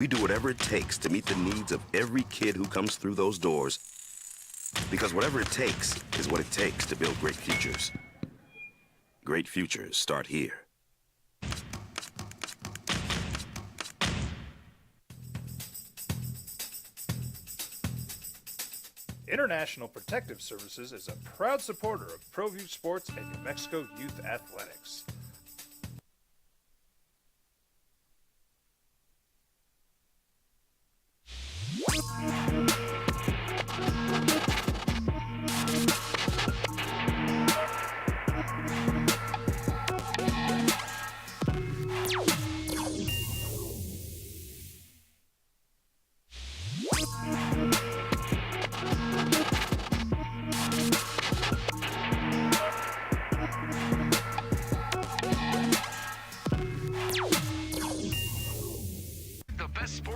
We do whatever it takes to meet the needs of every kid who comes through those doors. Because whatever it takes is what it takes to build great futures. Great futures start here. International Protective Services is a proud supporter of ProView Sports and New Mexico Youth Athletics.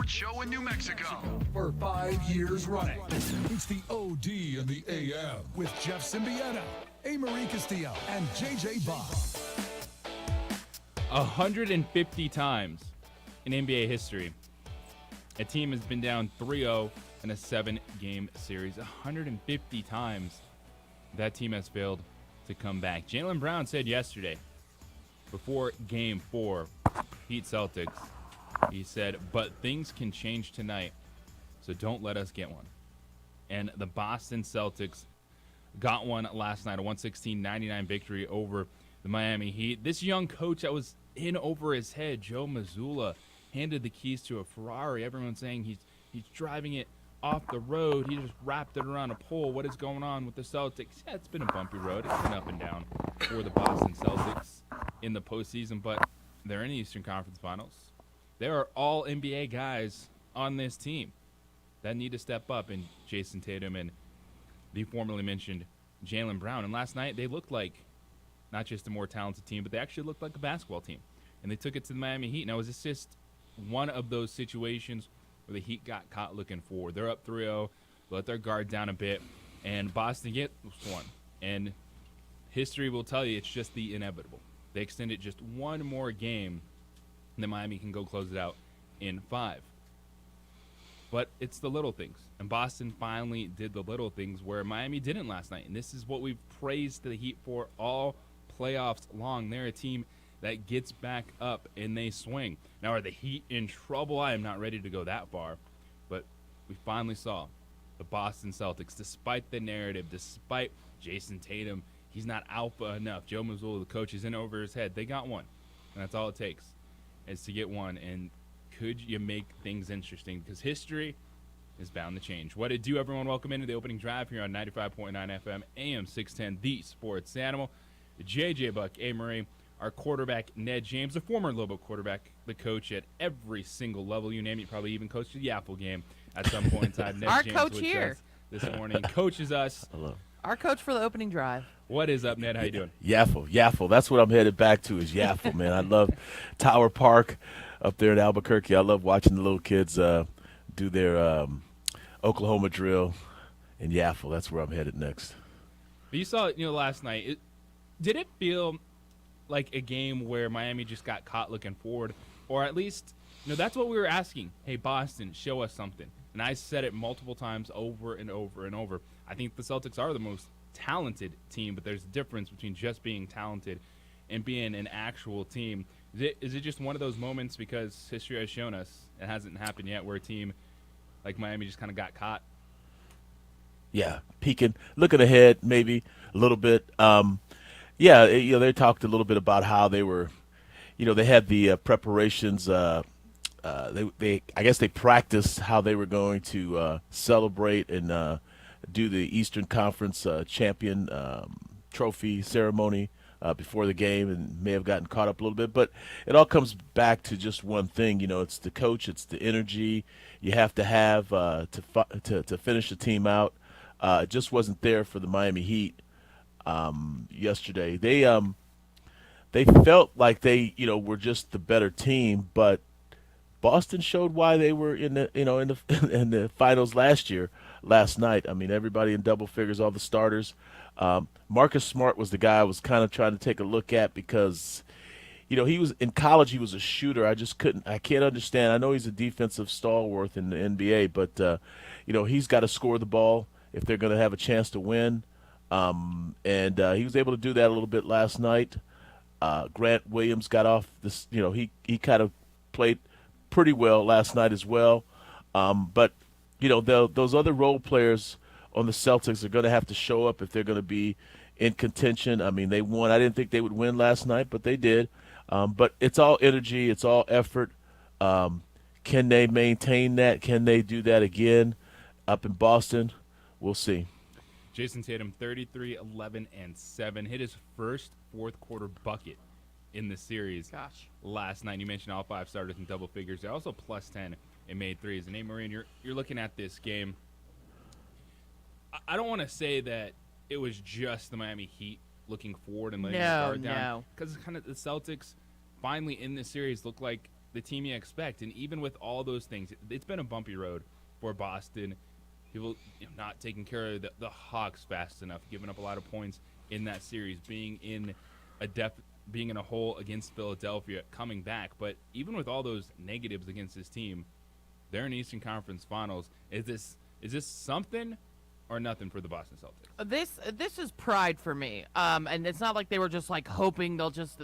Show in New Mexico. For 5 years running. It's the OD and the AM with Jeff Symbieta, A. Marie Castillo, and JJ Bob. 150 times in NBA history, a team has been down 3-0 in a 7-game series. 150 times that team has failed to come back. Jaylen Brown said yesterday, before Game 4, Heat Celtics, he said, but things can change tonight, so don't let us get one. And the Boston Celtics got one last night, a 116-99 victory over the Miami Heat. This young coach that was in over his head, Joe Mazzulla, handed the keys to a Ferrari. Everyone's saying he's driving it off the road. He just wrapped it around a pole. What is going on with the Celtics? Yeah, it's been a bumpy road. It's been up and down for the Boston Celtics in the postseason, but they're in the Eastern Conference Finals. There are all NBA guys on this team that need to step up, and Jason Tatum and the formerly mentioned Jaylen Brown. And last night, they looked like not just a more talented team, but they actually looked like a basketball team. And they took it to the Miami Heat. Now, is this just one of those situations where the Heat got caught looking forward? They're up 3-0, let their guard down a bit, and Boston gets one. And history will tell you it's just the inevitable. They extended just one more game, and then Miami can go close it out in 5. But it's the little things. And Boston finally did the little things where Miami didn't last night. And this is what we've praised the Heat for all playoffs long. They're a team that gets back up and they swing. Now, are the Heat in trouble? I am not ready to go that far. But we finally saw the Boston Celtics, despite the narrative, despite Jason Tatum, he's not alpha enough. Joe Mazzulla, the coach, is in over his head. They got one. And that's all it takes, is to get one. And could you make things interesting? Because history is bound to change. What it do, everyone? Welcome into the opening drive here on 95.9 FM, AM 610, the Sports Animal. JJ Buck, A. Murray, our quarterback, Ned James, the former Lobo quarterback, the coach at every single level. You name it, probably even coached the Yaffle game at some point in time. Ned Our James coach with here. us this morning. Coaches us. Hello. Our coach for the opening drive. What is up, Ned? How you doing? Yaffle. That's what I'm headed back to is Yaffle, man. I love Tower Park up there in Albuquerque. I love watching the little kids do their Oklahoma drill in Yaffle. That's where I'm headed next. But you saw it, last night. Did it feel like a game where Miami just got caught looking forward? Or at least, that's what we were asking. Hey, Boston, show us something. And I said it multiple times over and over and over. I think the Celtics are the most talented team, but there's a difference between just being talented and being an actual team. Is it just one of those moments, because history has shown us it hasn't happened yet, where a team like Miami just kind of got caught? Yeah, peeking, looking ahead maybe a little bit. They talked a little bit about how they were, they had the preparations. I guess they practiced how they were going to celebrate and do the Eastern Conference champion trophy ceremony before the game, and may have gotten caught up a little bit. But it all comes back to just one thing. It's the coach, it's the energy you have to have to finish the team out. It just wasn't there for the Miami Heat yesterday. They felt like they were just the better team, but Boston showed why they were in the in the finals last night. I mean, everybody in double figures, all the starters. Marcus Smart was the guy I was kind of trying to take a look at, because he was in college. He was a shooter. I can't understand. I know he's a defensive stalwart in the NBA, but he's got to score the ball if they're going to have a chance to win. And he was able to do that a little bit last night. Grant Williams got off this. He kind of played pretty well last night as well. But those other role players on the Celtics are going to have to show up if they're going to be in contention. I mean, they won. I didn't think they would win last night, but they did. But it's all energy. It's all effort. Can they maintain that? Can they do that again up in Boston? We'll see. Jason Tatum, 33, 11, and 7. Hit his first fourth-quarter bucket in the series last night. You mentioned all 5 starters in double figures. They're also plus 10 and made threes. And, Marine, you're looking at this game. I don't want to say that it was just the Miami Heat looking forward and letting the guard down. Because kind of the Celtics finally in this series look like the team you expect. And even with all those things, it's been a bumpy road for Boston. People not taking care of the Hawks fast enough, giving up a lot of points in that series, being in a hole against Philadelphia, coming back. But even with all those negatives against this team, they're in the Eastern Conference Finals. Is this something or nothing for the Boston Celtics? This is pride for me. And it's not like they were just like hoping they'll just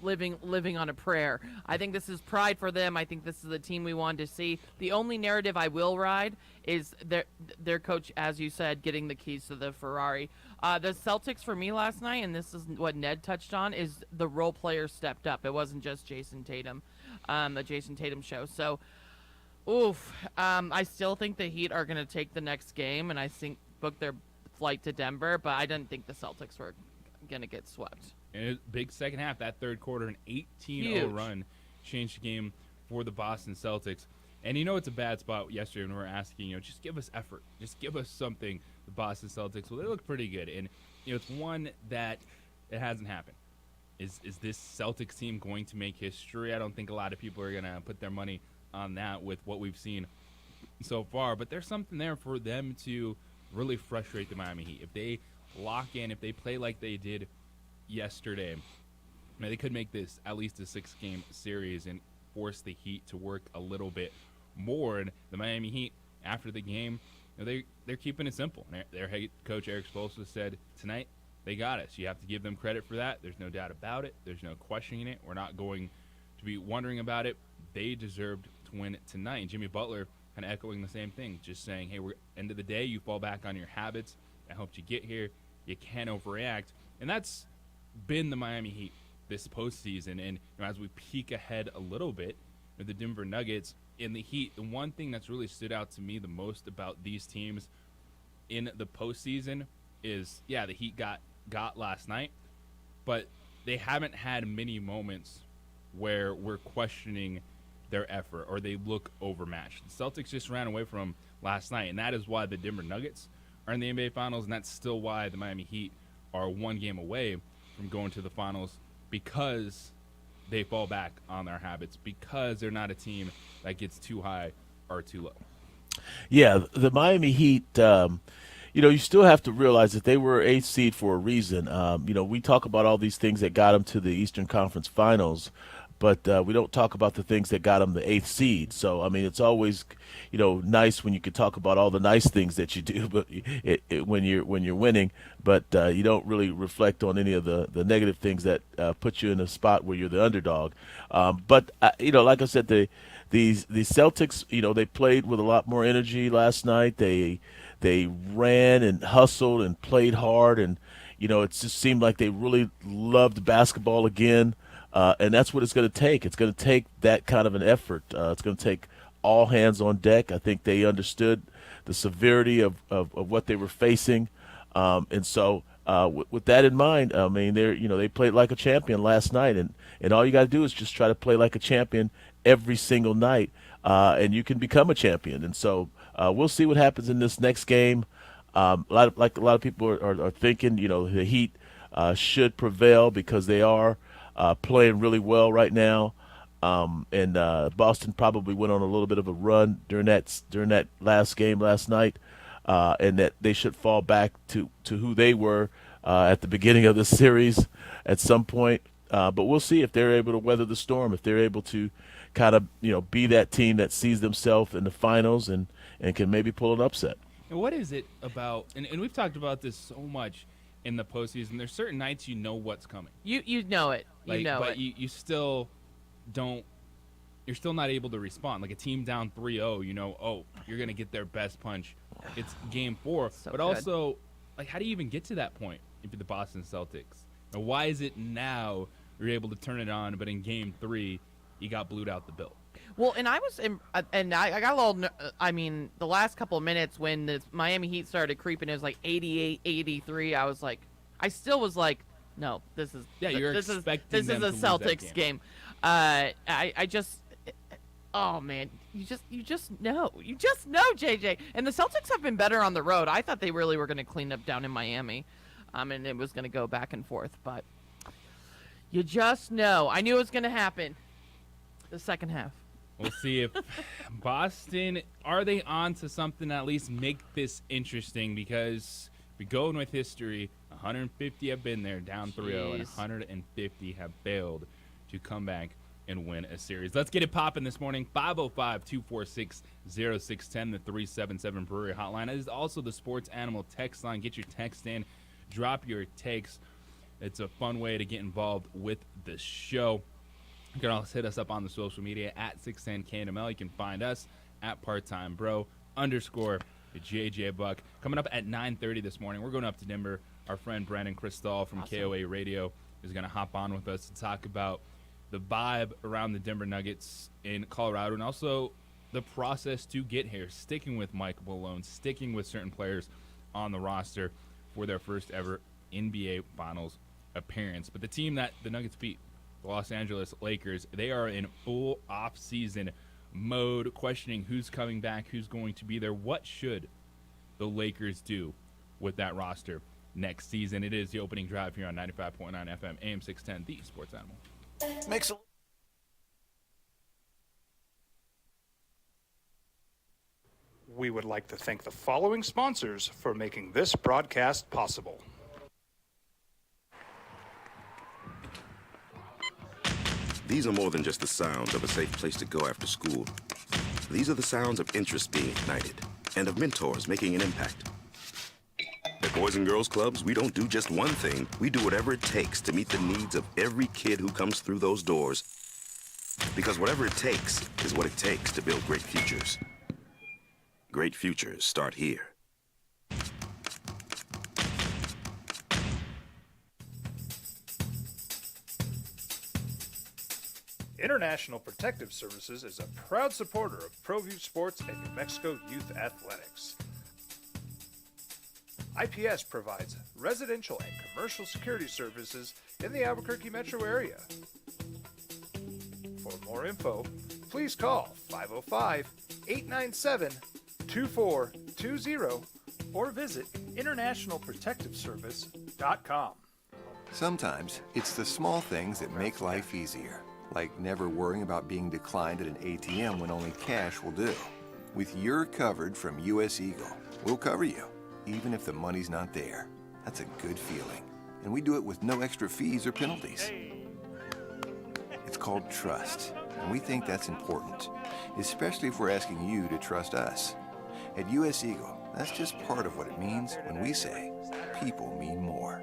living on a prayer. I think this is pride for them. I think this is the team we wanted to see. The only narrative I will ride is their coach, as you said, getting the keys to the Ferrari. The Celtics for me last night, and this is what Ned touched on, is the role players stepped up. It wasn't just Jason Tatum, the Jason Tatum show. So, I still think the Heat are going to take the next game, and I think book their flight to Denver, but I didn't think the Celtics were going to get swept. And a big second half, that third quarter, an 18-0 run changed the game for the Boston Celtics. And it's a bad spot yesterday when we were asking, just give us effort. Just give us something, the Boston Celtics. Well, they look pretty good. And, it's one that it hasn't happened. Is this Celtics team going to make history? I don't think a lot of people are going to put their money on that with what we've seen so far. But there's something there for them to really frustrate the Miami Heat. If they lock in, if they play like they did yesterday, they could make this at least a 6-game series and force the Heat to work a little bit more. And the Miami Heat, after the game, they're keeping it simple. Their head coach Eric Spoelstra said tonight they got us. You have to give them credit for that. There's no doubt about it. There's no questioning it. We're not going to be wondering about it. They deserved to win tonight. And Jimmy Butler kind of echoing the same thing, just saying, hey, end of the day, you fall back on your habits that helped you get here. You can't overreact. And that's been the Miami Heat this postseason. And as we peek ahead a little bit, the Denver Nuggets and the Heat, the one thing that's really stood out to me the most about these teams in the postseason is, the Heat got last night, but they haven't had many moments where we're questioning their effort or they look overmatched. The Celtics just ran away from them last night, and that is why the Denver Nuggets are in the NBA Finals, and that's still why the Miami Heat are 1 game away from going to the Finals, because they fall back on their habits, because they're not a team that gets too high or too low. Yeah, the Miami Heat, you still have to realize that they were 8th seed for a reason. We talk about all these things that got them to the Eastern Conference Finals, but we don't talk about the things that got them the 8th seed. So, I mean, it's always, nice when you can talk about all the nice things that you do, but when you're winning, but you don't really reflect on any of the negative things that put you in a spot where you're the underdog. But like I said, the Celtics, they played with a lot more energy last night. They ran and hustled and played hard, and it just seemed like they really loved basketball again. And that's what it's going to take. It's going to take that kind of an effort. It's going to take all hands on deck. I think they understood the severity of what they were facing. And so with that in mind, I mean, they played like a champion last night. And all you got to do is just try to play like a champion every single night, and you can become a champion. And so we'll see what happens in this next game. A lot of people are thinking, the Heat should prevail because they are playing really well right now, and Boston probably went on a little bit of a run during that last game last night, and that they should fall back to who they were at the beginning of the series at some point. But we'll see if they're able to weather the storm, if they're able to kind of, be that team that sees themselves in the finals and can maybe pull an upset. And what is it about, and we've talked about this so much in the postseason, there's certain nights you know what's coming. You know it. But you still don't, you're still not able to respond. Like a team down 3-0, you're going to get their best punch. It's game 4. So but good. also, like, how do you even get to that point if you're the Boston Celtics? Now, why is it now you're able to turn it on, but in game 3, you got blued out the bill? Well, and I got a little, the last couple of minutes when the Miami Heat started creeping, it was like 88, 83. I still was like, no, this is you're this expecting is them a to lose that Celtics game. I just, oh man, you just know, JJ. And the Celtics have been better on the road. I thought they really were going to clean up down in Miami, and it was going to go back and forth, but you just know. I knew it was going to happen. The second half. We'll see if Boston, are they on to something to at least make this interesting? Because we're going with history. 150 have been there, down 3-0, and 150 have failed to come back and win a series. Let's get it popping this morning. 505-246-0610, the 377 Brewery Hotline. It is also the Sports Animal text line. Get your text in. Drop your takes. It's a fun way to get involved with the show. You can also hit us up on the social media at 610KNML. You can find us at @parttimebro_JJ Buck. Coming up at 9:30 this morning, we're going up to Denver. Our friend Brandon Cristal from KOA Radio is going to hop on with us to talk about the vibe around the Denver Nuggets in Colorado and also the process to get here, sticking with Mike Malone, sticking with certain players on the roster for their first ever NBA Finals appearance. But the team that the Nuggets beat, the Los Angeles Lakers, they are in full off-season mode, questioning who's coming back, who's going to be there. What should the Lakers do with that roster next season? It is the opening drive here on 95.9 FM, AM 610, the Sports Animal. We would like to thank the following sponsors for making this broadcast possible. These are more than just the sounds of a safe place to go after school. These are the sounds of interest being ignited and of mentors making an impact. At Boys and Girls Clubs, we don't do just one thing. We do whatever it takes to meet the needs of every kid who comes through those doors. Because whatever it takes is what it takes to build great futures. Great futures start here. International Protective Services is a proud supporter of ProView Sports and New Mexico Youth Athletics. IPS provides residential and commercial security services in the Albuquerque metro area. For more info, please call 505-897-2420 or visit internationalprotectiveservice.com. Sometimes it's the small things that make life easier, like never worrying about being declined at an ATM when only cash will do. With You're Covered from U.S. Eagle, we'll cover you, even if the money's not there. That's a good feeling. And we do it with no extra fees or penalties. It's called trust, and we think that's important, especially if we're asking you to trust us. At U.S. Eagle, that's just part of what it means when we say people mean more.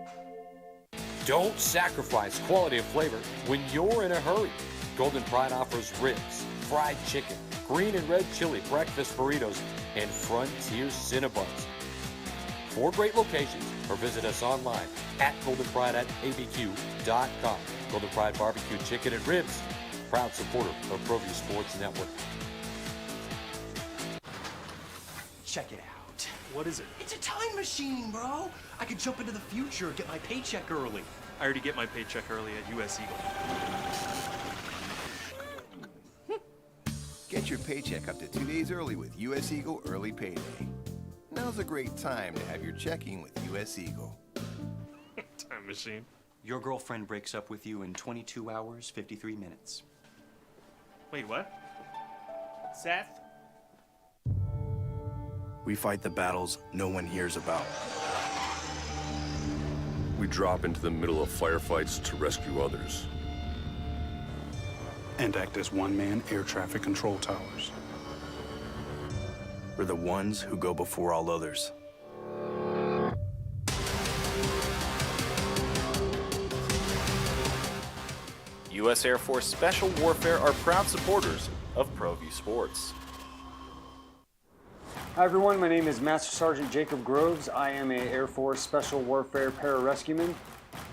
Don't sacrifice quality of flavor when you're in a hurry. Golden Pride offers ribs, fried chicken, green and red chili breakfast burritos, and Frontier Cinnabons. 4 great locations, or visit us online at goldenpride@abq.com. Golden Pride Barbecue Chicken and Ribs, proud supporter of ProView Sports Network. Check it out. What is it? It's a time machine, bro. I could jump into the future, get my paycheck early. I already get my paycheck early at U.S. Eagle. Get your paycheck up to 2 days early with U.S. Eagle Early Payday. Now's a great time to have your checking with U.S. Eagle. Time machine. Your girlfriend breaks up with you in 22 hours, 53 minutes. Wait, what? Seth? We fight the battles no one hears about. We drop into the middle of firefights to rescue others. and act as one-man air traffic control towers. We're the ones who go before all others. U.S. Air Force Special Warfare are proud supporters of ProView Sports. Hi everyone, my name is Master Sergeant Jacob Groves. I am a Air Force Special Warfare pararescueman.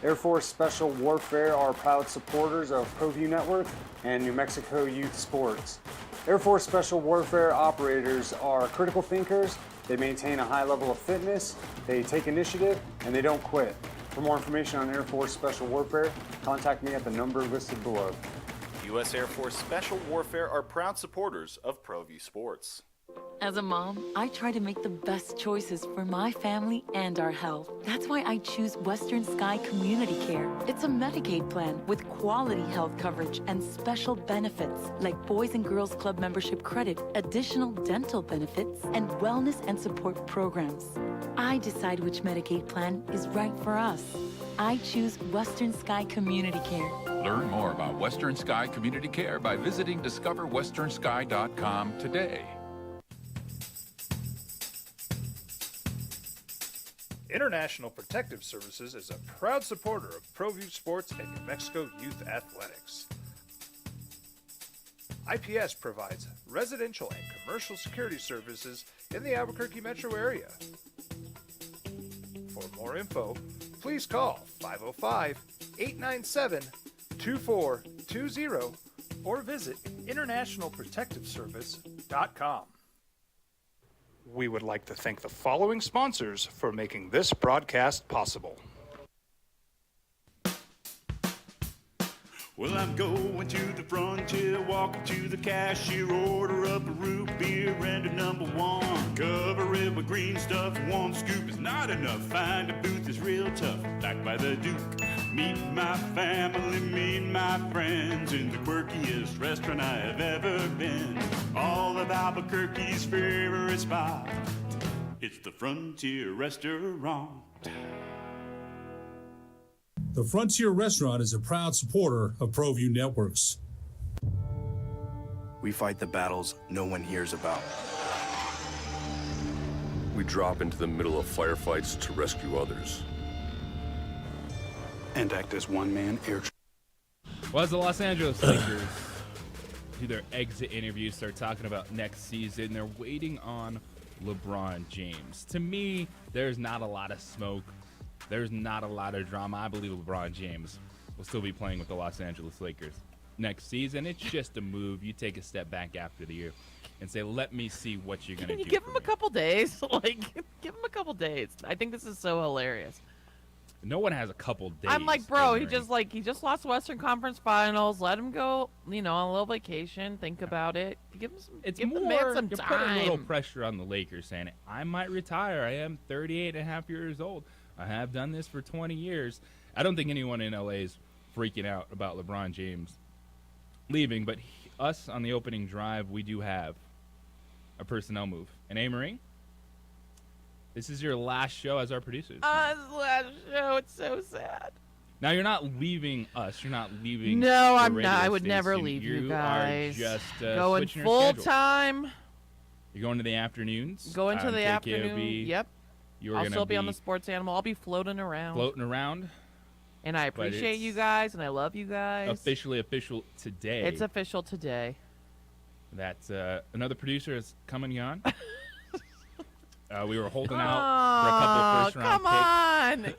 Air Force Special Warfare are proud supporters of ProView Network and New Mexico Youth Sports. Air Force Special Warfare operators are critical thinkers. They maintain a high level of fitness, they take initiative, and they don't quit. For more information on Air Force Special Warfare, contact me at the number listed below. U.S. Air Force Special Warfare are proud supporters of ProView Sports. As a mom, I try to make the best choices for my family and our health. That's why I choose Western Sky Community Care. It's a Medicaid plan with quality health coverage and special benefits like Boys and Girls Club membership credit, additional dental benefits, and wellness and support programs. I decide which Medicaid plan is right for us. I choose Western Sky Community Care. Learn more about Western Sky Community Care by visiting discoverwesternsky.com today. International Protective Services is a proud supporter of ProView Sports and New Mexico Youth Athletics. IPS provides residential and commercial security services in the Albuquerque metro area. For more info, please call 505-897-2420 or visit internationalprotectiveservice.com. We would like to thank the following sponsors for making this broadcast possible. Well, I'm going to the frontier, walking to the cashier, order up a root beer and a number one. Cover it with green stuff, one scoop is not enough. Find a booth is real tough, back by the Duke. Meet my family, meet my friends in the quirkiest restaurant I have ever been. All of Albuquerque's favorite spot, it's the Frontier Restaurant. The Frontier Restaurant is a proud supporter of ProView Networks. We fight the battles no one hears about. We drop into the middle of firefights to rescue others. And act as one-man air traffic. Well, as the Los Angeles Lakers do their exit interviews, start talking about next season, they're waiting on LeBron James. To me, there's not a lot of smoke. There's not a lot of drama. I believe LeBron James will still be playing with the Los Angeles Lakers next season. It's just a move. You take a step back after the year and say, let me see what you're going to do. Can you give him a couple days? Like, give him a couple days. I think this is so hilarious. No one has a couple days. I'm like, bro, he just lost Western Conference Finals. Let him go, on a little vacation. Think about it. Give him some. It's give more. the man some You're time. putting a little pressure on the Lakers, saying, I might retire. I am 38 and a half years old. I have done this for 20 years. I don't think anyone in LA is freaking out about LeBron James leaving, but us on the opening drive, we do have a personnel move. And Marie, this is your last show as our producers. Last show. It's so sad. Now, you're not leaving us. You're not leaving. No, the I'm radio not. I would station. never leave you guys. You are just going switching your full schedule. time. You're going to the afternoons. Going to the KKOB. afternoon. Yep. You're I'll gonna still be on the sports animal. I'll be floating around. Floating around. And I appreciate you guys, and I love you guys. Officially official today. It's official today. That another producer is coming on. We were holding out for a couple of first-round picks. Come on!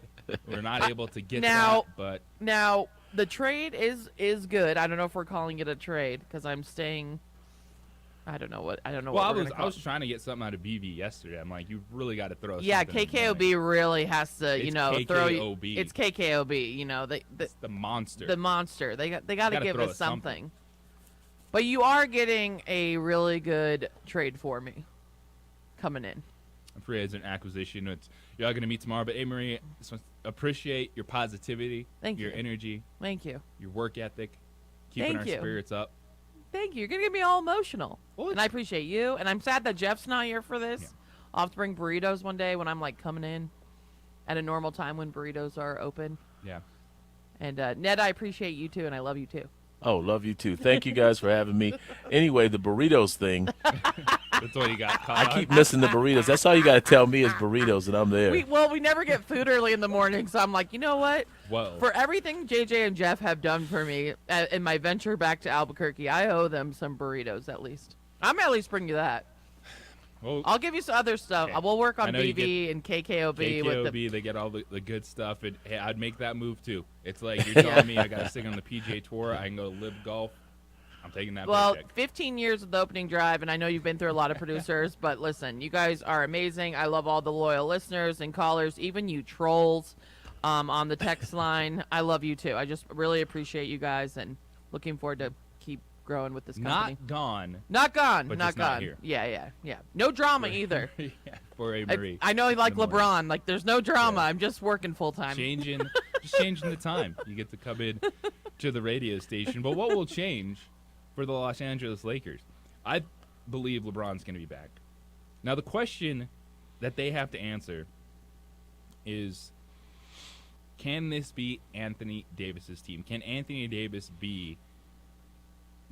We're not able to get now, that, but now the trade is good. I don't know if we're calling it a trade because I'm staying. I don't know what. Well, what I was trying to get something out of BV yesterday. I'm like, you really got to throw. Yeah, something in KKOB really has to, It's throw you. KKOB. It's KKOB. It's the monster. The monster. They got to give throw us us something. But you are getting a really good trade for me coming in. A free agent acquisition. You're all going to meet tomorrow. But, Marie, just want to appreciate your positivity, your energy. Thank you. Your work ethic, keeping our spirits up. Thank you. You're going to get me all emotional. And I appreciate you. And I'm sad that Jeff's not here for this. Yeah. I'll have to bring burritos one day when I'm, coming in at a normal time when burritos are open. Yeah. And, Ned, I appreciate you, too, and I love you, too. Oh, love you too. Thank you guys for having me. Anyway, the burritos thing. That's what you got caught I keep missing the burritos. That's all you got to tell me is burritos, and I'm there. We never get food early in the morning, so I'm like, you know what? Whoa. For everything JJ and Jeff have done for me in my venture back to Albuquerque, I owe them some burritos at least. I'm at least bring you that. Well, I'll give you some other stuff. okay. We'll work I on know you BV and KKOB. with the, they get all the good stuff. And, hey, I'd make that move too. It's like you're telling me I got to sing on the PGA Tour. I can go live golf. I'm taking that Well, paycheck. 15 years of the opening drive, and I know you've been through a lot of producers, but listen, you guys are amazing. I love all the loyal listeners and callers, even you trolls on the text line. I love you too. I just really appreciate you guys and looking forward to keep growing with this company. Not gone. Not gone. But Not just gone. not here. Yeah. No drama either. Yeah, for A. Marie. I know you like in the morning. LeBron. Like, there's no drama. I'm just working full time. Just changing the time. You get to come in to the radio station. But what will change for the Los Angeles Lakers? I believe LeBron's going to be back. Now, the question that they have to answer is, can this be Anthony Davis's team? Can Anthony Davis be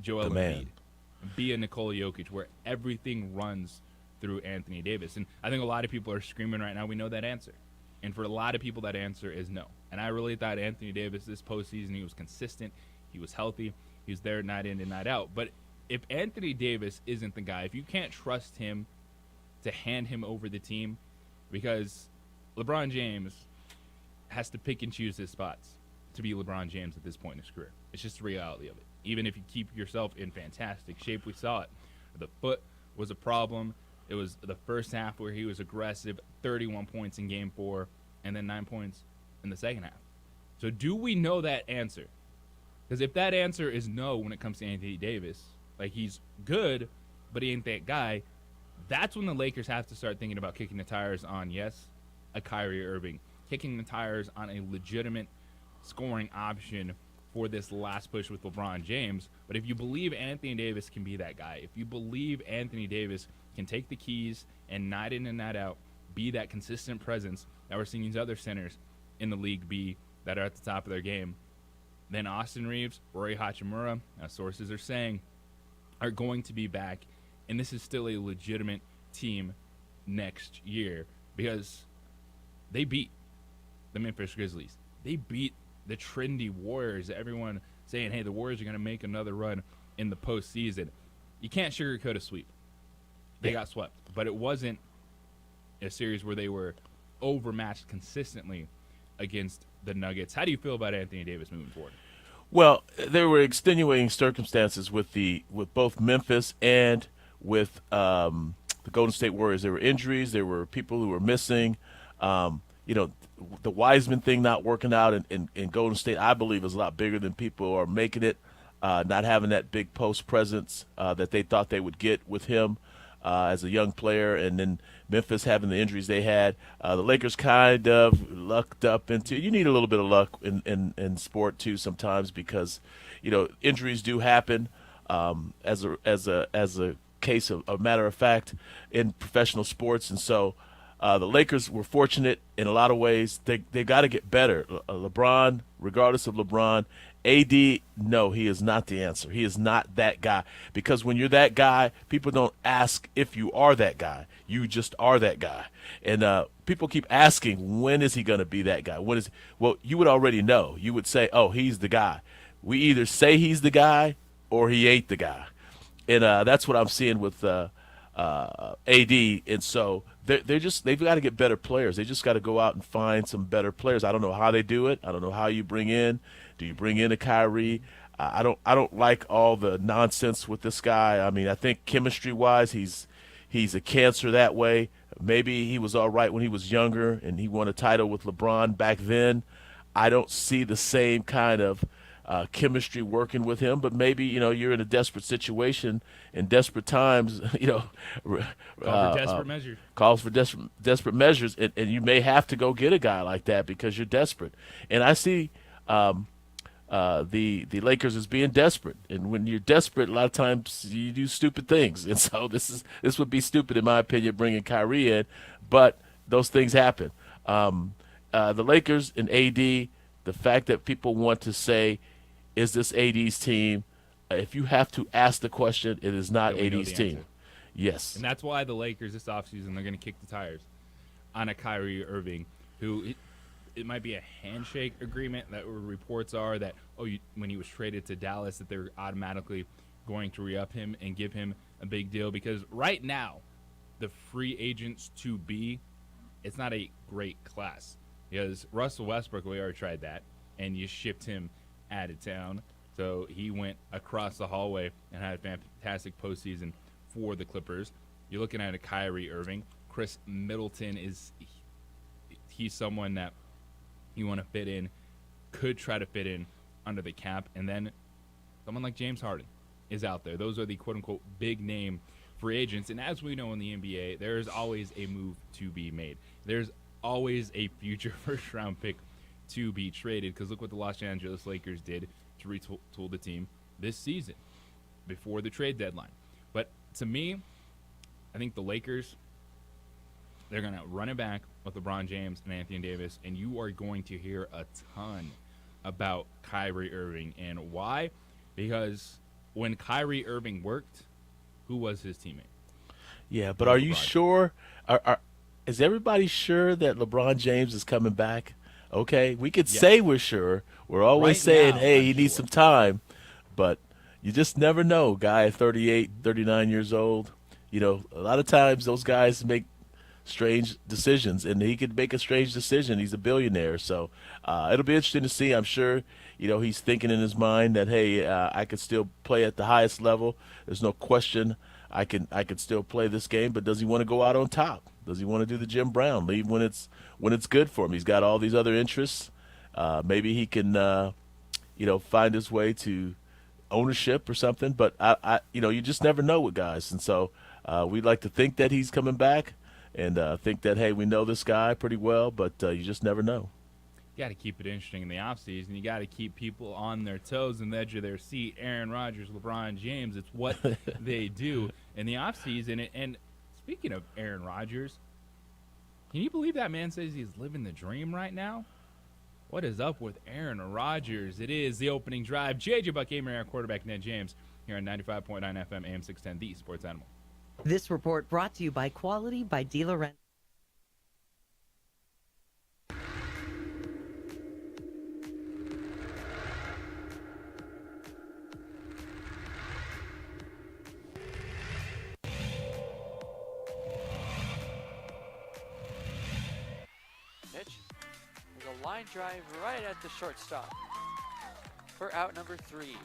Joel The man. Embiid, be a Nikola Jokic, where everything runs through Anthony Davis? And I think a lot of people are screaming right now, we know that answer. And for a lot of people, that answer is no. And I really thought Anthony Davis this postseason, he was consistent, he was healthy, he was there night in and night out. But if Anthony Davis isn't the guy, if you can't trust him to hand him over the team, because LeBron James has to pick and choose his spots to be LeBron James at this point in his career. It's just the reality of it. Even if you keep yourself in fantastic shape, we saw it. The foot was a problem. It was the first half where he was aggressive, 31 points in Game 4, and then 9 points in the second half. So do we know that answer? Because if that answer is no when it comes to Anthony Davis, like he's good, but he ain't that guy, that's when the Lakers have to start thinking about kicking the tires on, yes, a Kyrie Irving, kicking the tires on a legitimate scoring option for this last push with LeBron James. But if you believe Anthony Davis can be that guy, if you believe Anthony Davis can take the keys and night in and night out be that consistent presence that we're seeing these other centers in the league be that are at the top of their game, then Austin Reeves, Rory Hachimura, as sources are saying, are going to be back. And this is still a legitimate team next year because they beat the Memphis Grizzlies. They beat the trendy Warriors. Everyone saying, hey, the Warriors are going to make another run in the postseason. You can't sugarcoat a sweep. They got swept. But it wasn't a series where they were overmatched consistently against the Nuggets. How do you feel about Anthony Davis moving forward? Well, there were extenuating circumstances with both Memphis and with the Golden State Warriors. There were injuries. There were people who were missing. The Wiseman thing not working out in Golden State, I believe, is a lot bigger than people are making it. Not having that big post presence that they thought they would get with him as a young player, and then Memphis having the injuries they had. The Lakers kind of lucked up into. You need a little bit of luck in sport too sometimes because injuries do happen. As a case of a matter of fact in professional sports, and so. The Lakers were fortunate in a lot of ways. They got to get better. LeBron, regardless of LeBron, AD, no, he is not the answer. He is not that guy. Because when you're that guy, people don't ask if you are that guy. You just are that guy. And people keep asking, when is he going to be that guy? Well, you would already know. You would say, oh, he's the guy. We either say he's the guy or he ain't the guy. And that's what I'm seeing with AD. And so they've got to get better players. They just got to go out and find some better players. I don't know how they do it. I don't know how you bring in. Do you bring in a Kyrie? I don't like all the nonsense with this guy. I mean, I think chemistry-wise, he's a cancer that way. Maybe he was all right when he was younger and he won a title with LeBron back then. I don't see the same kind of chemistry working with him, but maybe you're in a desperate situation in desperate times. Call for desperate measures. Calls for desperate measures, and you may have to go get a guy like that because you're desperate. And I see the Lakers as being desperate, and when you're desperate, a lot of times you do stupid things. And so this would be stupid in my opinion, bringing Kyrie in, but those things happen. The Lakers and AD, the fact that people want to say is this AD's team? If you have to ask the question, it is not Yeah, we know AD's the team. answer. Yes. And that's why the Lakers this offseason, they're going to kick the tires on a Kyrie Irving, who it might be a handshake agreement that reports are that, when he was traded to Dallas, that they're automatically going to re-up him and give him a big deal. Because right now, the free agents to be, it's not a great class. Because Russell Westbrook, we already tried that, and you shipped him out of town. So he went across the hallway and had a fantastic postseason for the Clippers. You're looking at a Kyrie Irving. Chris Middleton he's someone that you want to fit in, could try to fit in under the cap. And then someone like James Harden is out there. Those are the quote-unquote big-name free agents. And as we know in the NBA, there is always a move to be made. There's always a future first-round pick to be traded, because look what the Los Angeles Lakers did to retool the team this season before the trade deadline. But to me, I think the Lakers, they're going to run it back with LeBron James and Anthony Davis, and you are going to hear a ton about Kyrie Irving. And why? Because when Kyrie Irving worked, who was his teammate? Yeah, but are you sure? Is everybody sure that LeBron James is coming back? Okay, we could say we're sure. We're always saying, hey, he needs some time. But you just never know, guy at 38, 39 years old. You know, a lot of times those guys make strange decisions, and he could make a strange decision. He's a billionaire. So it'll be interesting to see. I'm sure, he's thinking in his mind that, hey, I could still play at the highest level. There's no question I could still play this game, but does he want to go out on top? Does he want to do the Jim Brown, leave when it's good for him? He's got all these other interests. Maybe he can, find his way to ownership or something. But you just never know with guys, and so we'd like to think that he's coming back, and think that, hey, we know this guy pretty well, but you just never know. You got to keep it interesting in the offseason. You got to keep people on their toes and the edge of their seat. Aaron Rodgers, LeBron James, it's what they do in the offseason. And speaking of Aaron Rodgers, can you believe that man says he's living the dream right now? What is up with Aaron Rodgers? It is the opening drive. JJ Buck, our quarterback, Ned James, here on 95.9 FM, AM 610, the Sports Animal. This report brought to you by Quality by Dealer Rent. Line drive right at the shortstop for out number 3.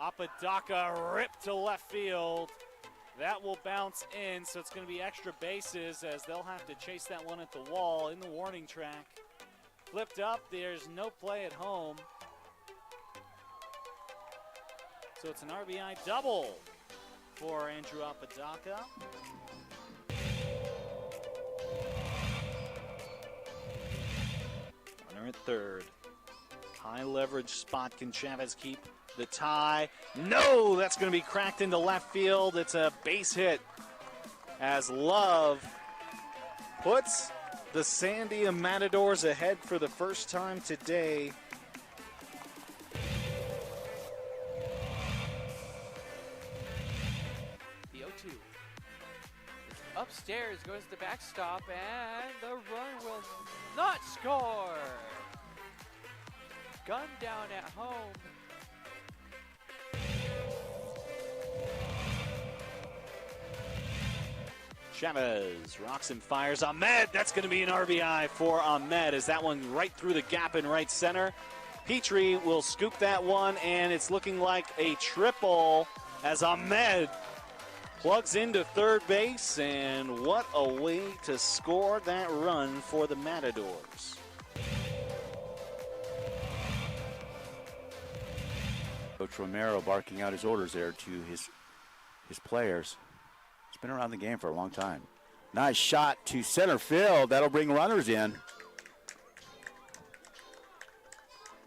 Apodaca ripped to left field. That will bounce in, so it's going to be extra bases as they'll have to chase that one at the wall in the warning track. Flipped up, there's no play at home. So it's an RBI double for Andrew Apodaca. Runner at third. High leverage spot. Can Chavez keep the tie? No, that's going to be cracked into left field. It's a base hit as Love puts the Sandia Matadors ahead for the first time today. Upstairs goes the backstop, and the run will not score. Gun down at home. Chavez rocks and fires. Ahmed, that's going to be an RBI for Ahmed as that one right through the gap in right center. Petrie will scoop that one, and it's looking like a triple as Ahmed plugs into third base, and what a way to score that run for the Matadors. Coach Romero barking out his orders there to his players. He's been around the game for a long time. Nice shot to center field. That'll bring runners in.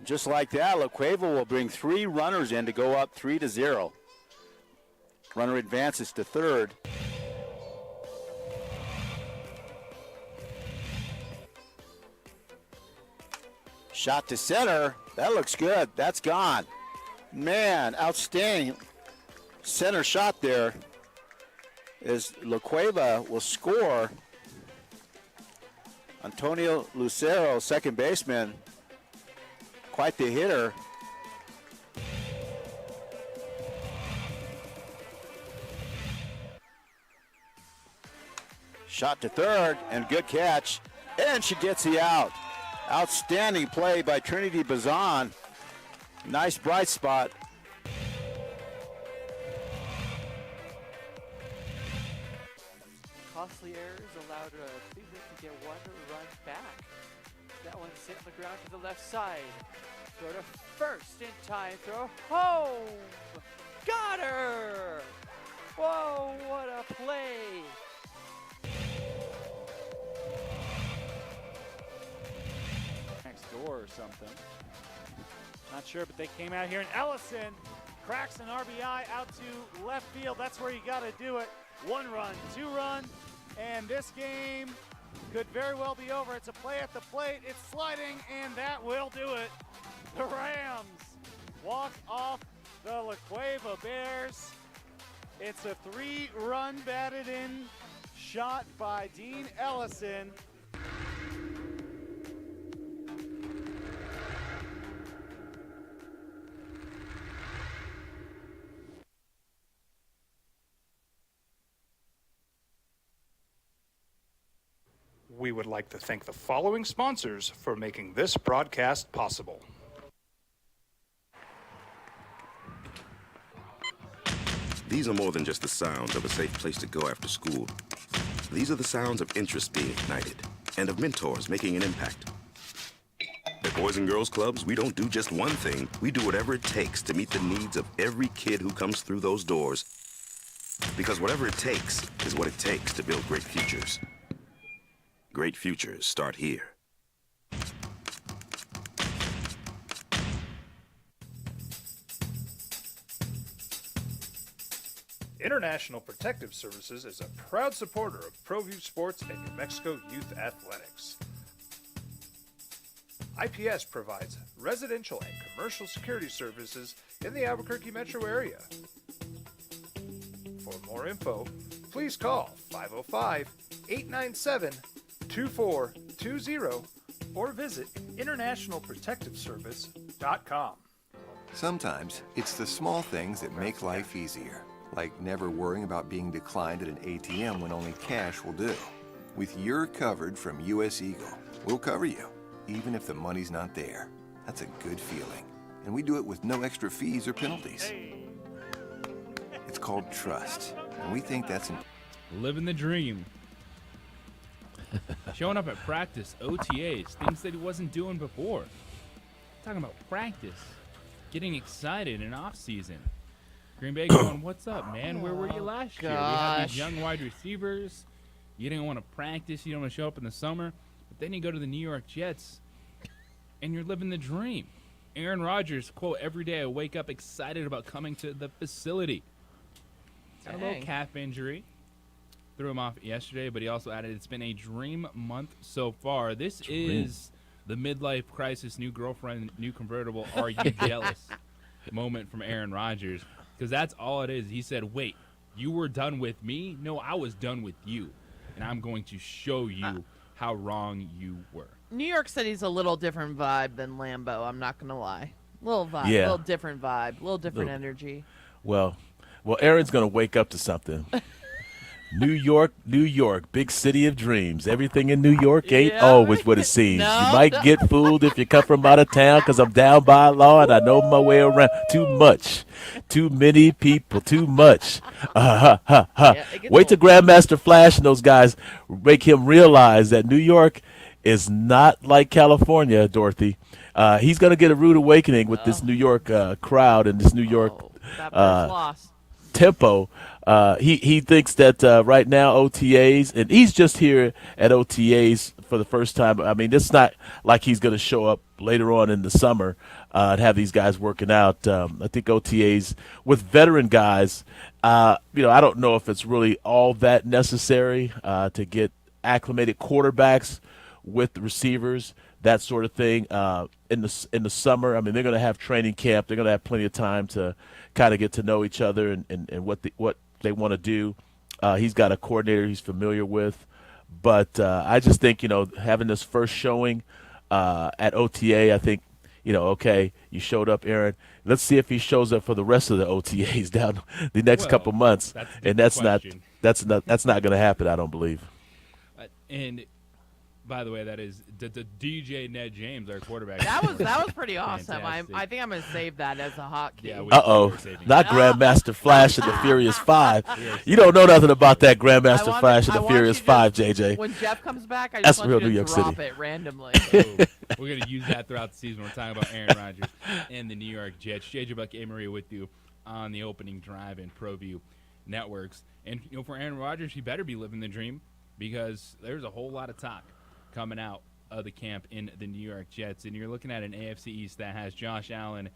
Just like that, La Cueva will bring 3 runners in to go up 3-0. Runner advances to third. Shot to center. That looks good. That's gone. Man, outstanding center shot there. As La Cueva will score. Antonio Lucero, second baseman, quite the hitter. Shot to third, and good catch, and she gets the out. Outstanding play by Trinity Bazan. Nice bright spot. Costly errors allowed Cleveland to get one run back. That one's hit on the ground to the left side. Throw to first in time. Throw home. Got her. Whoa, what a play. Next door or something. Not sure, but they came out here, and Ellison cracks an RBI out to left field. That's where you got to do it. 1 run, 2 run, and this game could very well be over. It's a play at the plate. It's sliding, and that will do it. The Rams walk off the La Cueva Bears. It's a 3-run batted in shot by Dean Ellison. We would like to thank the following sponsors for making this broadcast possible. These are more than just the sounds of a safe place to go after school. These are the sounds of interest being ignited and of mentors making an impact. At Boys and Girls Clubs, we don't do just one thing. We do whatever it takes to meet the needs of every kid who comes through those doors. Because whatever it takes is what it takes to build great futures. Great futures start here. International Protective Services is a proud supporter of ProView Sports and New Mexico Youth Athletics. IPS provides residential and commercial security services in the Albuquerque metro area. For more info, please call 505-897-2420 or visit internationalprotectiveservice.com. Sometimes it's the small things that make life easier, like never worrying about being declined at an ATM when only cash will do. With You're Covered from US Eagle, we'll cover you, even if the money's not there. That's a good feeling. And we do it with no extra fees or penalties. It's called trust, and we think that's living the dream. Showing up at practice, OTAs, things that he wasn't doing before. Talking about practice, getting excited in off season. Green Bay going, what's up, man? Where were you last year? We have these young wide receivers. You didn't want to practice. You don't want to show up in the summer. But then you go to the New York Jets, and you're living the dream. Aaron Rodgers, quote, every day I wake up excited about coming to the facility. Had a little calf injury. Threw him off yesterday, but he also added it's been a dream month so far. This is the midlife crisis, new girlfriend, new convertible, are you jealous moment from Aaron Rodgers. Because that's all it is. He said, wait, you were done with me? No, I was done with you. And I'm going to show you how wrong you were. New York City's a little different vibe than Lambeau, I'm not going to lie. Little vibe, Yeah. little different vibe, little different energy. Well, Aaron's going to wake up to something. New York, big city of dreams. Everything in New York ain't always what it seems. No. You might get fooled if you come from out of town because I'm down by law and I know my way around. Too much. Too many people. Too much. Wait till Grandmaster Flash and those guys make him realize that New York is not like California, Dorothy. He's going to get a rude awakening with this New York crowd and this New York tempo. He thinks that right now OTAs, and he's just here at OTAs for the first time. I mean, it's not like he's going to show up later on in the summer and have these guys working out. I think OTAs with veteran guys, I don't know if it's really all that necessary to get acclimated quarterbacks with the receivers, that sort of thing. In the summer, I mean, they're going to have training camp. They're going to have plenty of time to kind of get to know each other and what they want to do. He's got a coordinator he's familiar with. But I just think, having this first showing at OTA, I think, okay, you showed up, Aaron. Let's see if he shows up for the rest of the OTAs down the next couple months. That's not going to happen, I don't believe. And by the way, that is the DJ Ned James, our quarterback. That was pretty awesome. I think I'm going to save that as a hot key. Yeah, not Grandmaster Flash and the Furious 5. You don't know nothing about that Grandmaster Flash and the Furious 5, JJ. When Jeff comes back, I just want you to drop it randomly. We're going to use that throughout the season. We're talking about Aaron Rodgers and the New York Jets. JJ Buck, A. Marie with you on the opening drive in ProView Networks. And, for Aaron Rodgers, he better be living the dream because there's a whole lot of talk coming out of the camp in the New York Jets. And you're looking at an AFC East that has Josh Allen,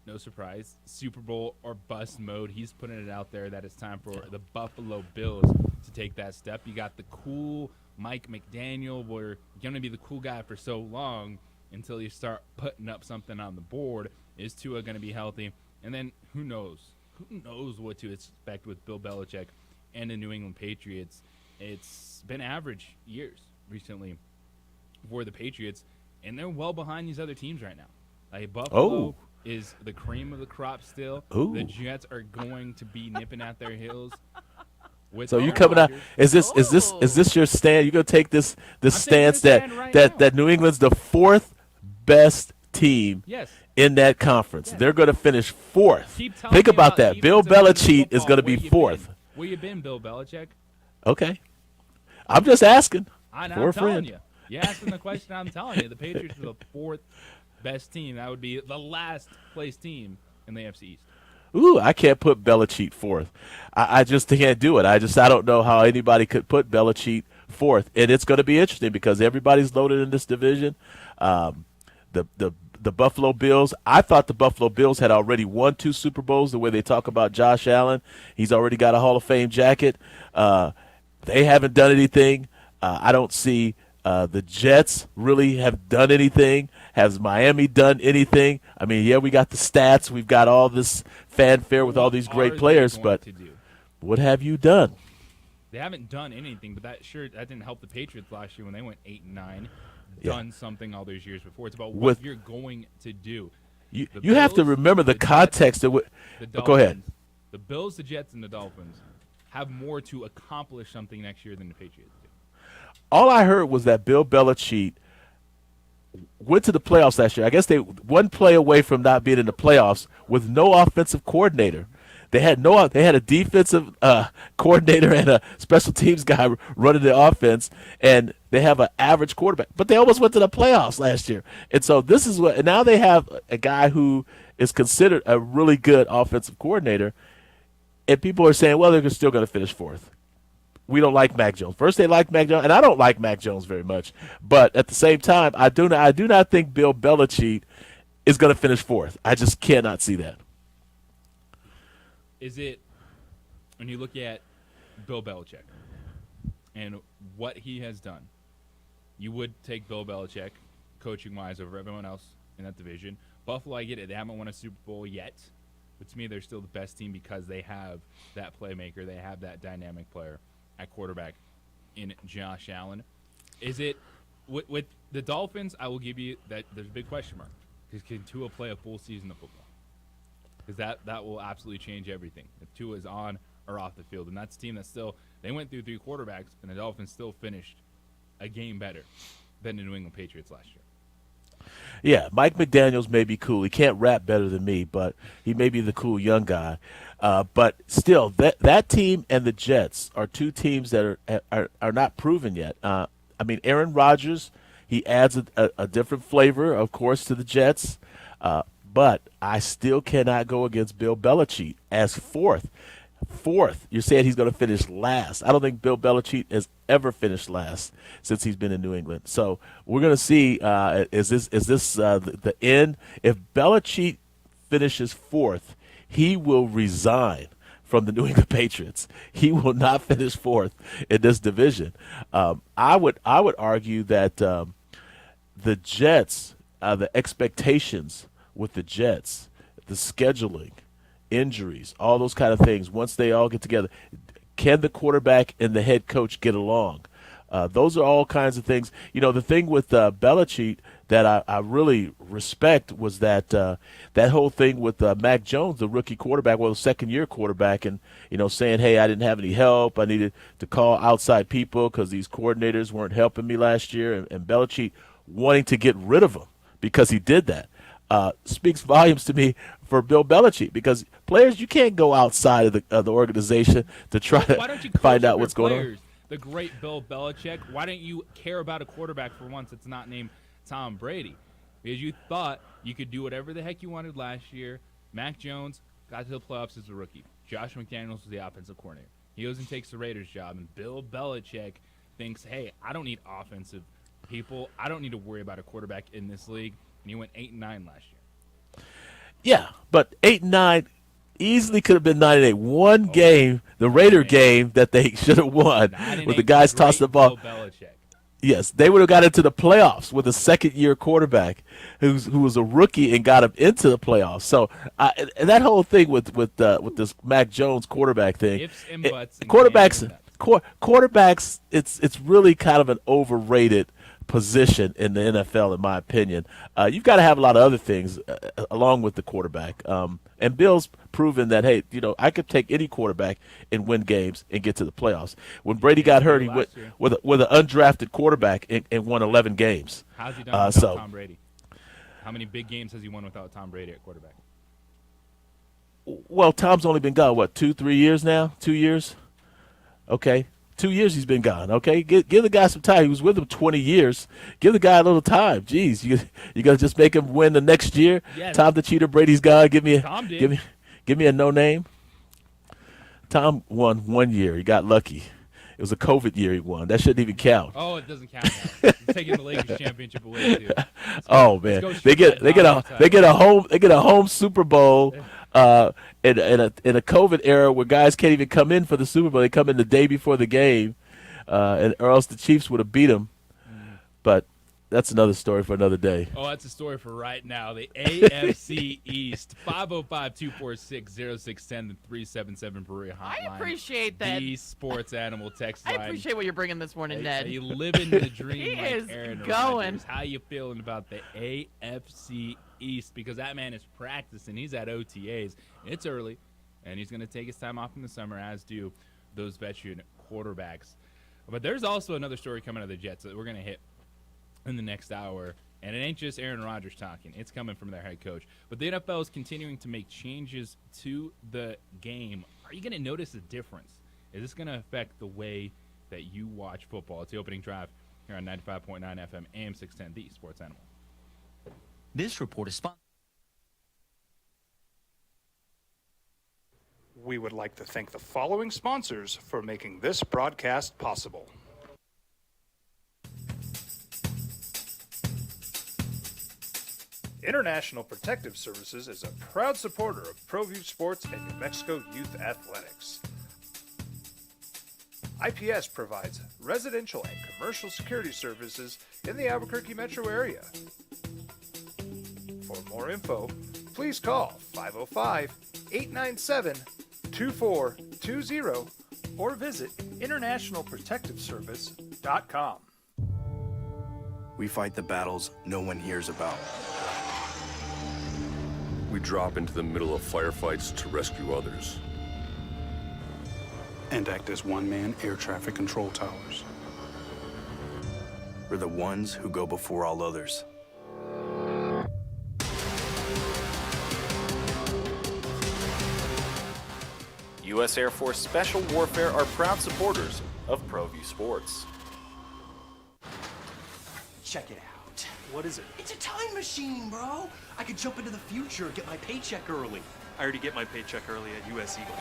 no surprise, Super Bowl or bust mode. He's putting it out there that it's time for the Buffalo Bills to take that step. You got the cool Mike McDaniel, where you're going to be the cool guy for so long until you start putting up something on the board. Is Tua going to be healthy? And then who knows? Who knows what to expect with Bill Belichick and the New England Patriots? It's been average years recently for the Patriots, and they're well behind these other teams right now. Like Buffalo is the cream of the crop still. The Jets are going to be nipping at their heels. So you coming out? Is this your stand? You gonna take this stance that New England's the fourth best team in that conference? They're going to finish fourth. Think about that. Bill Belichick is going to be fourth. Where you been, Bill Belichick? Okay, I'm just asking. I'm telling you. You're asking the question. I'm telling you. The Patriots are the fourth best team. That would be the last place team in the AFC East. Ooh, I can't put Belichick fourth. I just can't do it. I don't know how anybody could put Belichick fourth. And it's going to be interesting because everybody's loaded in this division. The Buffalo Bills, I thought the Buffalo Bills had already won 2 Super Bowls the way they talk about Josh Allen. He's already got a Hall of Fame jacket. They haven't done anything. I don't see the Jets really have done anything. Has Miami done anything? I mean, yeah, we got the stats. We've got all this fanfare with all these great players, but what have you done? They haven't done anything, but that didn't help the Patriots last year when they went 8-9. Done something all those years before. It's about what you're going to do. You have to remember the context of what. Go ahead. The Bills, the Jets, and the Dolphins have more to accomplish something next year than the Patriots do. All I heard was that Bill Belichick went to the playoffs last year. I guess they one play away from not being in the playoffs with no offensive coordinator. They had a defensive coordinator and a special teams guy running the offense, and they have an average quarterback. But they almost went to the playoffs last year. And so this is what – and now they have a guy who is considered a really good offensive coordinator, and people are saying, well, they're still going to finish fourth. We don't like Mac Jones. First they like Mac Jones, and I don't like Mac Jones very much. But at the same time, I do not think Bill Belichick is going to finish fourth. I just cannot see that. Is it, when you look at Bill Belichick and what he has done, you would take Bill Belichick, coaching-wise, over everyone else in that division. Buffalo, I get it. They haven't won a Super Bowl yet. But to me, they're still the best team because they have that playmaker. They have that dynamic player at quarterback in Josh Allen. Is it, with the Dolphins, I will give you that there's a big question mark. Because can Tua play a full season of football? Because that will absolutely change everything if Tua is on or off the field. And that's a team that still, they went through 3 quarterbacks, and the Dolphins still finished a game better than the New England Patriots last year. Yeah, Mike McDaniels may be cool. He can't rap better than me, but he may be the cool young guy. But still, that team and the Jets are 2 teams that are not proven yet. I mean, Aaron Rodgers, he adds a different flavor, of course, to the Jets. But I still cannot go against Bill Belichick as fourth. fourth. You're saying he's going to finish last. I don't think Bill Belichick has ever finished last since he's been in New England. So we're going to see, is this the end? If Belichick finishes fourth, he will resign from the New England Patriots. He will not finish fourth in this division. I would argue that the Jets, the expectations with the Jets, the scheduling, injuries, all those kind of things, once they all get together, can the quarterback and the head coach get along? Those are all kinds of things. You know, the thing with Belichick that I really respect was that that whole thing with Mac Jones, the rookie quarterback, well, the second-year quarterback, and, you know, saying, hey, I didn't have any help. I needed to call outside people because these coordinators weren't helping me last year, and Belichick wanting to get rid of him because he did that. Speaks volumes to me for Bill Belichick, because players, you can't go outside of the organization to try to find out what's going on. The great Bill Belichick, why don't you care about a quarterback for once that's not named Tom Brady? Because you thought you could do whatever the heck you wanted last year. Mac Jones got to the playoffs as a rookie. Josh McDaniels was the offensive coordinator. He goes and takes the Raiders job, and Bill Belichick thinks, hey, I don't need offensive people. I don't need to worry about a quarterback in this league. And he went 8-9 last year. Yeah, but 8-9 easily could have been 9-8. One game, the Raider game that they should have won, with the guys tossed the ball. Yes, they would have got into the playoffs with a second-year quarterback who was a rookie and got him into the playoffs. So and that whole thing with this Mac Jones quarterback thing, Ifs and buts and quarterbacks, it's really kind of an overrated position in the NFL, in my opinion. You've got to have a lot of other things along with the quarterback. And Bill's proven that, hey, you know, I could take any quarterback and win games and get to the playoffs. When Brady got hurt, he went with an undrafted quarterback and won 11 games. How's he done without Tom Brady? How many big games has he won without Tom Brady at quarterback? Well, Tom's only been gone, 2-3 years now? 2 years? Okay. 2 years he's been gone, okay? Give the guy some time. He was with him 20 years. Give the guy a little time. Jeez, you going to just make him win the next year? Yeah, Tom the Cheater, Brady's gone. Give me a no name. Tom won 1 year. He got lucky. It was a COVID year he won. That shouldn't even count. Oh, it doesn't count now. He's taking the Lakers championship away too. Oh man, they get a home Super Bowl. In a COVID era where guys can't even come in for the Super Bowl, they come in the day before the game, or else the Chiefs would have beat them. But that's another story for another day. Oh, that's a story for right now. The AFC East, 505-246-0610, the 377 Brewery Hotline. I appreciate that. The Sports Animal text line. I appreciate what you're bringing this morning, Ned. You living the dream He like is Aaron going. Rodgers. How you feeling about the AFC East? Because that man is practicing. He's at OTAs. It's early, and he's going to take his time off in the summer, as do those veteran quarterbacks. But there's also another story coming out of the Jets that we're going to hit in the next hour, and it ain't just Aaron Rodgers talking. It's coming from their head coach. But the NFL is continuing to make changes to the game. Are you going to notice a difference? Is this going to affect the way that you watch football? It's the opening drive here on 95.9 FM, AM 610, the Sports Animal. This report is sponsored. We would like to thank the following sponsors for making this broadcast possible. International Protective Services is a proud supporter of ProView Sports and New Mexico Youth Athletics. IPS provides residential and commercial security services in the Albuquerque metro area. For more info, please call 505-897-2420 or visit internationalprotectiveservice.com. We fight the battles no one hears about. We drop into the middle of firefights to rescue others. And act as one-man air traffic control towers. We're the ones who go before all others. U.S. Air Force Special Warfare are proud supporters of ProView Sports. Check it out. What is it? It's a time machine, bro. I could jump into the future, get my paycheck early. I already get my paycheck early at US Eagle.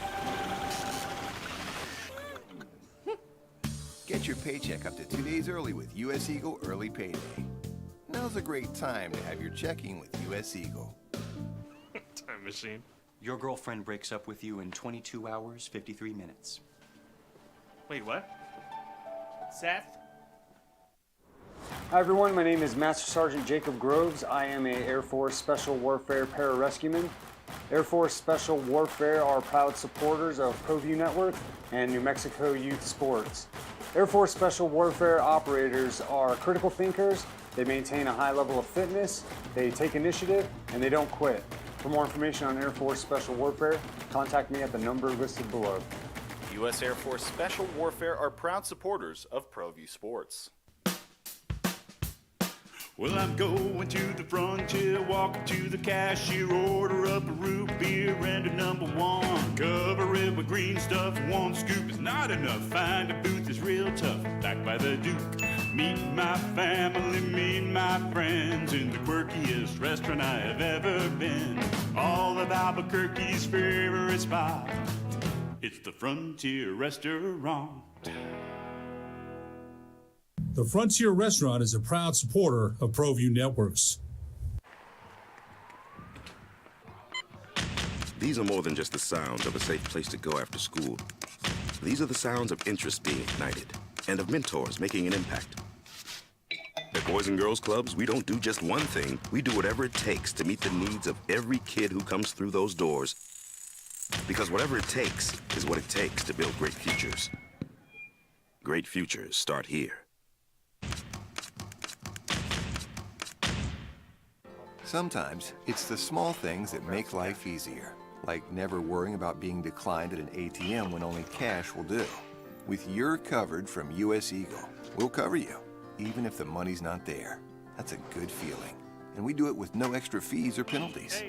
Get your paycheck up to 2 days early with US Eagle Early Payday. Now's a great time to have your checking with US Eagle. Time machine. Your girlfriend breaks up with you in 22 hours, 53 minutes. Wait, what? Seth? Hi everyone, my name is Master Sergeant Jacob Groves. I am a Air Force Special Warfare Pararescueman. Air Force Special Warfare are proud supporters of ProView Network and New Mexico Youth Sports. Air Force Special Warfare operators are critical thinkers. They maintain a high level of fitness, they take initiative, and they don't quit. For more information on Air Force Special Warfare, contact me at the number listed below. U.S. Air Force Special Warfare are proud supporters of ProView Sports. Well, I'm going to the frontier, walk up to the cashier, order up a root beer and a number one. Cover it with green stuff, one scoop is not enough. Find a booth is real tough, back by the Duke. Meet my family, meet my friends in the quirkiest restaurant I have ever been. All of Albuquerque's favorite spot, it's the Frontier Restaurant. The Frontier Restaurant is a proud supporter of ProView Networks. These are more than just the sounds of a safe place to go after school. These are the sounds of interest being ignited and of mentors making an impact. At Boys and Girls Clubs, we don't do just one thing. We do whatever it takes to meet the needs of every kid who comes through those doors. Because whatever it takes is what it takes to build great futures. Great futures start here. Sometimes it's the small things that make life easier, like never worrying about being declined at an ATM when only cash will do. With You're Covered from US Eagle, we'll cover you, even if the money's not there. That's a good feeling. And we do it with no extra fees or penalties.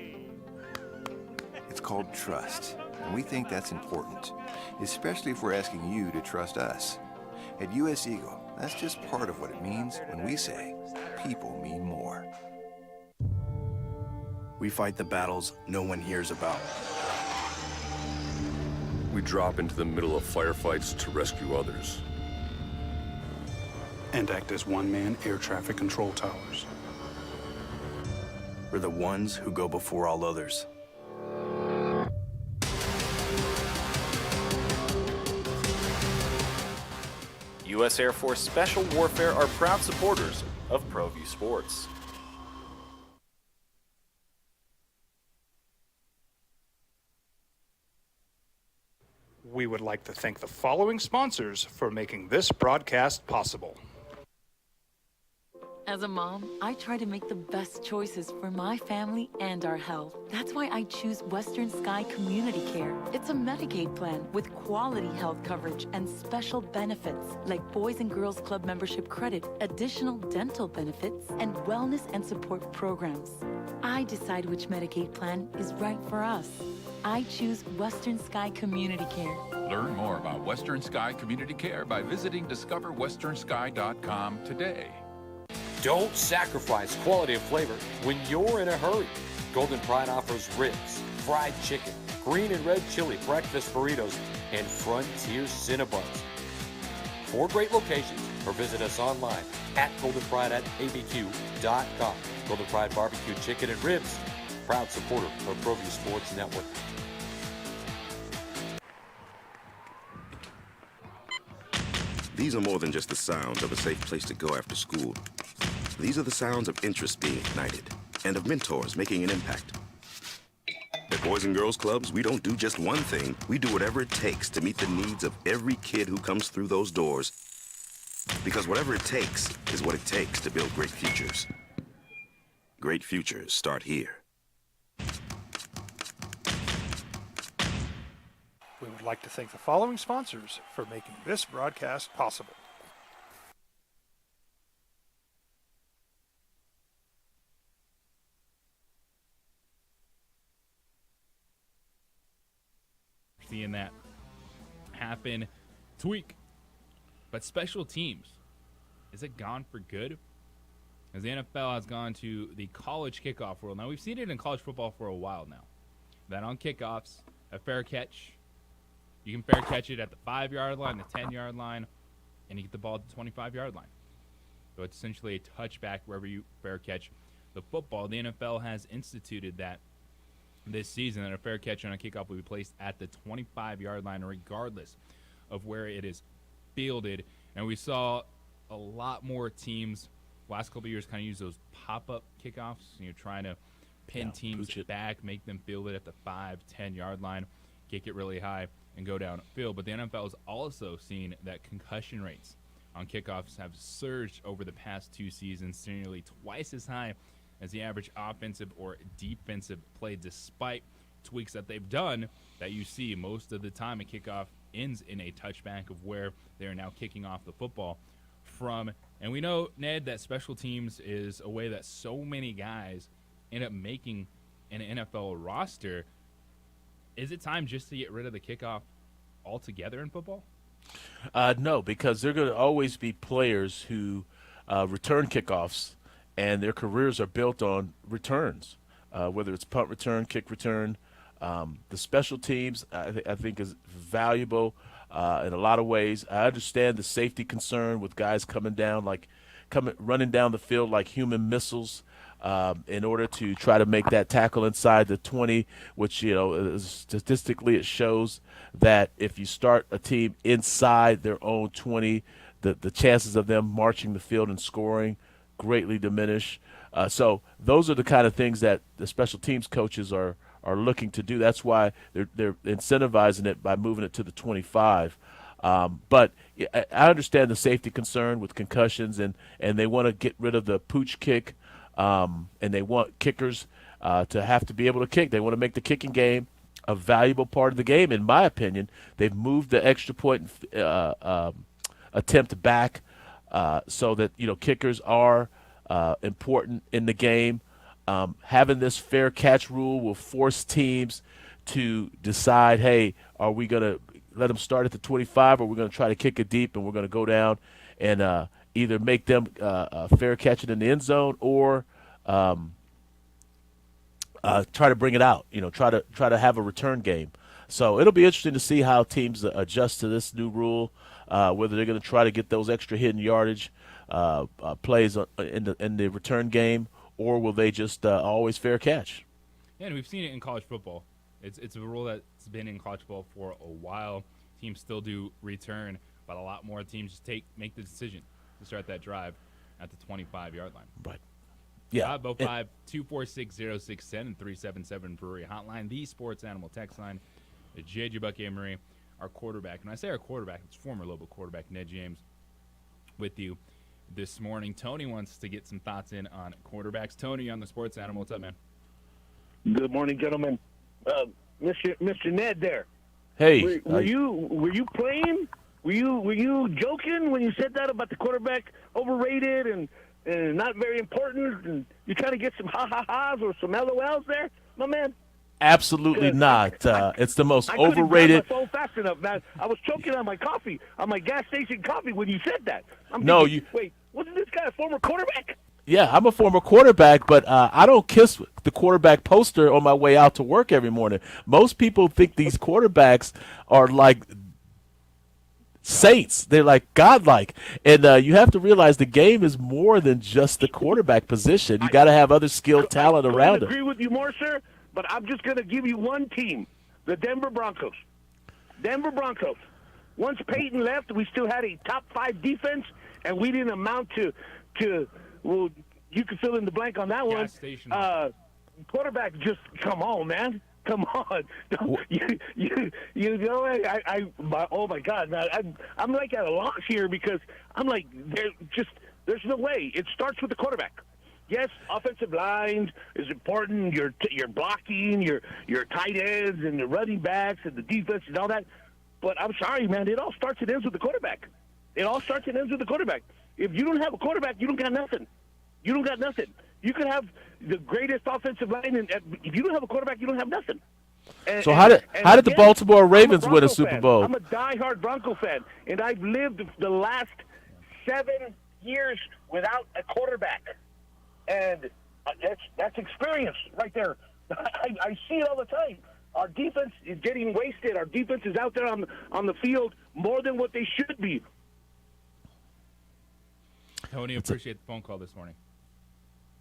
It's called trust, and we think that's important, especially if we're asking you to trust us. At US Eagle, that's just part of what it means when we say people mean more. We fight the battles no one hears about. We drop into the middle of firefights to rescue others. And act as one-man air traffic control towers. We're the ones who go before all others. U.S. Air Force Special Warfare are proud supporters of ProView Sports. We would like to thank the following sponsors for making this broadcast possible. As a mom, I try to make the best choices for my family and our health. That's why I choose Western Sky Community Care. It's a Medicaid plan with quality health coverage and special benefits like Boys and Girls Club membership credit, additional dental benefits, and wellness and support programs. I decide which Medicaid plan is right for us. I choose Western Sky Community Care. Learn more about Western Sky Community Care by visiting discoverwesternsky.com today. Don't sacrifice quality and flavor when you're in a hurry. Golden Pride offers ribs, fried chicken, green and red chili breakfast burritos, and Frontier Cinnabons. 4 great locations, or visit us online at goldenpride@abq.com. Golden Pride Barbecue Chicken and Ribs, proud supporter of ProView Sports Network. These are more than just the sounds of a safe place to go after school. These are the sounds of interest being ignited and of mentors making an impact. At Boys and Girls Clubs, we don't do just one thing. We do whatever it takes to meet the needs of every kid who comes through those doors. Because whatever it takes is what it takes to build great futures. Great futures start here. We would like to thank the following sponsors for making this broadcast possible. Seeing that happen this week. But special teams, is it gone for good? As the NFL has gone to the college kickoff world. Now, we've seen it in college football for a while now. that on kickoffs, a fair catch, you can fair catch it at the 5-yard line, the 10-yard line, and you get the ball at the 25-yard line. So it's essentially a touchback wherever you fair catch the football. The NFL has instituted that this season, that a fair catch on a kickoff will be placed at the 25-yard line regardless of where it is fielded. And we saw a lot more teams last couple of years kind of use those pop-up kickoffs, trying to pin teams back, make them field it at the 5-10-yard line, kick it really high, and go downfield. But the NFL has also seen that concussion rates on kickoffs have surged over the past 2 seasons, nearly twice as high as the average offensive or defensive play, despite tweaks that they've done that you see most of the time a kickoff ends in a touchback of where they are now kicking off the football from. And we know, Ned, that special teams is a way that so many guys end up making an NFL roster. Is it time just to get rid of the kickoff altogether in football? No, because there are going to always be players who return kickoffs, and their careers are built on returns, whether it's punt return, kick return. The special teams, I think, is valuable in a lot of ways. I understand the safety concern with guys running down the field like human missiles in order to try to make that tackle inside the 20, which, statistically it shows that if you start a team inside their own 20, the chances of them marching the field and scoring greatly diminish. So those are the kind of things that the special teams coaches are looking to do. That's why they're incentivizing it by moving it to the 25. But I understand the safety concern with concussions, and they want to get rid of the pooch kick, and they want kickers to have to be able to kick. They want to make the kicking game a valuable part of the game. In my opinion, they've moved the extra point attempt back so that kickers are important in the game. Having this fair catch rule will force teams to decide, hey, are we going to let them start at the 25, or we're going to try to kick it deep, and we're going to go down and either make them fair catch it in the end zone, or try to bring it out, try to have a return game. So it'll be interesting to see how teams adjust to this new rule, whether they're going to try to get those extra hidden yardage plays in the return game, or will they just always fair catch? Yeah, and we've seen it in college football. It's a rule that's been in college football for a while. Teams still do return, but a lot more teams just make the decision to start that drive at the 25-yard line. Right. Yeah. 505-246-0610 and 377 Brewery Hotline, the Sports Animal text line. J.J. Buck Amory, our quarterback. And when I say our quarterback, it's former Lobo quarterback Ned James with you this morning. Tony wants to get some thoughts in on quarterbacks. Tony, on the Sports Animal. What's up, man? Good morning, gentlemen. Mr. Ned there. Hey. Were you playing? Were you joking when you said that about the quarterback overrated and not very important? And you trying to get some ha-ha-has or some LOLs there, my man? Absolutely not. It's the most overrated. I couldn't grab my phone fast enough, man. I was choking on my coffee, on my gas station coffee when you said that. Wait, wasn't this guy a former quarterback? Yeah, I'm a former quarterback, but I don't kiss the quarterback poster on my way out to work every morning. Most people think these quarterbacks are like saints. They're like godlike. And you have to realize the game is more than just the quarterback position. You got to have other skilled talent around it. I agree with you more, sir, but I'm just going to give you one team, the Denver Broncos. Denver Broncos. Once Peyton left, we still had a top 5 defense, and we didn't amount to well, you can fill in the blank on that one. Quarterback, just come on, man. Come on. Oh, my God, man. I'm like at a loss here because I'm like, there's no way. It starts with the quarterback. Yes, offensive line is important. Your blocking, your tight ends and the running backs and the defense and all that. But I'm sorry, man. It all starts and ends with the quarterback. It all starts and ends with the quarterback. If you don't have a quarterback, you don't got nothing. You don't got nothing. You could have the greatest offensive line, and if you don't have a quarterback, you don't have nothing. So how did the Baltimore Ravens win a Super Bowl? I'm a diehard Bronco fan, and I've lived the last 7 years without a quarterback, and that's experience right there. I see it all the time. Our defense is getting wasted. Our defense is out there on the field more than what they should be. Tony, appreciate the phone call this morning.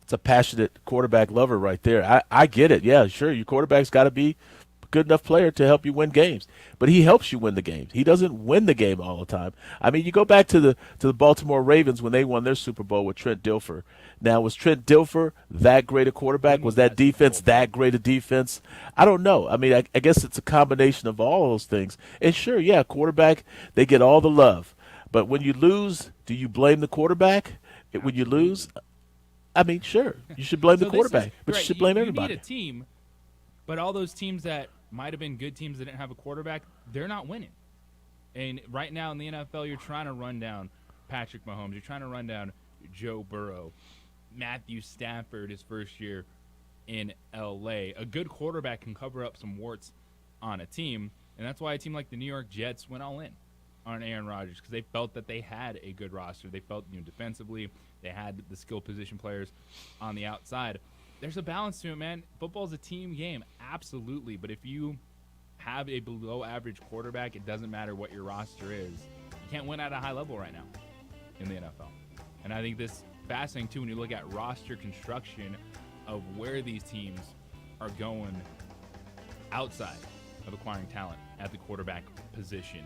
It's a passionate quarterback lover right there. I get it. Yeah, sure, your quarterback's got to be a good enough player to help you win games. But he helps you win the games. He doesn't win the game all the time. I mean, you go back to the Baltimore Ravens when they won their Super Bowl with Trent Dilfer. Now, was Trent Dilfer that great a quarterback? Was that defense that great a defense? I don't know. I mean, I guess it's a combination of all those things. And sure, yeah, quarterback, they get all the love. But when you lose, do you blame the quarterback? When you lose, I mean, sure, you should blame the quarterback, but you should blame everybody. You need a team, but all those teams that might have been good teams that didn't have a quarterback, they're not winning. And right now in the NFL, you're trying to run down Patrick Mahomes. You're trying to run down Joe Burrow, Matthew Stafford his first year in L.A. A good quarterback can cover up some warts on a team, and that's why a team like the New York Jets went all in on Aaron Rodgers, because they felt that they had a good roster. They felt, defensively, they had the skill position players on the outside. There's a balance to it, man. Football's a team game, absolutely. But if you have a below-average quarterback, it doesn't matter what your roster is. You can't win at a high level right now in the NFL. And I think this is fascinating, too, when you look at roster construction of where these teams are going outside of acquiring talent at the quarterback position.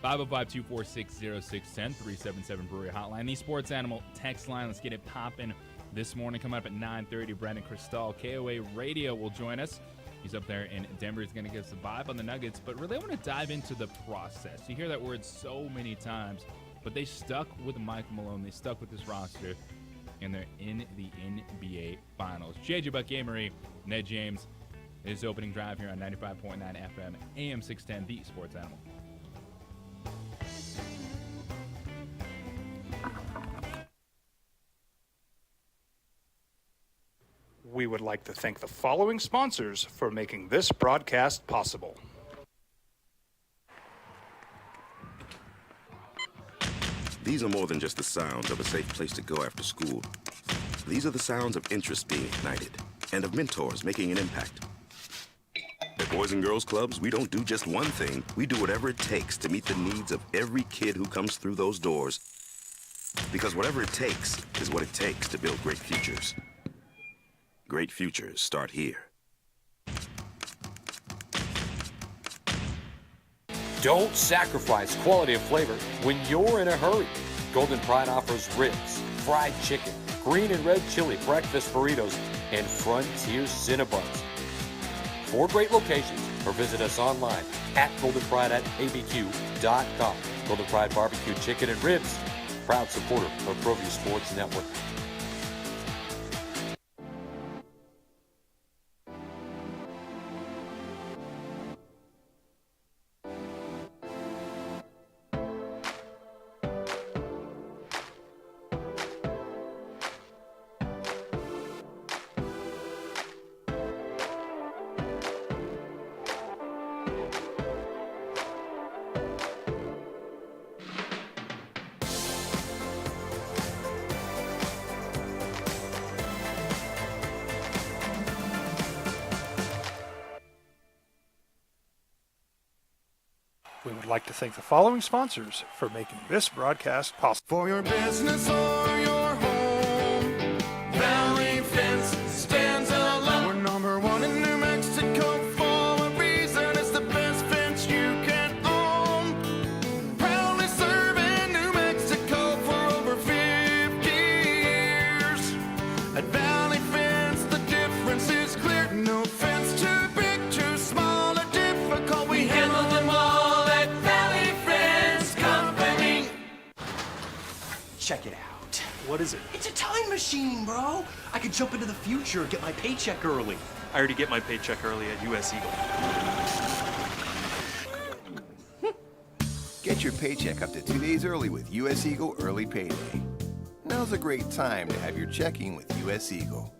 505-246-0610, 377 Brewery Hotline. The Sports Animal text line. Let's get it popping this morning. Coming up at 9:30, Brandon Cristal, KOA Radio, will join us. He's up there in Denver. He's going to give us a vibe on the Nuggets. But really, I want to dive into the process. You hear that word so many times, but they stuck with Mike Malone. They stuck with this roster, and they're in the NBA Finals. JJ Buck, Amory, Ned James, his opening drive here on 95.9 FM, AM 610, the Sports Animal. We would like to thank the following sponsors for making this broadcast possible. These are more than just the sounds of a safe place to go after school. These are the sounds of interest being ignited and of mentors making an impact. At Boys and Girls Clubs, we don't do just one thing. We do whatever it takes to meet the needs of every kid who comes through those doors. Because whatever it takes is what it takes to build great futures. Great futures start here. Don't sacrifice quality of flavor when you're in a hurry. Golden Pride offers ribs, fried chicken, green and red chili breakfast burritos, and Frontier Cinnabons. 4 great locations, or visit us online at goldenpride@abq.com. Golden Pride Barbecue Chicken and Ribs, proud supporter of ProView Sports Network. We would like to thank the following sponsors for making this broadcast possible. For your business or your home, Valley Fence stands alone. We're number 1 in New Mexico for a reason. It's the best fence you can own. Proudly serving New Mexico for over 50 years. At Valley Fence, the difference is clear. No fence too big, too small, or difficult. We handle them all. Check it out. What is it? It's a time machine, bro. I could jump into the future, get my paycheck early. I already get my paycheck early at US Eagle. Get your paycheck up to 2 days early with US Eagle Early Payday. Now's a great time to have your checking with US Eagle.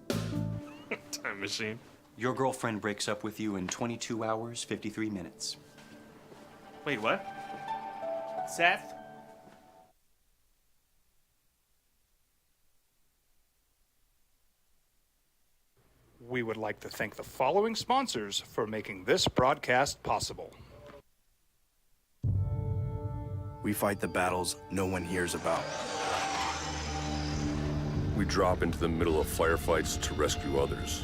Time machine. Your girlfriend breaks up with you in 22 hours, 53 minutes. Wait, what? Seth? We would like to thank the following sponsors for making this broadcast possible. We fight the battles no one hears about. We drop into the middle of firefights to rescue others.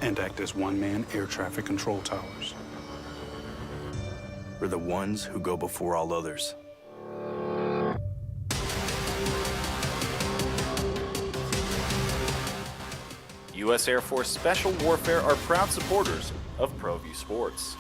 And act as one-man air traffic control towers. We're the ones who go before all others. U.S. Air Force Special Warfare are proud supporters of ProView Sports.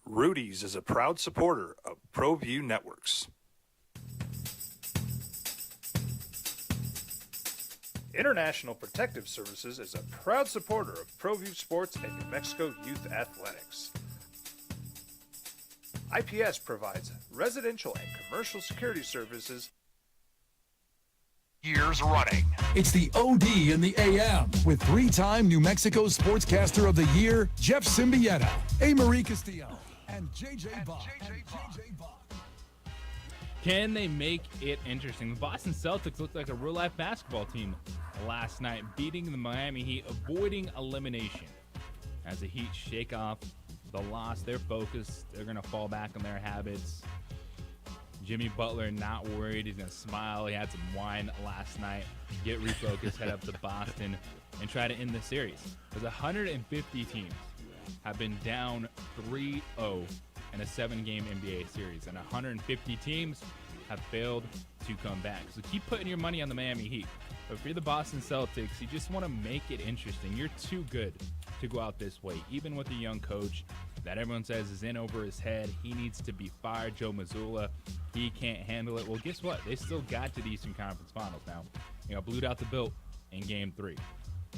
Rudy's is a proud supporter of ProView Networks. International Protective Services is a proud supporter of ProView Sports and New Mexico Youth Athletics. IPS provides residential and commercial security services. Years running. It's the OD in the AM with three-time New Mexico Sportscaster of the Year, Jeff Symbieta, A. Marie Castillo, and JJ Bach. Can they make it interesting? The Boston Celtics looked like a real-life basketball team last night, beating the Miami Heat, avoiding elimination. As the Heat shake off the loss, they're focused. They're going to fall back on their habits. Jimmy Butler not worried. He's going to smile. He had some wine last night. Get refocused, head up to Boston, and try to end the series. Because 150 teams have been down 3-0 in a 7-game NBA series, and 150 teams have failed to come back. So keep putting your money on the Miami Heat. But if you're the Boston Celtics, you just want to make it interesting. You're too good to go out this way, even with a young coach that everyone says is in over his head. He needs to be fired. Joe Mazzulla, he can't handle it. Well, guess what? They still got to the Eastern Conference Finals now. Blew out the Built in Game 3.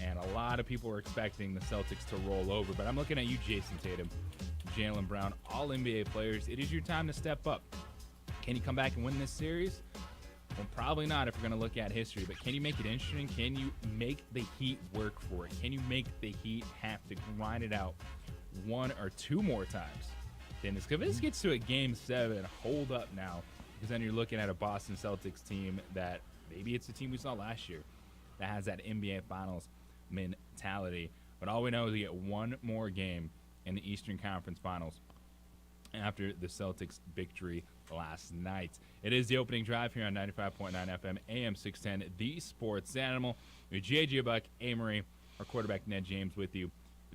And a lot of people were expecting the Celtics to roll over. But I'm looking at you, Jason Tatum, Jaylen Brown, all NBA players. It is your time to step up. Can you come back and win this series? Well, probably not if we're going to look at history. But can you make it interesting? Can you make the Heat work for it? Can you make the Heat have to grind it out one or two more times? Then if this gets to a Game 7, hold up now. Because then you're looking at a Boston Celtics team that maybe it's the team we saw last year that has that NBA Finals mentality. But all we know is we get one more game in the Eastern Conference Finals after the Celtics victory last night. It is the opening drive here on 95.9 FM, AM 610, the Sports Animal. With JJ Buck, Amory, our quarterback Ned James with you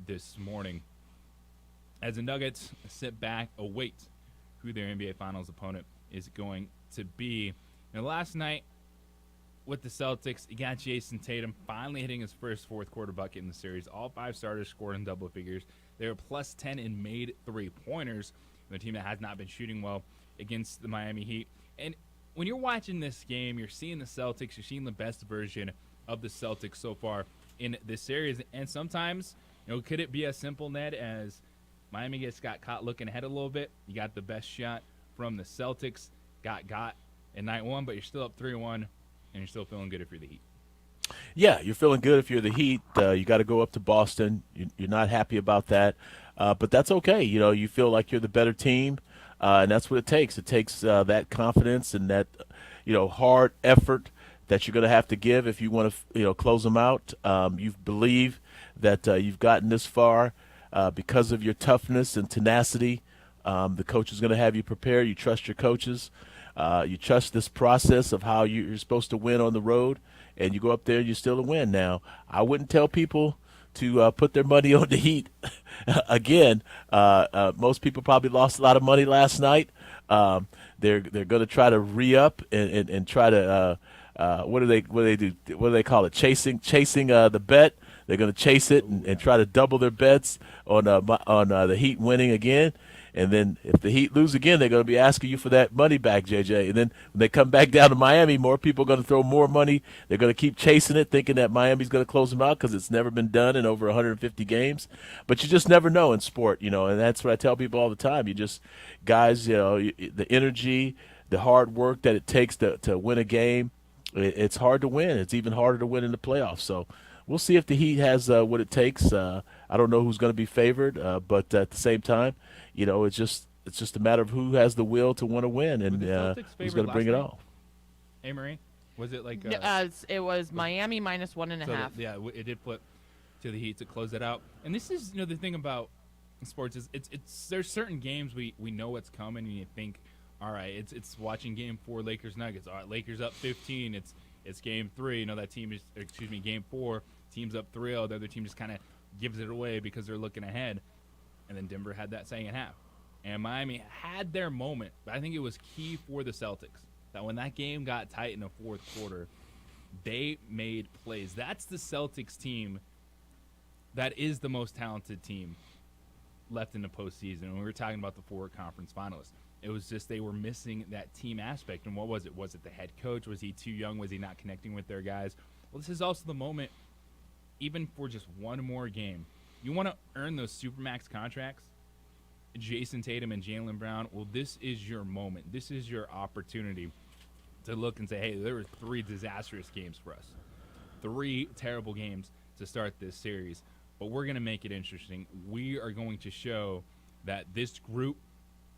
this morning. As the Nuggets sit back, await who their NBA Finals opponent is going to be. Now, last night with the Celtics, you got Jason Tatum finally hitting his first fourth quarter bucket in the series. All 5 starters scored in double figures. They were plus 10 and made 3-pointers. The team that has not been shooting well against the Miami Heat. And when you're watching this game, you're seeing the Celtics, you're seeing the best version of the Celtics so far in this series. And sometimes, could it be as simple, Ned, as Miami got caught looking ahead a little bit? You got the best shot from the Celtics, got in night one, but you're still up 3-1, and you're still feeling good if you're the Heat. Yeah, you're feeling good if you're the Heat. You got to go up to Boston. You're not happy about that, but that's okay. You feel like you're the better team, and that's what it takes. It takes that confidence and that hard effort that you're going to have to give if you want to close them out. You believe that you've gotten this far because of your toughness and tenacity. The coach is going to have you prepared. You trust your coaches. You trust this process of how you're supposed to win on the road. And you go up there and you still win. Now, I wouldn't tell people to put their money on the Heat again. Most people probably lost a lot of money last night. They're going to try to re-up and try to what do they do? What do they call it? Chasing the bet. They're going to chase it and try to double their bets on the Heat winning again. And then if the Heat lose again, they're going to be asking you for that money back, JJ. And then when they come back down to Miami, more people are going to throw more money. They're going to keep chasing it, thinking that Miami's going to close them out because it's never been done in over 150 games. But you just never know in sport, and that's what I tell people all the time. You just, guys, the energy, the hard work that it takes to win a game, it's hard to win. It's even harder to win in the playoffs. So we'll see if the Heat has what it takes. I don't know who's going to be favored, but at the same time, it's just a matter of who has the will to want to win and who's going to bring it all. Hey, Marie, was it like? It was Miami minus 1.5. Yeah, it did flip to the Heat to close it out. And this is, the thing about sports is it's there's certain games we know what's coming, and you think, all right, it's watching Game 4 Lakers Nuggets. All right, Lakers up 15. It's Game 3. That team is Game 4. Team's up 3-0. The other team just kind of gives it away because they're looking ahead. And then Denver had that second half. And Miami had their moment, but I think it was key for the Celtics that when that game got tight in the fourth quarter, they made plays. That's the Celtics team that is the most talented team left in the postseason. When we were talking about the 4 conference finalists, it was just they were missing that team aspect. And what was it? Was it the head coach? Was he too young? Was he not connecting with their guys? Well, this is also the moment, even for just one more game, you want to earn those Supermax contracts, Jason Tatum and Jaylen Brown. Well, this is your moment. This is your opportunity to look and say, hey, there were 3 disastrous games for us. 3 terrible games to start this series. But we're going to make it interesting. We are going to show that this group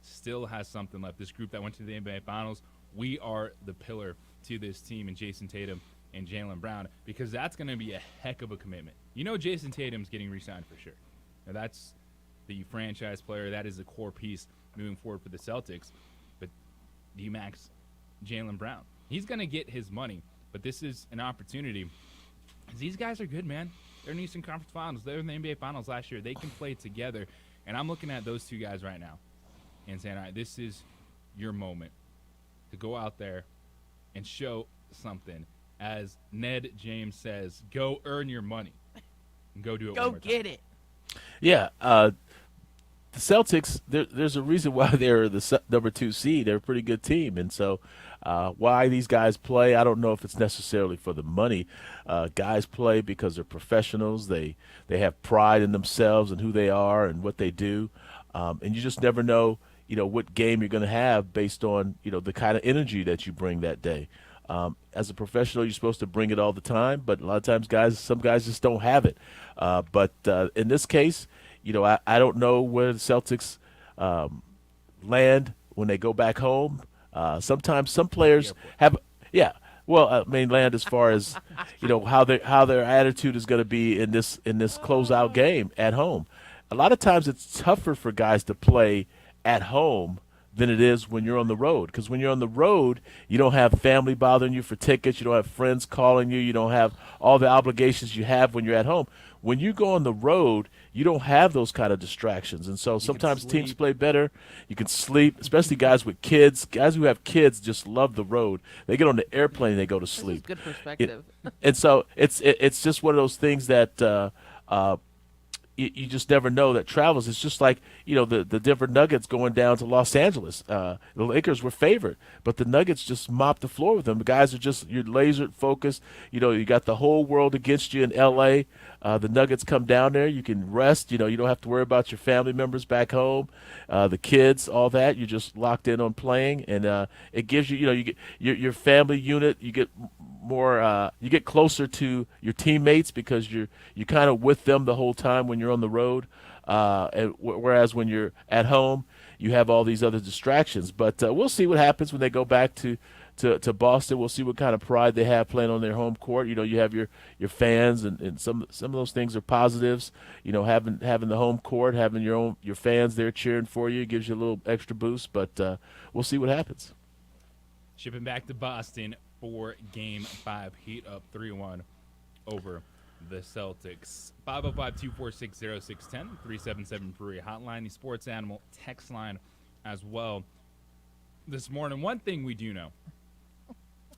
still has something left. This group that went to the NBA Finals, we are the pillar to this team and Jason Tatum and Jaylen Brown, because that's going to be a heck of a commitment. Jason Tatum's getting re-signed for sure. Now, that's the franchise player. That is the core piece moving forward for the Celtics. But D-Max, Jaylen Brown, he's going to get his money. But this is an opportunity. These guys are good, man. They're in the Eastern Conference Finals. They were in the NBA Finals last year. They can play together. And I'm looking at those 2 guys right now and saying, all right, this is your moment to go out there and show something. As Ned James says, go earn your money and go do it. Go get it. Yeah, the Celtics, there's a reason why they're the number 2 seed. They're a pretty good team. And so why these guys play, I don't know if it's necessarily for the money. Guys play because they're professionals. They have pride in themselves and who they are and what they do. And you just never know, what game you're going to have based on, the kind of energy that you bring that day. As a professional, you're supposed to bring it all the time, but a lot of times some guys just don't have it. But in this case, I don't know where the Celtics land when they go back home. Sometimes some players have, land as far as how their attitude is going to be in this closeout game at home. A lot of times it's tougher for guys to play at home than it is when you're on the road. Because when you're on the road, you don't have family bothering you for tickets. You don't have friends calling you. You don't have all the obligations you have when you're at home. When you go on the road, you don't have those kind of distractions. And so sometimes teams play better. You can sleep, especially guys with kids. Guys who have kids just love the road. They get on the airplane and they go to sleep. This is good perspective. And so it's just one of those things that you just never know that travels. It's just like, the Denver Nuggets going down to Los Angeles. The Lakers were favored, but the Nuggets just mopped the floor with them. The guys are you're laser focused. You got the whole world against you in L.A. The Nuggets come down there. You can rest. You don't have to worry about your family members back home, the kids, all that. You're just locked in on playing, and it gives you, you get your family unit. You get more, you get closer to your teammates because you're kind of with them the whole time when you're on the road. Whereas when you're at home, you have all these other distractions. But we'll see what happens when they go back to Boston. We'll see what kind of pride they have playing on their home court. You have your fans, and some of those things are positives. Having the home court, having your fans there cheering for you gives you a little extra boost. But we'll see what happens. Shipping back to Boston for Game 5. Heat up 3-1 over the Celtics. 505-246-0610, 377-3 hotline, the Sports Animal text line as well. This morning, one thing we do know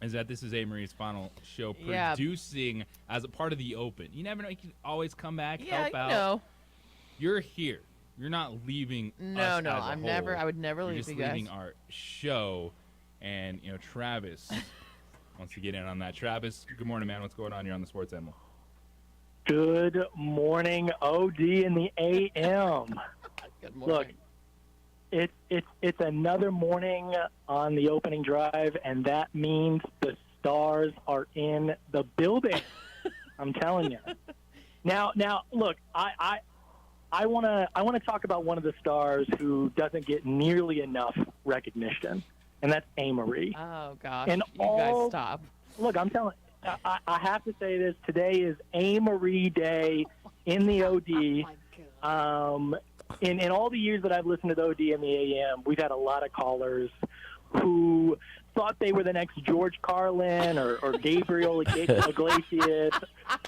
is that this is A-Marie's final show producing as a part of the Open. You never know. You can always come back, help out. Know. You're here. You're not leaving No, us no, as a I'm whole. never- I would never You're leave just you guys. leaving our show. And, Travis wants to get in on that. Travis, good morning, man. What's going on here on the Sports Animal? Good morning, OD in the AM. Good morning. Look, it's another morning on the opening drive, and that means the stars are in the building. I'm telling you. Now, look, I want to talk about one of the stars who doesn't get nearly enough recognition, and that's A-Marie. Oh gosh, And you guys stop. Look, I'm telling. I have to say this. Today is A-Marie Day in the OD. In all the years that I've listened to the OD and the AM, we've had a lot of callers who thought they were the next George Carlin or Gabriel Iglesias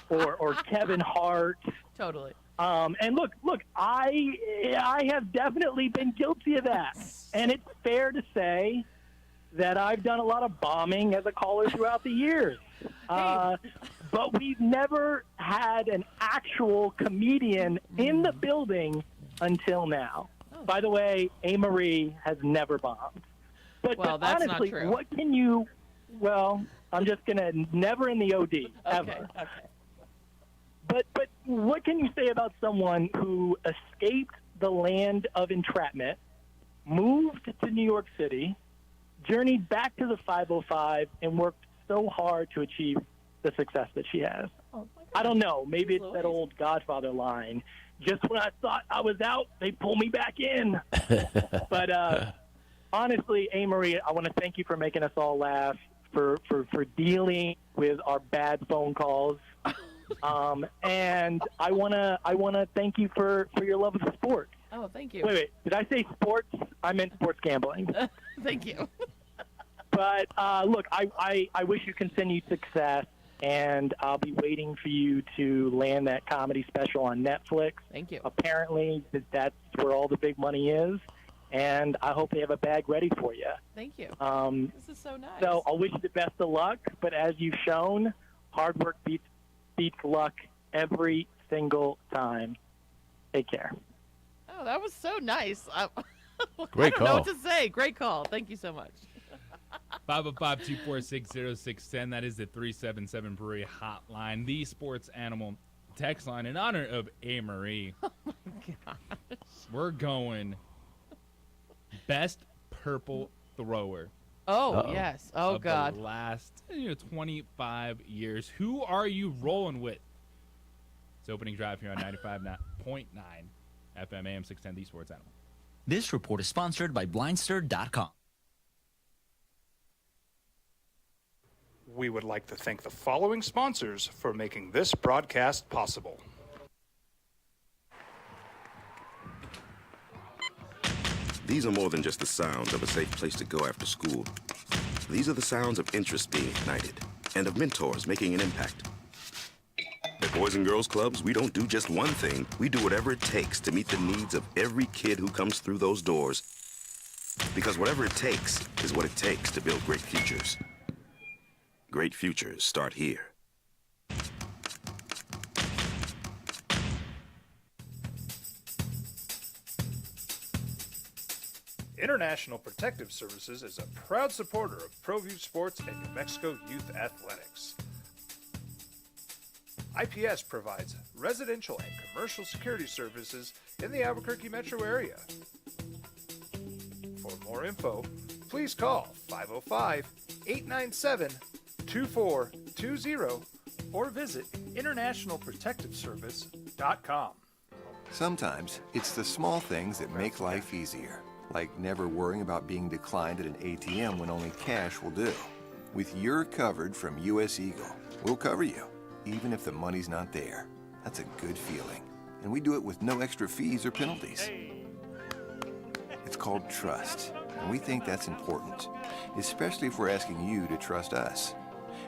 or Kevin Hart. Totally. And look, I have definitely been guilty of that. And it's fair to say that I've done a lot of bombing as a caller throughout the years. But we've never had an actual comedian in the building until now. By the way, A-Marie has never bombed. But that's honestly, not true. what can you... Well, I'm just going to... Never in the OD, ever. Okay. But what can you say about someone who escaped the land of entrapment, moved to New York City, journeyed back to the 505, and worked so hard to achieve the success that she has? I don't know. Maybe it's that old Godfather line. Just when I thought I was out, they pull me back in. But honestly, A-Marie, I want to thank you for making us all laugh, for dealing with our bad phone calls. And I wanna thank you for your love of the sport. Oh, thank you. Wait, did I say sports? I meant sports gambling. Thank you. But look, I wish you continued success, and I'll be waiting for you to land that comedy special on Netflix. Thank you. Apparently, that's where all the big money is, and I hope they have a bag ready for you. Thank you. This is so nice. So I'll wish you the best of luck, but as you've shown, hard work beats luck every single time. Take care. Oh, that was so nice. Great I don't know call. what to say. Great call. Thank you so much. 505-246-0610. That is the 377 Brewery hotline, the Sports Animal text line in honor of A-Marie. Oh, my gosh. We're going best purple thrower. Oh, yes. Oh, of God. The last 25 years. Who are you rolling with? It's opening drive here on 95.9 FM AM 610, the Sports Animal. This report is sponsored by Blindster.com. We would like to thank the following sponsors for making this broadcast possible. These are more than just the sounds of a safe place to go after school. These are the sounds of interest being ignited and of mentors making an impact. At Boys and Girls Clubs, we don't do just one thing. We do whatever it takes to meet the needs of every kid who comes through those doors. Because whatever it takes is what it takes to build great futures. Great futures start here. International Protective Services is a proud supporter of ProView Sports and New Mexico Youth Athletics. IPS provides residential and commercial security services in the Albuquerque metro area. For more info, please call 505-897-2420 or visit internationalprotectiveservice.com. Sometimes it's the small things that make life easier, like never worrying about being declined at an ATM when only cash will do. With your covered from US Eagle, we'll cover you, even if the money's not there. That's a good feeling. And we do it with no extra fees or penalties. It's called trust, and we think that's important, especially if we're asking you to trust us.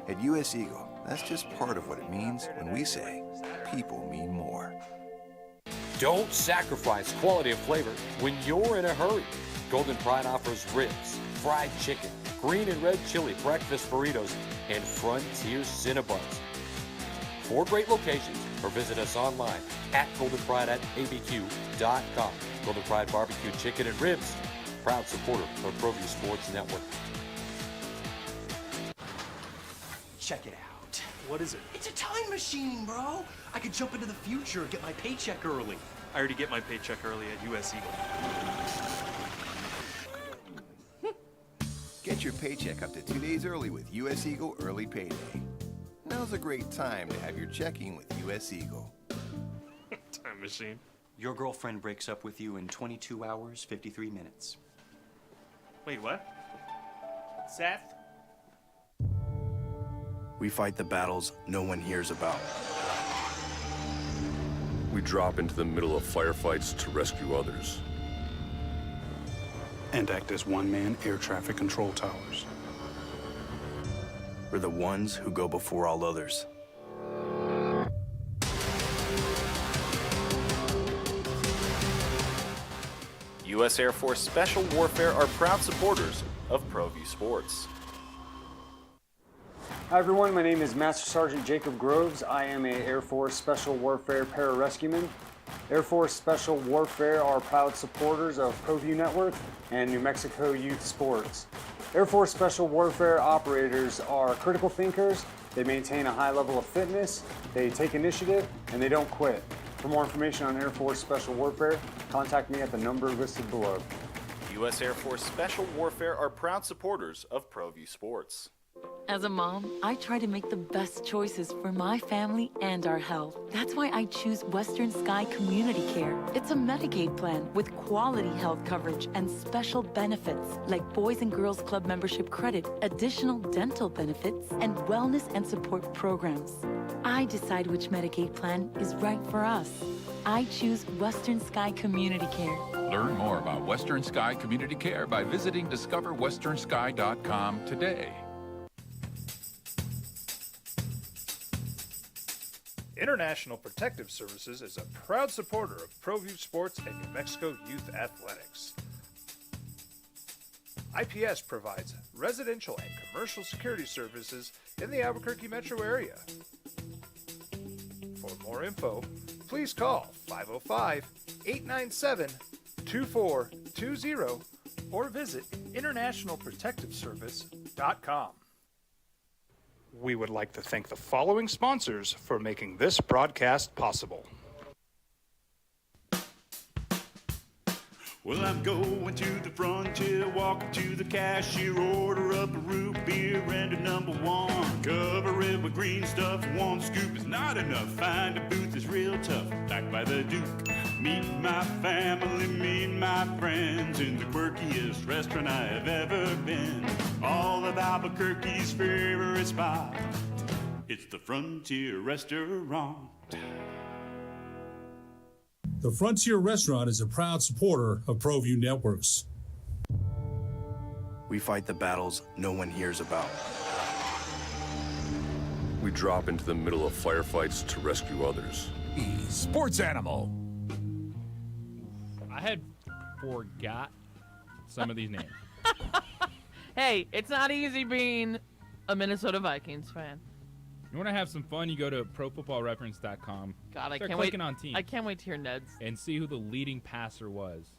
At US Eagle, that's just part of what it means when we say people mean more. Don't sacrifice quality of flavor when you're in a hurry. Golden Pride offers ribs, fried chicken, green and red chili breakfast burritos, and Frontier Cinnabons. 4 great locations, or visit us online at goldenpride@abq.com. Golden Pride Barbecue Chicken and Ribs, proud supporter of ProView Sports Network. Check it out. What is it? It's a time machine, bro. I could jump into the future, get my paycheck early. I already get my paycheck early at US Eagle. Get your paycheck up to 2 days early with US Eagle Early Payday. Now's a great time to have your checking with US Eagle. Time machine. Your girlfriend breaks up with you in 22 hours, 53 minutes. Wait, what? Seth? We fight the battles no one hears about. We drop into the middle of firefights to rescue others. And act as one-man air traffic control towers. We're the ones who go before all others. U.S. Air Force Special Warfare are proud supporters of ProView Sports. Hi everyone, my name is Master Sergeant Jacob Groves. I am a Air Force Special Warfare pararescueman. Air Force Special Warfare are proud supporters of ProView Network and New Mexico Youth Sports. Air Force Special Warfare operators are critical thinkers. They maintain a high level of fitness, they take initiative, and they don't quit. For more information on Air Force Special Warfare, contact me at the number listed below. U.S. Air Force Special Warfare are proud supporters of ProView Sports. As a mom, I try to make the best choices for my family and our health. That's why I choose Western Sky Community Care. It's a Medicaid plan with quality health coverage and special benefits like Boys and Girls Club membership credit, additional dental benefits, and wellness and support programs. I decide which Medicaid plan is right for us. I choose Western Sky Community Care. Learn more about Western Sky Community Care by visiting discoverwesternsky.com today. International Protective Services is a proud supporter of ProView Sports and New Mexico Youth Athletics. IPS provides residential and commercial security services in the Albuquerque metro area. For more info, please call 505-897-2420 or visit internationalprotectiveservice.com. We would like to thank the following sponsors for making this broadcast possible. Well, I'm going to the frontier, walk up to the cashier, order up a root beer and a number one. Cover it with green stuff, one scoop is not enough. Find a booth is real tough, backed by the Duke. Meet my family, meet my friends in the quirkiest restaurant I have ever been. All of Albuquerque's favorite spot, it's the Frontier Restaurant. The Frontier Restaurant is a proud supporter of ProView Networks. We fight the battles no one hears about. We drop into the middle of firefights to rescue others. Sports Animal. I had forgot some of these names. Hey, it's not easy being a Minnesota Vikings fan. You want to have some fun, you go to profootballreference.com. God, I Start can't wait. clicking on teams. I can't wait to hear Ned's. And see who the leading passer was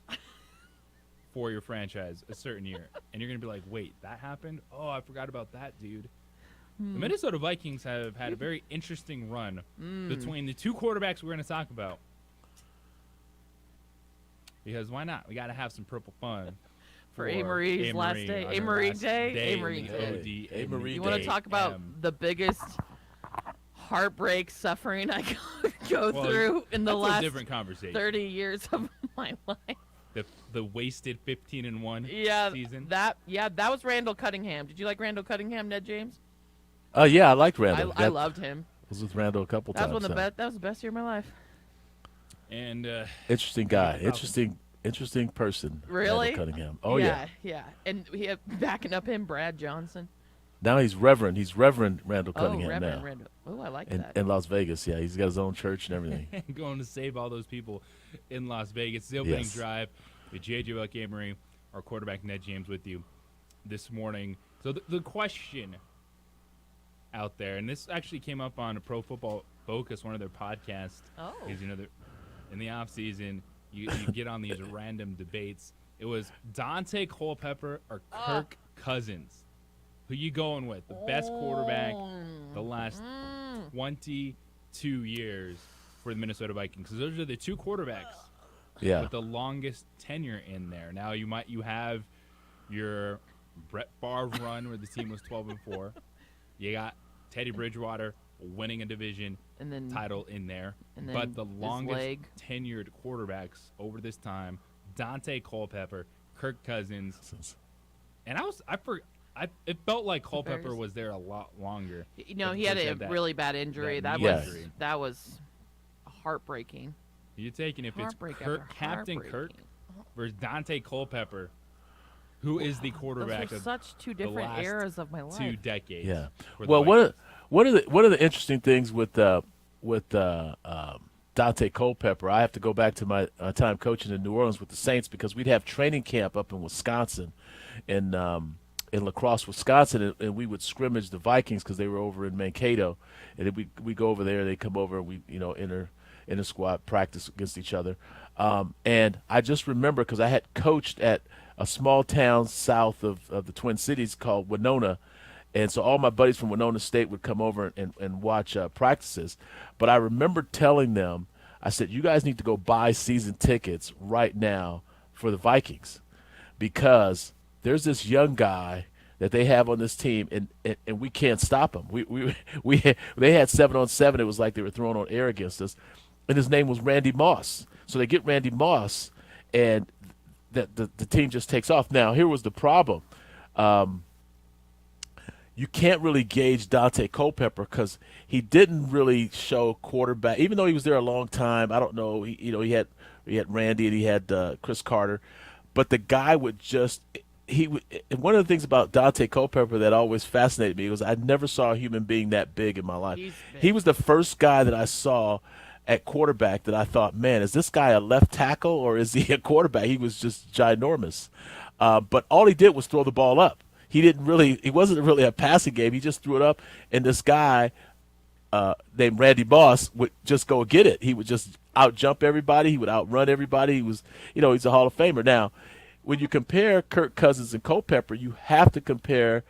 for your franchise a certain year. And you're going to be like, wait, that happened? Oh, I forgot about that, dude. The Minnesota Vikings have had a very interesting run between the two quarterbacks we're going to talk about. Because why not? We got to have some purple fun. For A-Marie's last day. A-Marie Day. A-Marie Day. A-Marie You want to talk about the biggest heartbreak, suffering I go through in the last different conversation. 30 years of my life? The wasted 15-1 season. That was Randall Cunningham. Did you like Randall Cunningham, Ned James? Yeah, I liked Randall. I loved him. I was with Randall a couple times. That was the best year of my life. And interesting guy. Interesting person. Really? Randall Cunningham. Oh yeah. Yeah. And he had backing up him, Brad Johnson. Now he's Reverend. He's Reverend Randall Cunningham Reverend now. Randall. Oh, I like in, that. In Las Vegas, yeah. He's got his own church and everything. Going to save all those people in Las Vegas. The opening drive with J.J. Wack-Emery, our quarterback Ned James with you this morning. So the question out there, and this actually came up on a Pro Football Focus, one of their podcasts. Oh. Is, in the offseason, you get on these random debates. It was Dante Culpepper or Kirk Cousins. Who you going with? The best quarterback the last 22 years for the Minnesota Vikings. Because those are the two quarterbacks with the longest tenure in there. Now you have your Brett Favre run where the team was 12-4. You got Teddy Bridgewater winning a division title in there. But the longest tenured quarterbacks over this time, Dante Culpepper, Kirk Cousins. And it felt like Culpepper was there a lot longer. He had a really bad injury. That was heartbreaking. You're taking if it's Captain Kirk versus Dante Culpepper, who is the quarterback Those are such two different the last eras of my life. 2 decades. Yeah. Well, one of the interesting things with Dante Culpepper, I have to go back to my time coaching in New Orleans with the Saints because we'd have training camp up in Wisconsin, in La Crosse, Wisconsin, and we would scrimmage the Vikings because they were over in Mankato, and then we go over there, they come over, and we inter squad practice against each other, and I just remember because I had coached at a small town south of the Twin Cities called Winona. And so all my buddies from Winona State would come over and watch practices. But I remember telling them, I said, you guys need to go buy season tickets right now for the Vikings because there's this young guy that they have on this team, and we can't stop him. They had 7-on-7. It was like they were throwing on air against us. And his name was Randy Moss. So they get Randy Moss, and the team just takes off. Now, here was the problem. You can't really gauge Dante Culpepper because he didn't really show quarterback, even though he was there a long time. I don't know. He had Randy and he had Chris Carter, but the guy would just and one of the things about Dante Culpepper that always fascinated me was I never saw a human being that big in my life. He was the first guy that I saw at quarterback that I thought, man, is this guy a left tackle or is he a quarterback? He was just ginormous, but all he did was throw the ball up. It wasn't really a passing game. He just threw it up, and this guy named Randy Moss would just go get it. He would just out-jump everybody. He would outrun everybody. He was, he's a Hall of Famer. Now, when you compare Kirk Cousins and Culpepper, you have to compare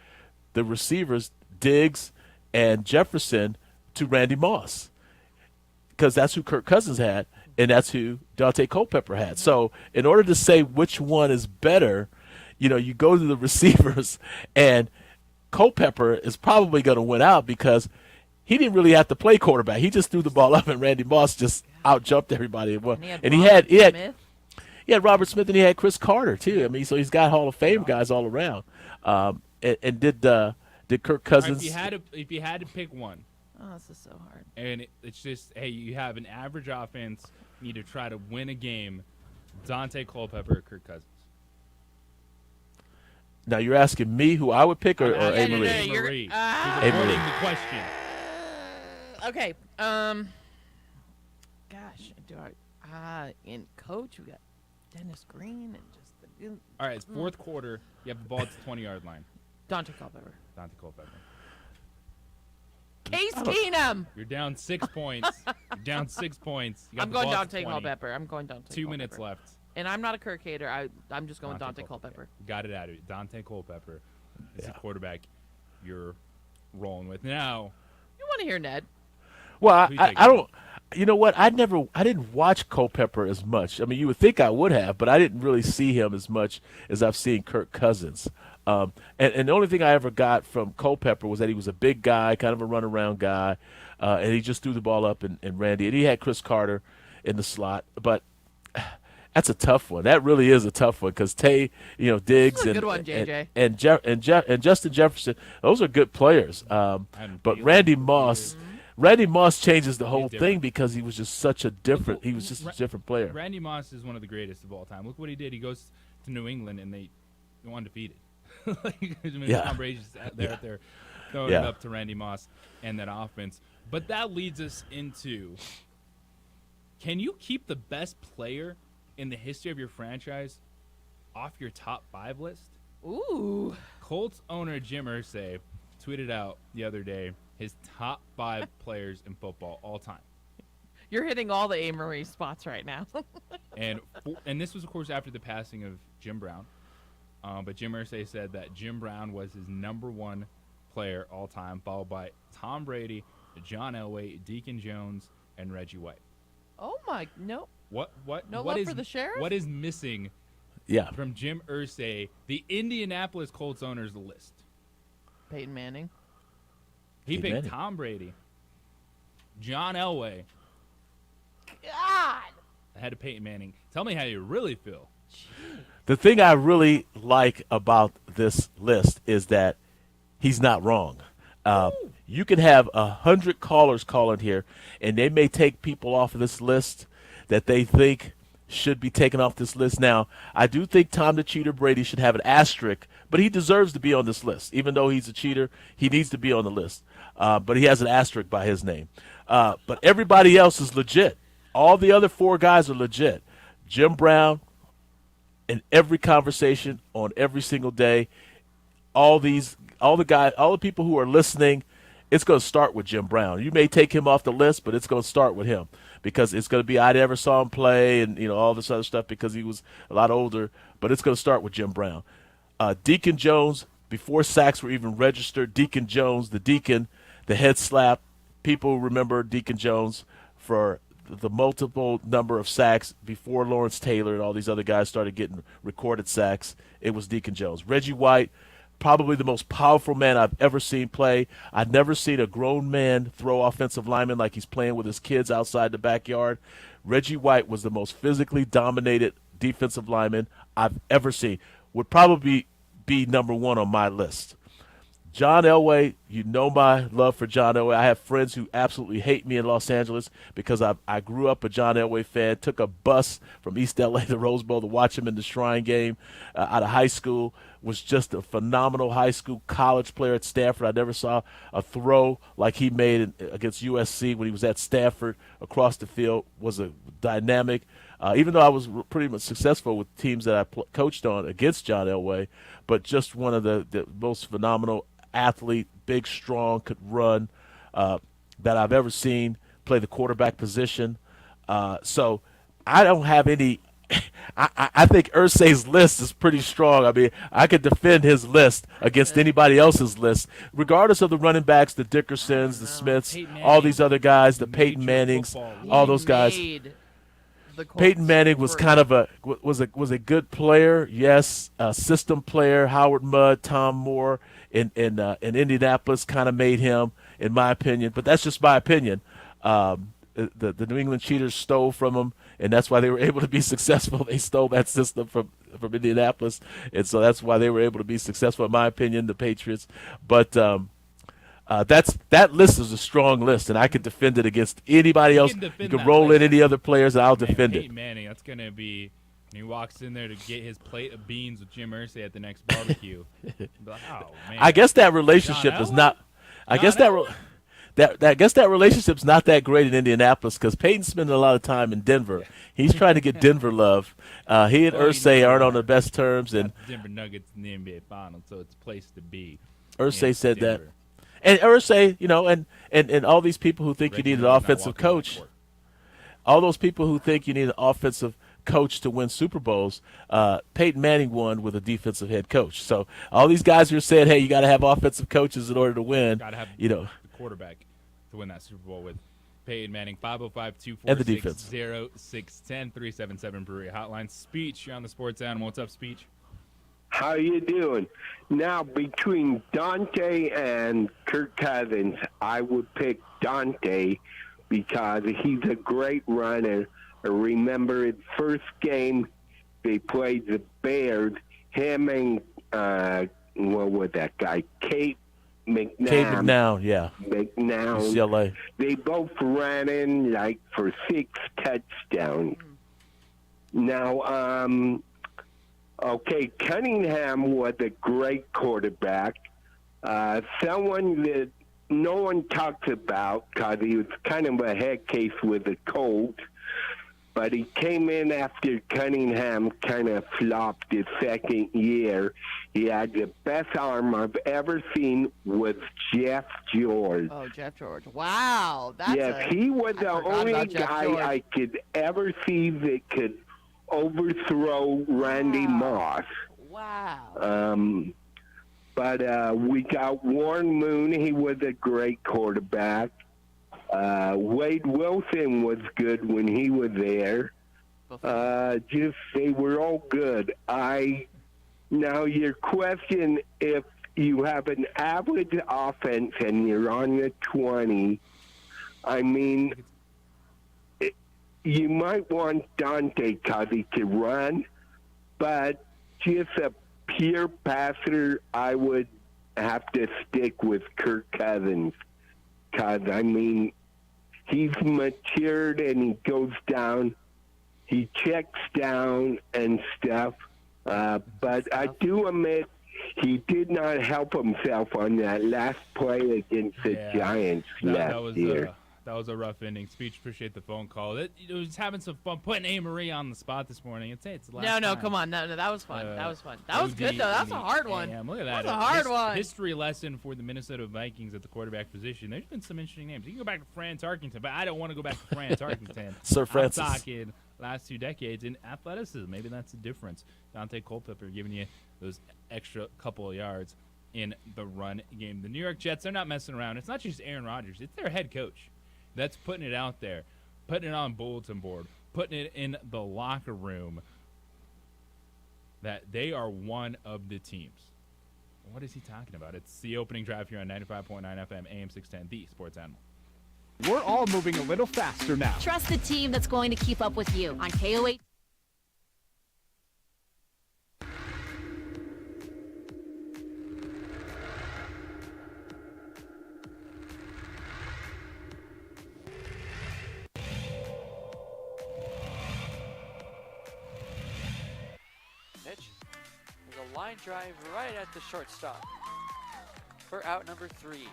the receivers, Diggs and Jefferson, to Randy Moss because that's who Kirk Cousins had, and that's who Dante Culpepper had. So in order to say which one is better, you go to the receivers, and Culpepper is probably going to win out because he didn't really have to play quarterback. He just threw the ball up, and Randy Moss just out-jumped everybody. And he had Robert Smith, and he had Chris Carter too. I mean, so he's got Hall of Fame guys all around. And did Kirk Cousins? Right, if you had to pick one, this is so hard. And it's just, hey, you have an average offense, you need to try to win a game. Dante Culpepper or Kirk Cousins? Now you're asking me who I would pick, or A. Marie? Marie. Avoiding the question. Okay. Gosh, do I? In coach, we got Dennis Green and just. All right, it's fourth quarter. You have the ball at the 20-yard line. Dante Culpepper. Case Keenum. You're down 6 points. You got I'm going Dante Culpepper. 2 minutes left. And I'm not a Kirk hater. I'm just going Dante Culpepper. Got it out of it. Dante Culpepper is the quarterback you're rolling with. Now, you want to hear Ned? Well, I don't. You know what? I didn't watch Culpepper as much. I mean, you would think I would have, but I didn't really see him as much as I've seen Kirk Cousins. And the only thing I ever got from Culpepper was that he was a big guy, kind of a runaround guy, and he just threw the ball up and Randy. And he had Chris Carter in the slot, but. That's a tough one. That really is a tough one because Diggs and Justin Jefferson, those are good players. But Randy Moss changes the whole thing because he was just such a different. He was just a different player. Randy Moss is one of the greatest of all time. Look what he did. He goes to New England and they go undefeated. Tom Brady's there throwing it up to Randy Moss and that offense. But that leads us into: can you keep the best player in the history of your franchise off your top 5 list? Ooh. Colts owner Jim Irsay tweeted out the other day his top 5 players in football all time. You're hitting all the A-Marie spots right now. And this was, of course, after the passing of Jim Brown. But Jim Irsay said that Jim Brown was his #1 player all time, followed by Tom Brady, John Elway, Deacon Jones, and Reggie White. Oh my, no. What No what love is for the sheriff? what is missing from Jim Irsay, the Indianapolis Colts owner's list? Peyton Manning. He Peyton picked Manning. Tom Brady, John Elway, God. ahead of Peyton Manning. Tell me how you really feel. The thing I really like about this list is that he's not wrong. You can have 100 callers calling here, and they may take people off of this list that they think should be taken off this list. Now, I do think Tom the Cheater Brady should have an asterisk, but he deserves to be on this list. Even though he's a cheater, he needs to be on the list. But he has an asterisk by his name. But everybody else is legit. All the other 4 guys are legit. Jim Brown, in every conversation on every single day, all the people who are listening, it's going to start with Jim Brown. You may take him off the list, but it's going to start with him because it's going to be I never saw him play and all this other stuff because he was a lot older. But it's going to start with Jim Brown. Deacon Jones, before sacks were even registered, Deacon Jones, the Deacon, the head slap. People remember Deacon Jones for the multiple number of sacks before Lawrence Taylor and all these other guys started getting recorded sacks. It was Deacon Jones. Reggie White, probably the most powerful man I've ever seen play. I've never seen a grown man throw offensive lineman like he's playing with his kids outside the backyard. Reggie White was the most physically dominated defensive lineman I've ever seen. Would probably be #1 on my list. John Elway, you know my love for John Elway. I have friends who absolutely hate me in Los Angeles because I grew up a John Elway fan, took a bus from East L.A. to Rose Bowl to watch him in the Shrine game out of high school, was just a phenomenal high school college player at Stanford. I never saw a throw like he made against USC when he was at Stanford across the field, was a dynamic. Even though I was pretty much successful with teams that I coached on against John Elway, but just one of the most phenomenal athlete, big, strong, could run that I've ever seen, play the quarterback position. So I don't have any I think Irsay's list is pretty strong. I mean, I could defend his list against anybody else's list, regardless of the running backs, the Dickersons, the Smiths, all these other guys, the Peyton Mannings, all those guys. Peyton Manning was kind of was a good player, yes, a system player. Howard Mudd, Tom Moore in Indianapolis kind of made him, in my opinion. But that's just my opinion. The New England Cheaters stole from him, and that's why they were able to be successful. They stole that system from Indianapolis, and so that's why they were able to be successful, in my opinion, the Patriots. But that list is a strong list, and I could defend it against anybody else. You can roll in any other players, and I'll defend it. Peyton Manning, that's going to be – he walks in there to get his plate of beans with Jim Irsay at the next barbecue. Like, oh, man. I guess that relationship is not – I guess that relationship's not that great in Indianapolis because Peyton's spending a lot of time in Denver. He's trying to get Denver love. He and Irsay aren't on the best terms. And Denver Nuggets in the NBA Finals, so it's a place to be. Irsay said that. And Irsay, and all these people who think you need an offensive coach, all those people who think you need an offensive coach to win Super Bowls, Peyton Manning won with a defensive head coach. So all these guys who are saying, hey, you got to have offensive coaches in order to win. Got to have the quarterback to win that Super Bowl with. Peyton Manning, 505-246-0610, 377 Brewery Hotline. Speech, you're on the Sports Animal. What's up, Speech? How you doing? Now, between Dante and Kirk Cousins, I would pick Dante because he's a great runner. I remember his first game, they played the Bears. Him and, what was that guy? Kate McNown. Kate McNown, yeah. McNown. UCLA. They both ran in for 6 touchdowns. Now, okay, Cunningham was a great quarterback. Someone that no one talks about because he was kind of a head case with the Colts. but he came in after Cunningham kind of flopped his second year. He had the best arm I've ever seen with Jeff George. Oh, Jeff George. Wow. That's he was the only guy I could ever see that could overthrow Randy Moss. Wow. But we got Warren Moon. He was a great quarterback. Wade Wilson was good when he was there. They were all good. Now your question, if you have an average offense and you're on the 20, I mean, you might want Dante Cuddy to run, but just a pure passer, I would have to stick with Kirk Cousins. Because, I mean, he's matured and he goes down. He checks down and stuff. But I do admit he did not help himself on that last play against the Giants last year. That was a rough ending. Speech, appreciate the phone call. It was having some fun putting A-Marie on the spot this morning. It's the last No, time. come on. No, that was fun. That was fun. That was good, though. That was a hard one. Look at that. That was a hard one. History lesson for the Minnesota Vikings at the quarterback position. There's been some interesting names. You can go back to Fran Tarkenton, but I don't want to go back to Fran Tarkenton. Sir Francis. I'm talking last 2 decades in athleticism. Maybe that's the difference. Dante Culpepper giving you those extra couple of yards in the run game. The New York Jets, they're not messing around. It's not just Aaron Rodgers. It's their head coach that's putting it out there, putting it on bulletin board, putting it in the locker room that they are one of the teams. What is he talking about? It's the opening drive here on 95.9 FM, AM 610, the Sports Animal. We're all moving a little faster now. Trust the team that's going to keep up with you on KOH. There's a line drive right at the shortstop for out number 3.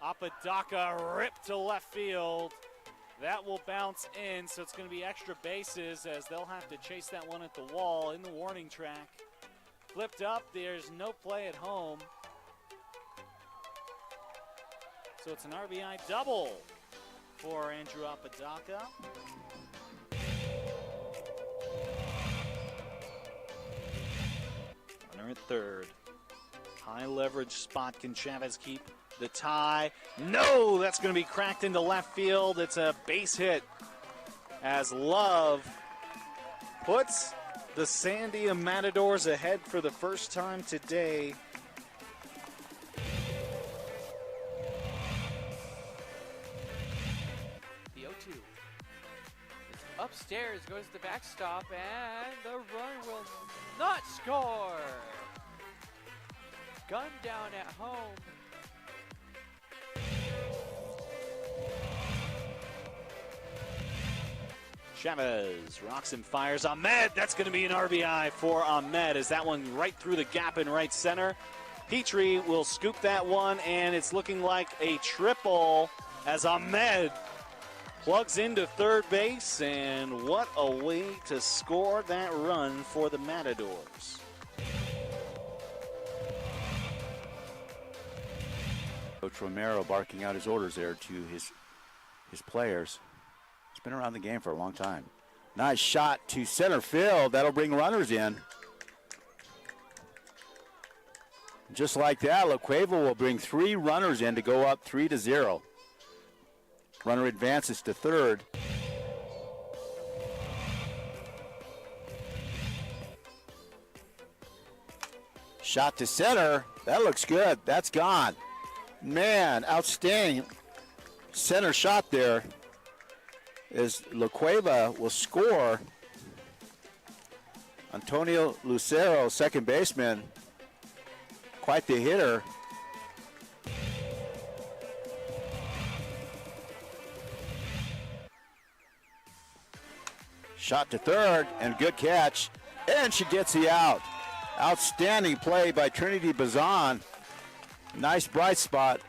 Apodaca ripped to left field. That will bounce in, so it's going to be extra bases as they'll have to chase that one at the wall in the warning track. Flipped up, there's no play at home. So it's an RBI double for Andrew Apodaca. Runner at third. High leverage spot. Can Chavez keep the tie? No, that's going to be cracked into left field. It's a base hit as Love puts the Sandia Matadors ahead for the first time today. The 0-2. It's upstairs, goes to the backstop, and the run will not score. Gun down at home. Chavez rocks and fires. Ahmed, that's going to be an RBI for Ahmed as that one right through the gap in right center. Petrie will scoop that one, and it's looking like a triple as Ahmed plugs into third base, and what a way to score that run for the Matadors. Coach Romero barking out his orders there to his players. He's been around the game for a long time. Nice shot to center field. That'll bring runners in. Just like that, LaCueva will bring 3 runners in to go up 3-0. Runner advances to third. Shot to center. That looks good. That's gone. Man, outstanding center shot there as LaCueva will score. Antonio Lucero, second baseman, quite the hitter. Shot to third and good catch. And she gets the out. Outstanding play by Trinity Bazan. Nice bright spot.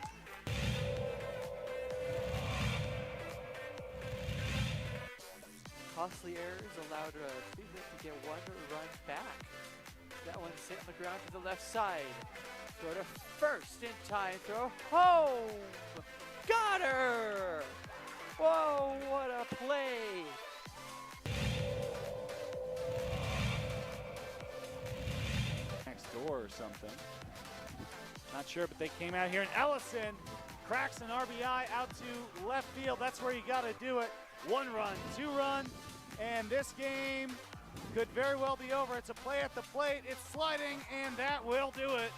Costly errors allowed Cleveland to get one run back. That one's hit on the ground to the left side. Throw to first in time. Throw home. Got her. Whoa, what a play. Next door or something. Not sure, but they came out here, and Ellison cracks an RBI out to left field. That's where you got to do it. 1 run, 2 run, and this game could very well be over. It's a play at the plate. It's sliding, and that will do it.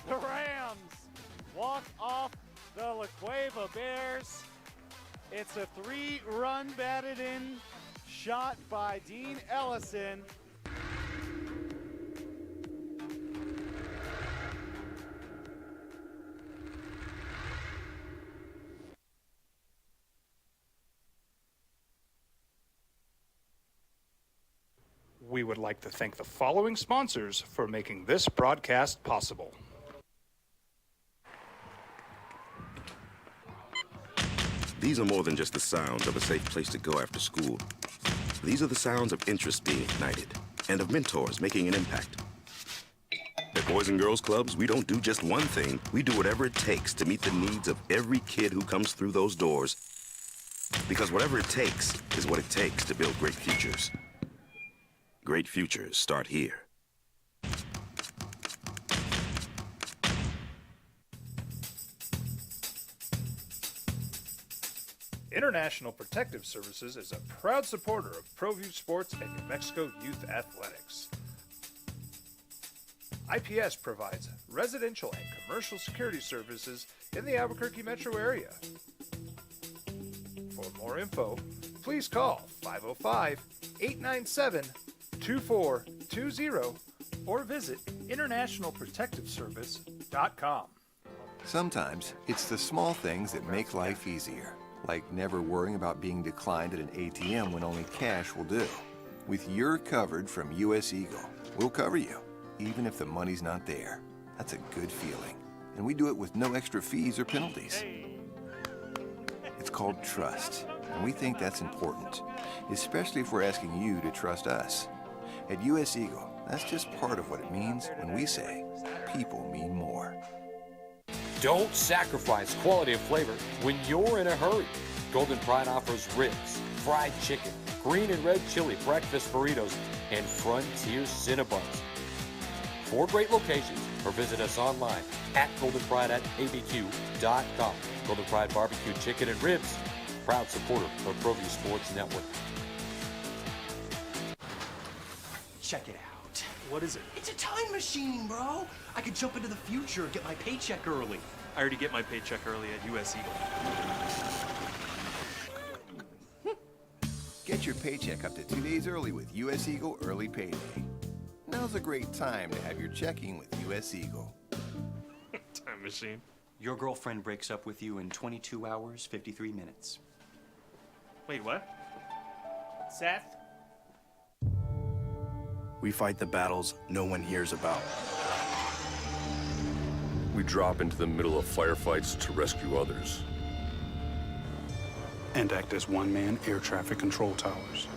The Rams walk off the La Cueva Bears. It's a 3-run batted in shot by Dean Ellison. We would like to thank the following sponsors for making this broadcast possible. These are more than just the sounds of a safe place to go after school. These are the sounds of interest being ignited and of mentors making an impact. At Boys and Girls Clubs, we don't do just one thing. We do whatever it takes to meet the needs of every kid who comes through those doors. Because whatever it takes is what it takes to build great futures. Great futures start here. International Protective Services is a proud supporter of ProView Sports and New Mexico Youth Athletics. IPS provides residential and commercial security services in the Albuquerque metro area. For more info, please call 505-897-2420 or visit internationalprotectiveservice.com. Sometimes it's the small things that make life easier, like never worrying about being declined at an ATM when only cash will do. With your covered from US Eagle, we'll cover you, even if the money's not there. That's a good feeling. And we do it with no extra fees or penalties. It's called trust, and we think that's important, especially if we're asking you to trust us. At US Eagle, that's just part of what it means when we say people mean more. Don't sacrifice quality and flavor when you're in a hurry. Golden Pride offers ribs, fried chicken, green and red chili breakfast burritos, and Frontier Cinnabons. 4 great locations, or visit us online at goldenpride@abq.com. Golden Pride Barbecue Chicken and Ribs, proud supporter of ProView Sports Network. Check it out. What is it? It's a time machine, bro. I could jump into the future and get my paycheck early. I already get my paycheck early at US Eagle. Get your paycheck up to 2 days early with US Eagle Early Payday. Now's a great time to have your checking with US Eagle. Time machine. Your girlfriend breaks up with you in 22 hours, 53 minutes. Wait, what? Seth? We fight the battles no one hears about. We drop into the middle of firefights to rescue others. And act as one-man air traffic control towers.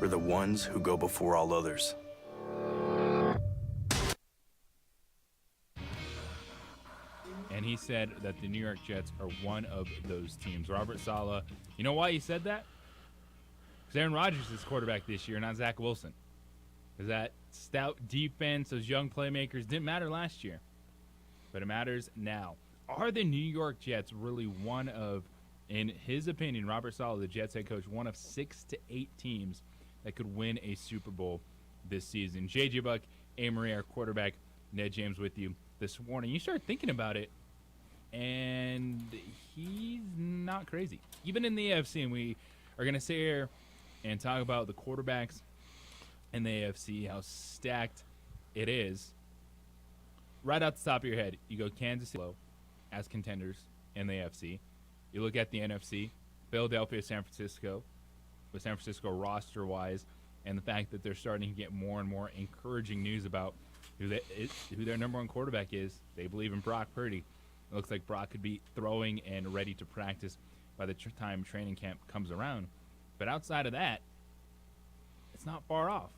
We're the ones who go before all others. And he said that the New York Jets are one of those teams. Robert Saleh, you know why he said that? Because Aaron Rodgers is quarterback this year, not Zach Wilson. Because that stout defense, those young playmakers, didn't matter last year. But it matters now. Are the New York Jets really one of, in his opinion, Robert Saleh, the Jets head coach, one of 6 to 8 teams that could win a Super Bowl this season? JJ Buck, Amory, our quarterback, Ned James with you this morning. You start thinking about it, and he's not crazy. Even in the AFC, and we are going to sit here and talk about the quarterbacks in the AFC, how stacked it is. Right out the top of your head, you go Kansas City as contenders in the AFC. You look at the NFC, Philadelphia, San Francisco, with San Francisco roster-wise and the fact that they're starting to get more and more encouraging news about who their number one quarterback is. They believe in Brock Purdy. It looks like Brock could be throwing and ready to practice by the time training camp comes around. But outside of that, it's not far off.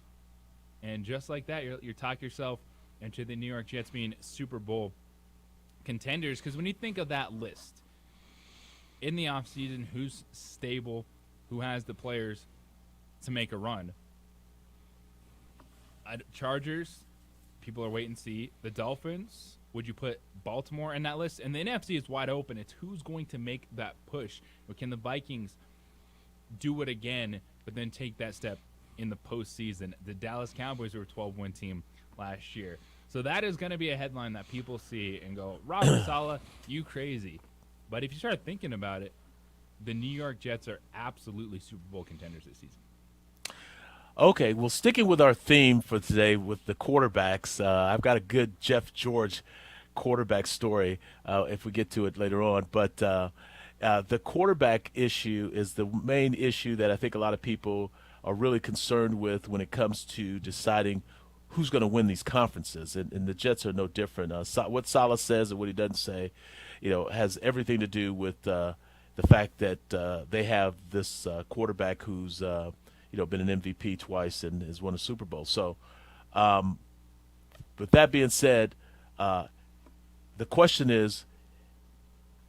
And just like that, you talk yourself into the New York Jets being Super Bowl contenders. Because when you think of that list, in the offseason, who's stable, who has the players to make a run? Chargers, people are waiting to see. The Dolphins, would you put Baltimore in that list? And the NFC is wide open. It's who's going to make that push. Or can the Vikings do it again, but then take that step in the postseason? The Dallas Cowboys were a 12-win team last year. So that is going to be a headline that people see and go, Robert Saleh, you crazy. But if you start thinking about it, the New York Jets are absolutely Super Bowl contenders this season. Okay, well, sticking with our theme for today with the quarterbacks, I've got a good Jeff George quarterback story if we get to it later on. But the quarterback issue is the main issue that I think a lot of people are really concerned with when it comes to deciding who's going to win these conferences. And the Jets are no different. What Saleh says and what he doesn't say, has everything to do with the fact that they have this quarterback who's been an MVP twice and has won a Super Bowl. So, with that being said, the question is,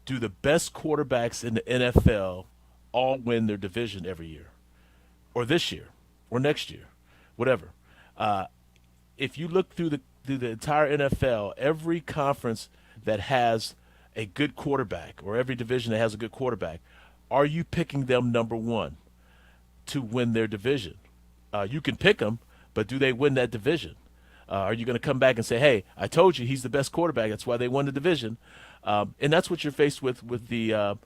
do the best quarterbacks in the NFL all win their division every year, or this year, or next year, whatever? If you look through the entire NFL, every conference that has a good quarterback, or every division that has a good quarterback, are you picking them number one to win their division? You can pick them, but do they win that division? Are you going to come back and say, hey, I told you he's the best quarterback, that's why they won the division? And that's what you're faced with the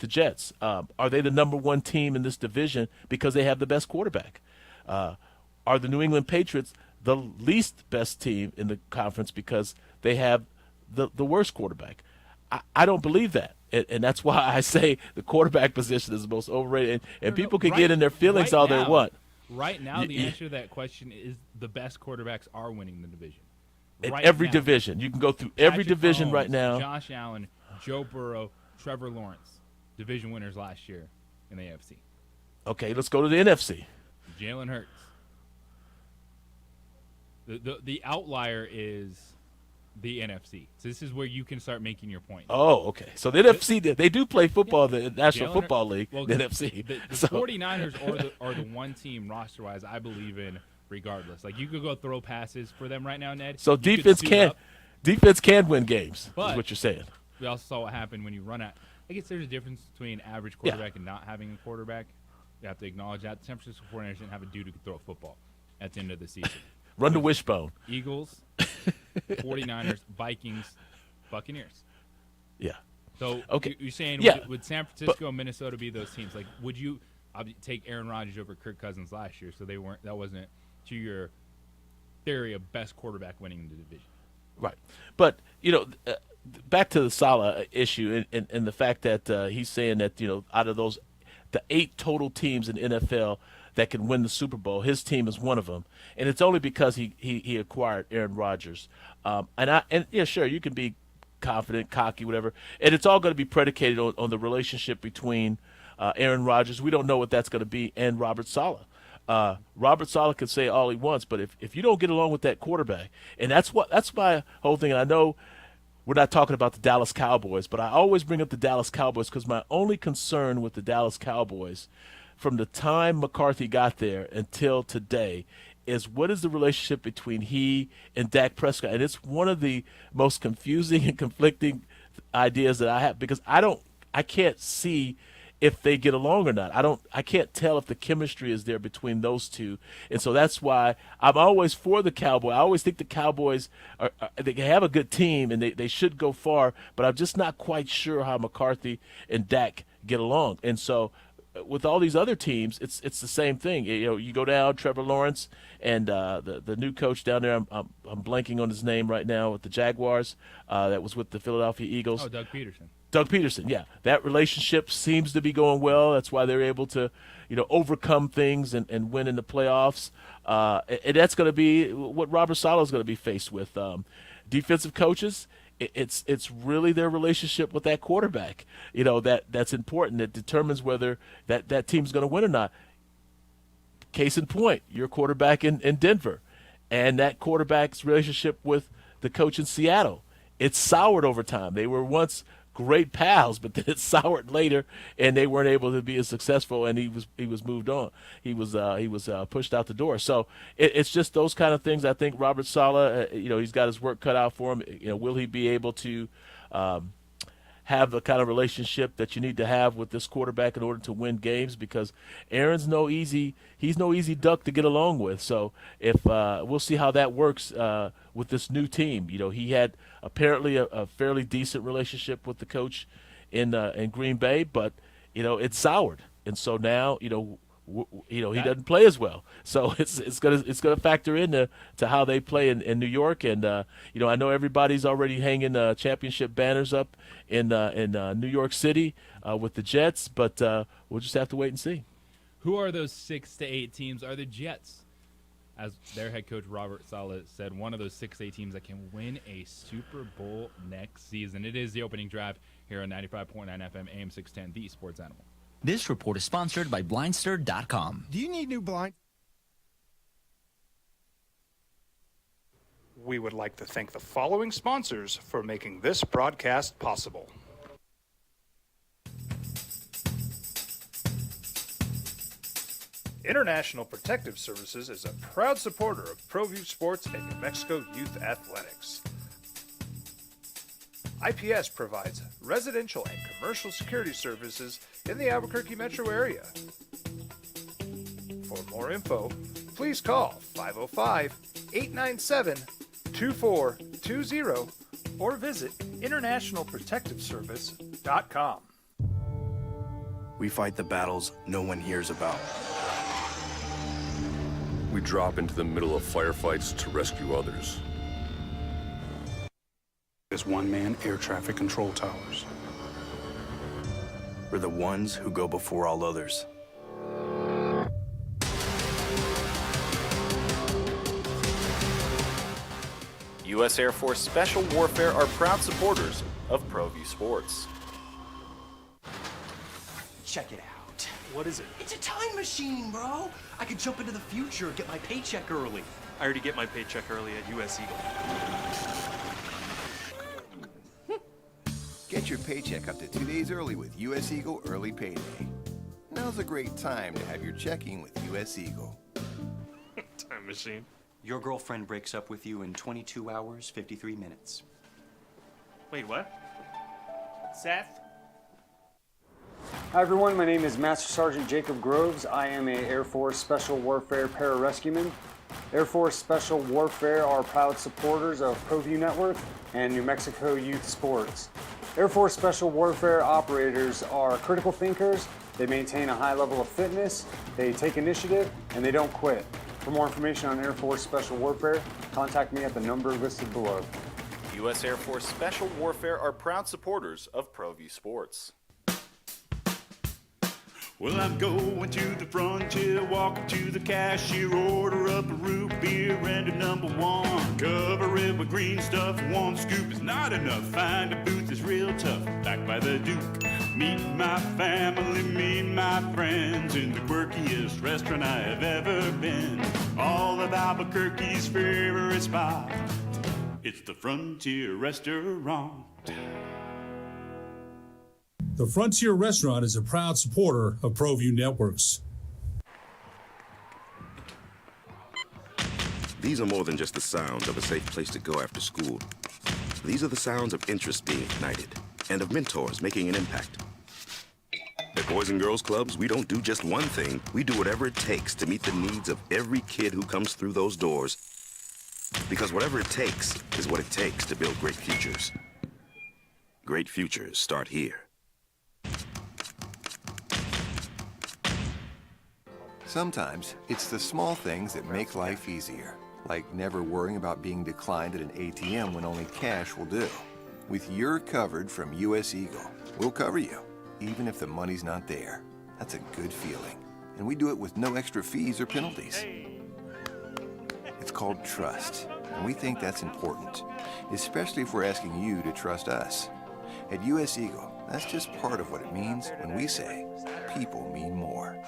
Jets. Are they the number one team in this division because they have the best quarterback? Are the New England Patriots the least best team in the conference because they have the worst quarterback? I don't believe that. And that's why I say the quarterback position is the most overrated. And people can get in their feelings all they want. Right now, the answer to that question is the best quarterbacks are winning the division. In every division. You can go through every division right now. Josh Allen, Joe Burrow, Trevor Lawrence, division winners last year in the AFC. Okay, let's go to the NFC. Jalen Hurts. The outlier is the NFC. So this is where you can start making your point. Oh, okay. So the NFC, they do play football, the National Football League, the NFC. The 49ers are the one team roster-wise I believe in regardless. Like, you could go throw passes for them right now, Ned. So defense can win games, is what you're saying. We also saw what happened when you run out. I guess there's a difference between average quarterback and not having a quarterback. You have to acknowledge that. The San Francisco 49ers didn't have a dude who could throw a football at the end of the season. Run the wishbone. Eagles, 49ers, Vikings, Buccaneers. Yeah. So you're saying would San Francisco and Minnesota be those teams? Like, would you take Aaron Rodgers over Kirk Cousins last year? So that wasn't to your theory of best quarterback winning the division. Right. But, back to the Saleh issue and the fact that he's saying that, out of the 8 total teams in the NFL that can win the Super Bowl, his team is one of them, and it's only because he acquired Aaron Rodgers. Sure, you can be confident, cocky, whatever, and it's all going to be predicated on the relationship between Aaron Rodgers. We don't know what that's going to be, and Robert Saleh. Robert Saleh can say all he wants, but if you don't get along with that quarterback, and that's my whole thing. And I know we're not talking about the Dallas Cowboys, but I always bring up the Dallas Cowboys because my only concern with the Dallas Cowboys from the time McCarthy got there until today is what is the relationship between he and Dak Prescott. And it's one of the most confusing and conflicting ideas that I have because I can't see if they get along or not. I can't tell if the chemistry is there between those two. And so that's why I'm always for the Cowboys. I always think the Cowboys they have a good team and they should go far, but I'm just not quite sure how McCarthy and Dak get along. And so with all these other teams, it's the same thing. You go down, Trevor Lawrence and the new coach down there. I'm blanking on his name right now with the Jaguars. That was with the Philadelphia Eagles. Oh, Doug Peterson. Doug Peterson, yeah. That relationship seems to be going well. That's why they're able to, overcome things and win in the playoffs. And that's going to be what Robert Saleh is going to be faced with. Defensive coaches, it's really their relationship with that quarterback, that's important. That determines whether that team's going to win or not. Case in point, your quarterback in Denver and that quarterback's relationship with the coach in Seattle. It's soured over time. They were once great pals, but then it soured later, and they weren't able to be as successful. And he was moved on. He was pushed out the door. So it's just those kind of things. I think Robert Saleh, he's got his work cut out for him. Will he be able to have the kind of relationship that you need to have with this quarterback in order to win games? Because Aaron's he's no easy duck to get along with. So if we'll see how that works with this new team. He had apparently a fairly decent relationship with the coach in Green Bay, but it's soured, and so now he doesn't play as well. So it's gonna factor into how they play in New York. And I know everybody's already hanging championship banners up in New York City with the Jets, but we'll just have to wait and see. Who are those 6 to 8 teams? Are the Jets, as their head coach Robert Saleh said, one of those 6 to 8 teams that can win a Super Bowl next season? It is the opening drive here on 95.9 FM, AM 610, the Sports Animal. This report is sponsored by Blindster.com. Do you need new blind? We would like to thank the following sponsors for making this broadcast possible. International Protective Services is a proud supporter of ProView Sports and New Mexico Youth Athletics. IPS provides residential and commercial security services in the Albuquerque metro area. For more info, please call 505-897-2420 or visit internationalprotectiveservice.com. We fight the battles no one hears about. We drop into the middle of firefights to rescue others. As one-man air traffic control towers. We're the ones who go before all others. U.S. Air Force Special Warfare are proud supporters of ProView Sports. Check it out. What is it? It's a time machine, bro. I could jump into the future, get my paycheck early. I already get my paycheck early at U.S. Eagle. Get your paycheck up to 2 days early with U.S. Eagle Early Payday. Now's a great time to have your checking with U.S. Eagle. Time machine. Your girlfriend breaks up with you in 22 hours, 53 minutes. Wait, what? Seth? Hi everyone, my name is Master Sergeant Jacob Groves. I am a Air Force Special Warfare pararescueman. Air Force Special Warfare are proud supporters of ProView Network and New Mexico Youth Sports. Air Force Special Warfare operators are critical thinkers. They maintain a high level of fitness, they take initiative, and they don't quit. For more information on Air Force Special Warfare, contact me at the number listed below. U.S. Air Force Special Warfare are proud supporters of ProView Sports. Well, I'm going to the frontier, walking to the cashier, order up a root beer and a number one. Cover it with green stuff, one scoop is not enough. Find a booth is real tough, back by the Duke. Meet my family, meet my friends in the quirkiest restaurant I have ever been. All of Albuquerque's favorite spot, it's the Frontier Restaurant. The Frontier Restaurant is a proud supporter of ProView Networks. These are more than just the sounds of a safe place to go after school. These are the sounds of interest being ignited and of mentors making an impact. At Boys and Girls Clubs, we don't do just one thing. We do whatever it takes to meet the needs of every kid who comes through those doors. Because whatever it takes is what it takes to build great futures. Great futures start here. Sometimes it's the small things that make life easier, like never worrying about being declined at an ATM when only cash will do. With your covered from US Eagle, we'll cover you, even if the money's not there. That's a good feeling. And we do it with no extra fees or penalties. It's called trust, and we think that's important, especially if we're asking you to trust us. At US Eagle, that's just part of what it means when we say people mean more.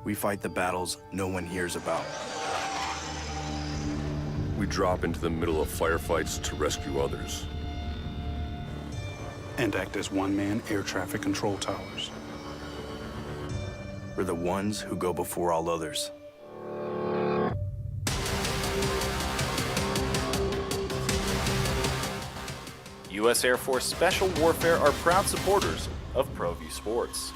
We fight the battles no one hears about. We drop into the middle of firefights to rescue others. And act as one-man air traffic control towers. We're the ones who go before all others. U.S. Air Force Special Warfare are proud supporters of ProView Sports.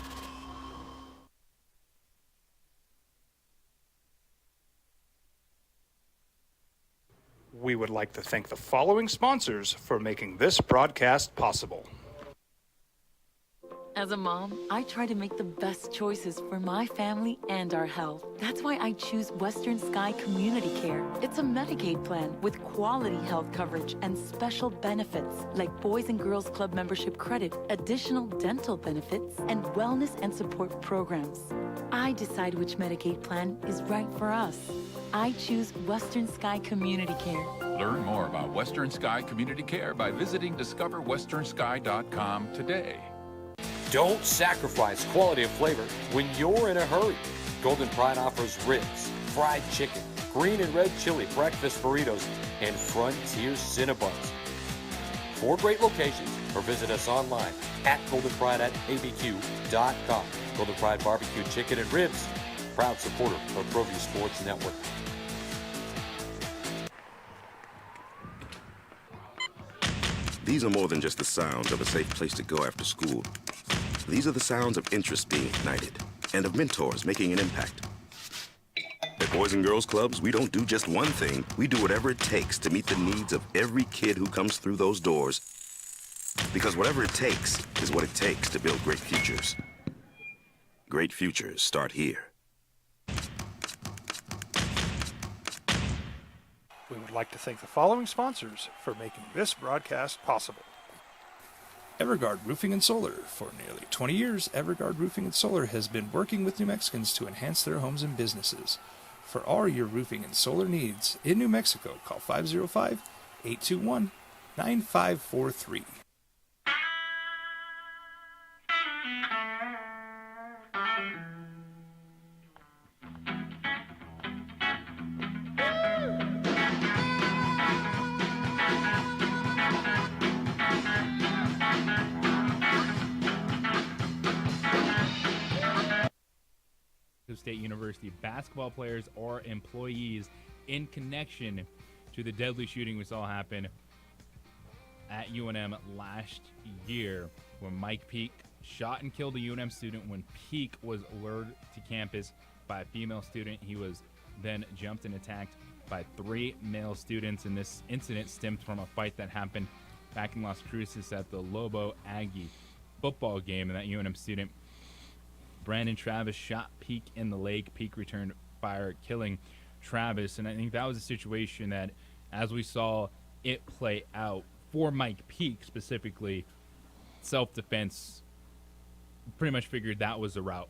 We would like to thank the following sponsors for making this broadcast possible. As a mom, I try to make the best choices for my family and our health. That's why I choose Western Sky Community Care. It's a Medicaid plan with quality health coverage and special benefits like Boys and Girls Club membership credit, additional dental benefits, and wellness and support programs. I decide which Medicaid plan is right for us. I choose Western Sky Community Care. Learn more about Western Sky Community Care by visiting discoverwesternsky.com today. Don't sacrifice quality of flavor when you're in a hurry. Golden Pride offers ribs, fried chicken, green and red chili breakfast burritos, and Frontier Cinnabons. 4 great locations, or visit us online at goldenpride@abq.com. Golden Pride Barbecue Chicken and Ribs, proud supporter of ProView Sports Network. These are more than just the sounds of a safe place to go after school. These are the sounds of interest being ignited and of mentors making an impact. At Boys and Girls Clubs, we don't do just one thing. We do whatever it takes to meet the needs of every kid who comes through those doors. Because whatever it takes is what it takes to build great futures. Great futures start here. We would like to thank the following sponsors for making this broadcast possible. Everguard Roofing and Solar. For nearly 20 years, Everguard Roofing and Solar has been working with New Mexicans to enhance their homes and businesses. For all your roofing and solar needs in New Mexico, call 505-821-9543. State University basketball players or employees in connection to the deadly shooting we saw happen at UNM last year when Mike Peak shot and killed a UNM student when Peak was lured to campus by a female student. He was then jumped and attacked by 3 male students, and this incident stemmed from a fight that happened back in Las Cruces at the Lobo Aggie football game, and that UNM student Brandon Travis shot Peak in the leg. Peak returned fire, killing Travis. And I think that was a situation that, as we saw it play out for Mike Peak specifically, self-defense pretty much figured that was the route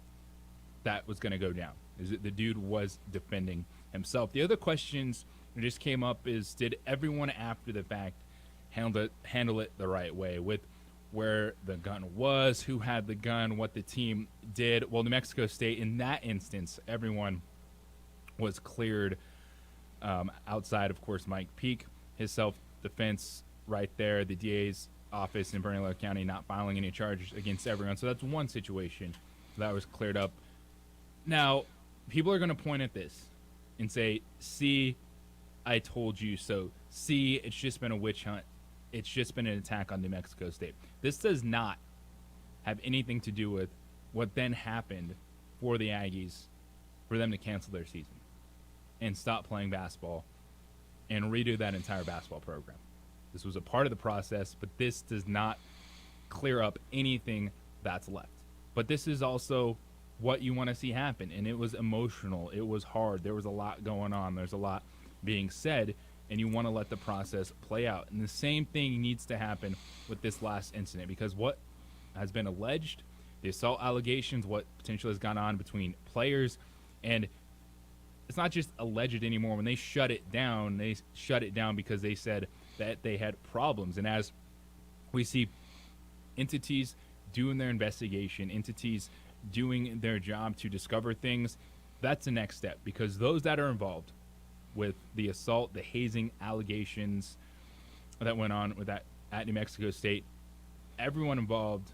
that was going to go down. Is that the dude was defending himself. The other questions that just came up is, did everyone after the fact handle it the right way with where the gun was, who had the gun, what the team did? Well, New Mexico State, in that instance, everyone was cleared outside, of course, Mike Peak. His self-defense right there, the DA's office in Bernalillo County not filing any charges against everyone. So that's one situation that was cleared up. Now, people are going to point at this and say, see, I told you so. See, it's just been a witch hunt. It's just been an attack on New Mexico State. This does not have anything to do with what then happened for the Aggies for them to cancel their season and stop playing basketball and redo that entire basketball program. This was a part of the process, but this does not clear up anything that's left. But this is also what you want to see happen, and it was emotional. It was hard. There was a lot going on. There's a lot being said, and you want to let the process play out. And the same thing needs to happen with this last incident, because what has been alleged, the assault allegations, what potentially has gone on between players, and it's not just alleged anymore. When they shut it down because they said that they had problems. And as we see entities doing their investigation, entities doing their job to discover things, that's the next step, because those that are involved with the assault, the hazing allegations that went on with that at New Mexico State, everyone involved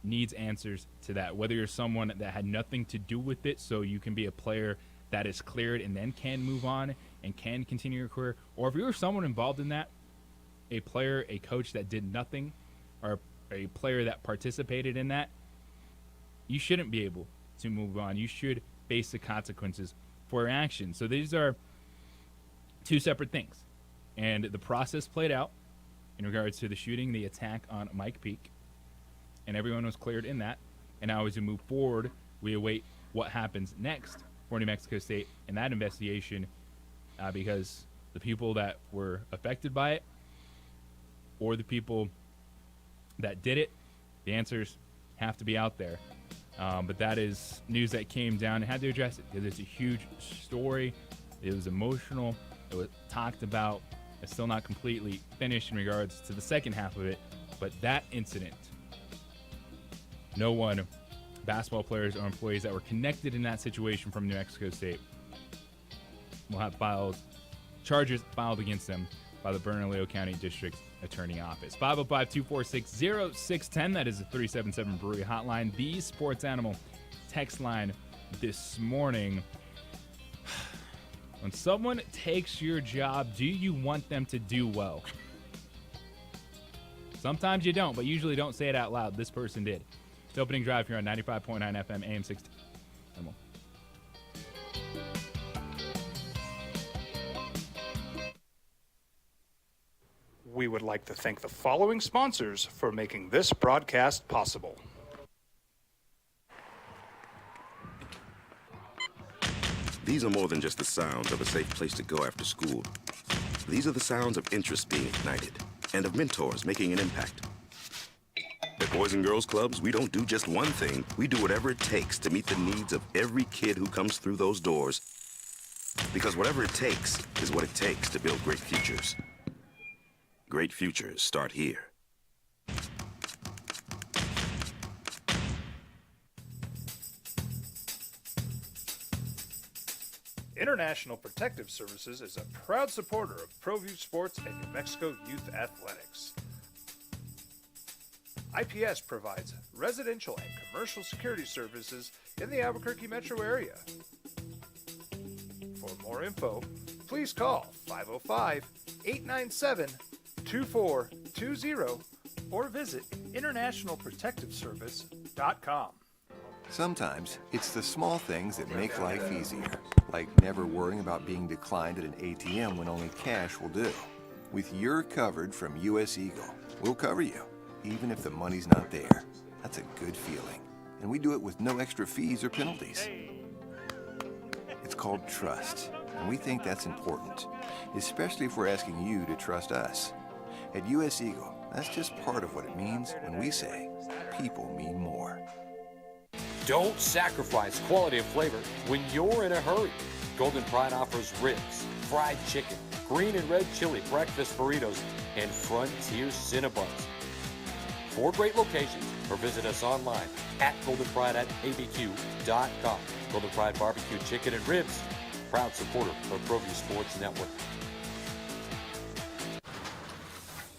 needs answers to that. Whether you're someone that had nothing to do with it, so you can be a player that is cleared and then can move on and can continue your career, or if you're someone involved in that, a player, a coach that did nothing, or a player that participated in that, you shouldn't be able to move on. You should face the consequences for your actions. So these are two separate things. And the process played out in regards to the shooting, the attack on Mike Peake, and everyone was cleared in that. And now as we move forward, we await what happens next for New Mexico State in that investigation, because the people that were affected by it, or the people that did it, the answers have to be out there. But that is news that came down and had to address it, because it's a huge story. It was emotional. It was talked about. It's still not completely finished in regards to the second half of it. But that incident, no one, basketball players or employees that were connected in that situation from New Mexico State, will have charges filed against them by the Bernalillo County District Attorney Office. 505-246-0610. That is the 377 Brewery Hotline, the Sports Animal text line this morning. When someone takes your job, do you want them to do well? Sometimes you don't, but usually don't say it out loud. This person did. It's opening drive here on 95.9 FM, AM 610. We would like to thank the following sponsors for making this broadcast possible. These are more than just the sounds of a safe place to go after school. These are the sounds of interest being ignited and of mentors making an impact. At Boys and Girls Clubs, we don't do just one thing. We do whatever it takes to meet the needs of every kid who comes through those doors. Because whatever it takes is what it takes to build great futures. Great futures start here. International Protective Services is a proud supporter of ProView Sports and New Mexico Youth Athletics. IPS provides residential and commercial security services in the Albuquerque metro area. For more info, please call 505-897-2420 or visit internationalprotectiveservice.com. Sometimes it's the small things that make life easier, like never worrying about being declined at an ATM when only cash will do. With You're Covered from US Eagle, we'll cover you, even if the money's not there. That's a good feeling. And we do it with no extra fees or penalties. It's called trust, and we think that's important, especially if we're asking you to trust us. At US Eagle, that's just part of what it means when we say people mean more. Don't sacrifice quality and flavor when you're in a hurry. Golden Pride offers ribs, fried chicken, green and red chili breakfast burritos, and Frontier Cinnabons. 4 great locations, or visit us online at goldenpride@abq.com. Golden Pride Barbecue Chicken and Ribs, proud supporter of ProView Sports Network.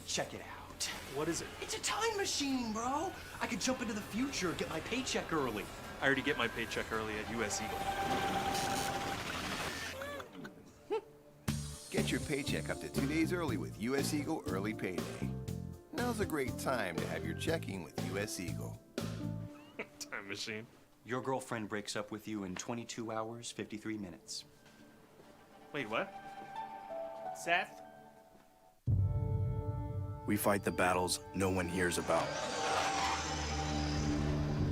Check it out. What is it? It's a time machine, bro. I could jump into the future, get my paycheck early. I already get my paycheck early at US Eagle. Get your paycheck up to 2 days early with US Eagle Early Payday. Now's a great time to have your checking with US Eagle. Time machine. Your girlfriend breaks up with you in 22 hours, 53 minutes. Wait, what? Seth? We fight the battles no one hears about.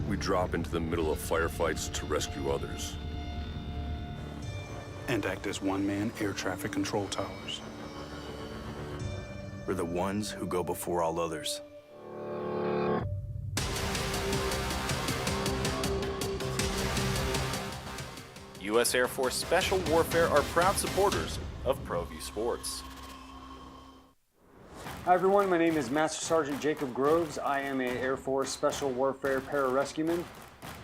We drop into the middle of firefights to rescue others. and act as one-man air traffic control towers. We're the ones who go before all others. U.S. Air Force Special Warfare are proud supporters of ProView Sports. Hi everyone, my name is Master Sergeant Jacob Groves. I am a Air Force Special Warfare pararescueman.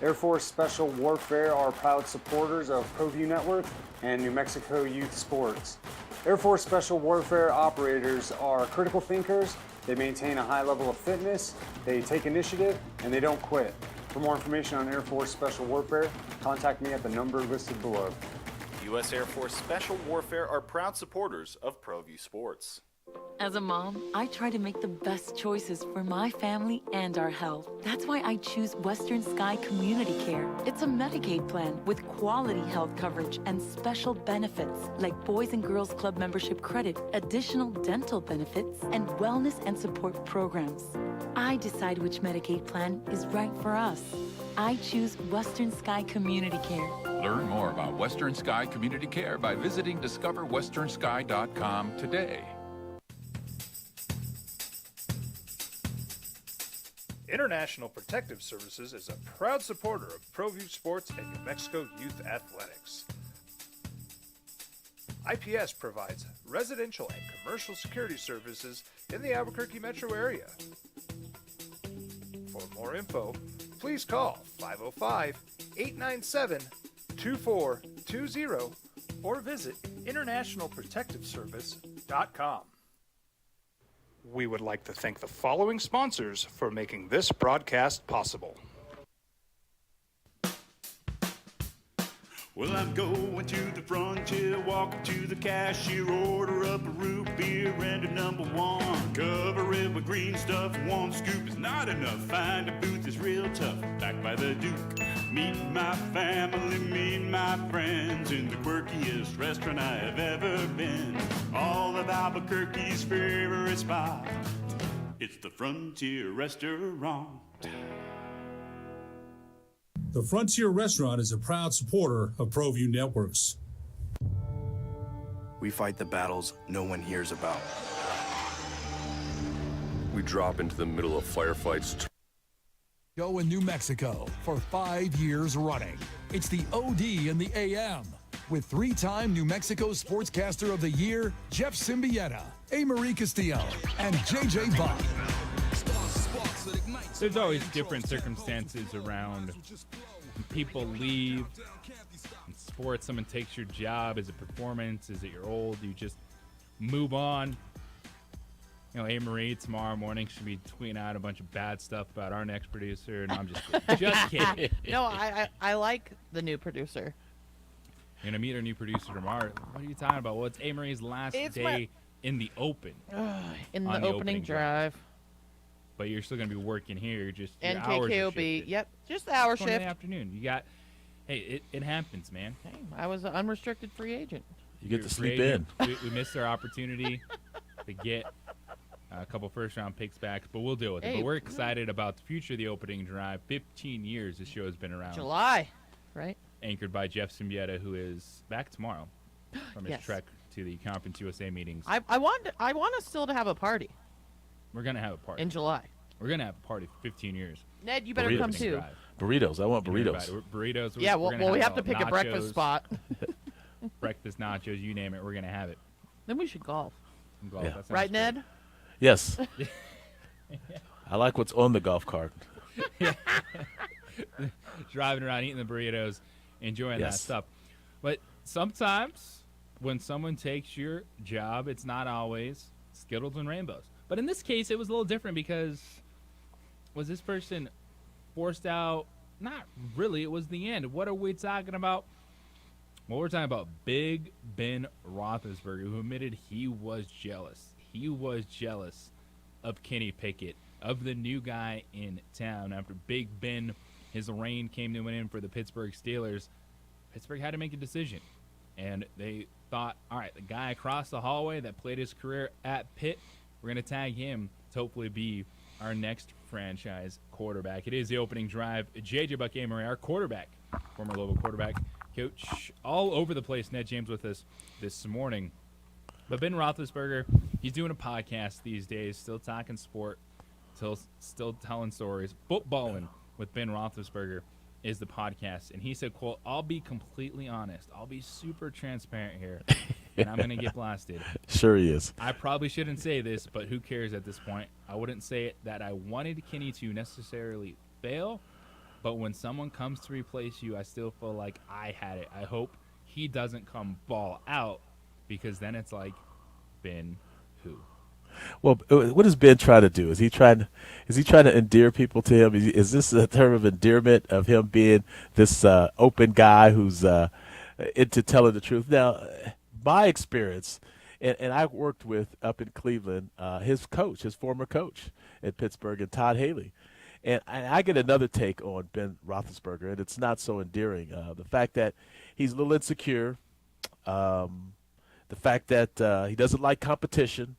Air Force Special Warfare are proud supporters of ProView Network and New Mexico Youth Sports. Air Force Special Warfare operators are critical thinkers. They maintain a high level of fitness, they take initiative, and they don't quit. For more information on Air Force Special Warfare, contact me at the number listed below. U.S. Air Force Special Warfare are proud supporters of ProView Sports. As a mom, I try to make the best choices for my family and our health. That's why I choose Western Sky Community Care. It's a Medicaid plan with quality health coverage and special benefits like Boys and Girls Club membership credit, additional dental benefits, and wellness and support programs. I decide which Medicaid plan is right for us. I choose Western Sky Community Care. Learn more about Western Sky Community Care by visiting discoverwesternsky.com today. International Protective Services is a proud supporter of ProView Sports and New Mexico Youth Athletics. IPS provides residential and commercial security services in the Albuquerque metro area. For more info, please call 505-897-2420 or visit internationalprotectiveservice.com. We would like to thank the following sponsors for making this broadcast possible. Well, I'm going to the frontier, walking to the cashier, order up a root beer and a number one. Cover it with green stuff, one scoop is not enough. Find a booth that's real tough, backed by the Duke. Meet my family, meet my friends in the quirkiest restaurant I have ever been. All of Albuquerque's favorite spot, it's the Frontier Restaurant. The Frontier Restaurant is a proud supporter of ProView Networks. We fight the battles no one hears about. We drop into the middle of firefights. Go in New Mexico for 5 years running. It's the OD in the AM with 3-time New Mexico Sportscaster of the Year, Jeff Symbieta, A. Marie Castillo, and JJ Bond. There's always different circumstances around when people leave. In sports, someone takes your job. Is it performance? Is it you're old? You just move on. You know, A-Marie tomorrow morning should be tweeting out a bunch of bad stuff about our next producer. No, I'm just kidding. Just kidding. No, I like the new producer. You're going to meet our new producer tomorrow. What are you talking about? Well, it's A-Marie's last day in the open. In the opening drive. But you're still going to be working here. Just and your hours are KKOB. Yep, just the hour shift. shift. In the afternoon. You got, hey, it happens, man. Hey, I was an unrestricted free agent. You get to sleep in. We missed our opportunity to get a couple first-round picks back, but we'll deal with it. But we're excited about the future of the opening drive. 15 years this show has been around. July, right? Anchored by Jeff Symbieta, who is back tomorrow from his trek to the Conference USA meetings. I want us still to have a party. We're going to have a party. In July. We're going to have a party for 15 years. Ned, you better come too. Burritos. I want burritos. Burritos. Yeah, well, we have to pick a breakfast spot. Breakfast, nachos, you name it. We're going to have it. Then we should golf. Yeah. Right, Ned? Yes. I like what's on the golf cart. Driving around, eating the burritos, enjoying that stuff. But sometimes when someone takes your job, it's not always Skittles and rainbows. But in this case, it was a little different because was this person forced out? Not really. It was the end. What are we talking about? Well, we're talking about Big Ben Roethlisberger, who admitted he was jealous. He was jealous of Kenny Pickett, of the new guy in town. After Big Ben, his reign came to an end for the Pittsburgh Steelers, Pittsburgh had to make a decision. And they thought, all right, the guy across the hallway that played his career at Pitt, we're going to tag him to hopefully be our next franchise quarterback. It is the opening drive. JJ Buck A. Murray, our quarterback, former Louisville quarterback, Coach, all over the place. Ned James with us this morning. But Ben Roethlisberger, he's doing a podcast these days, still talking sport, still telling stories. Footballing with Ben Roethlisberger is the podcast. And he said, quote, I'll be completely honest. I'll be super transparent here. And I'm going to get blasted. Sure he is. I probably shouldn't say this, but who cares at this point? I wouldn't say it that I wanted Kenny to necessarily fail. But when someone comes to replace you, I still feel like I had it. I hope he doesn't come ball out, because then it's like, Ben, who? Well, what does Ben try to do? Is he trying to endear people to him? Is this a term of endearment of him being this open guy who's into telling the truth? Now, my experience, and I worked with up in Cleveland, his former coach at Pittsburgh, and Todd Haley. And I get another take on Ben Roethlisberger, and it's not so endearing. The fact that he's a little insecure, the fact that he doesn't like competition.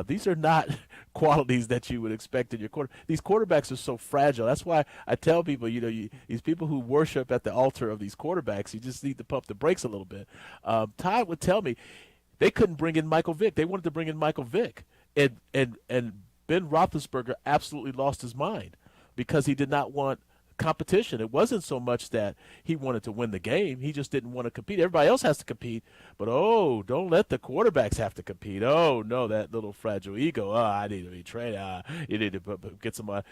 These are not qualities that you would expect in your quarter. These quarterbacks are so fragile. That's why I tell people, these people who worship at the altar of these quarterbacks, you just need to pump the brakes a little bit. Todd would tell me they couldn't bring in Michael Vick. They wanted to bring in Michael Vick, and Ben Roethlisberger absolutely lost his mind because he did not want competition. It wasn't so much that he wanted to win the game. He just didn't want to compete. Everybody else has to compete, but don't let the quarterbacks have to compete. Oh, no, that little fragile ego. Oh, I need to be trained. You need to get somebody.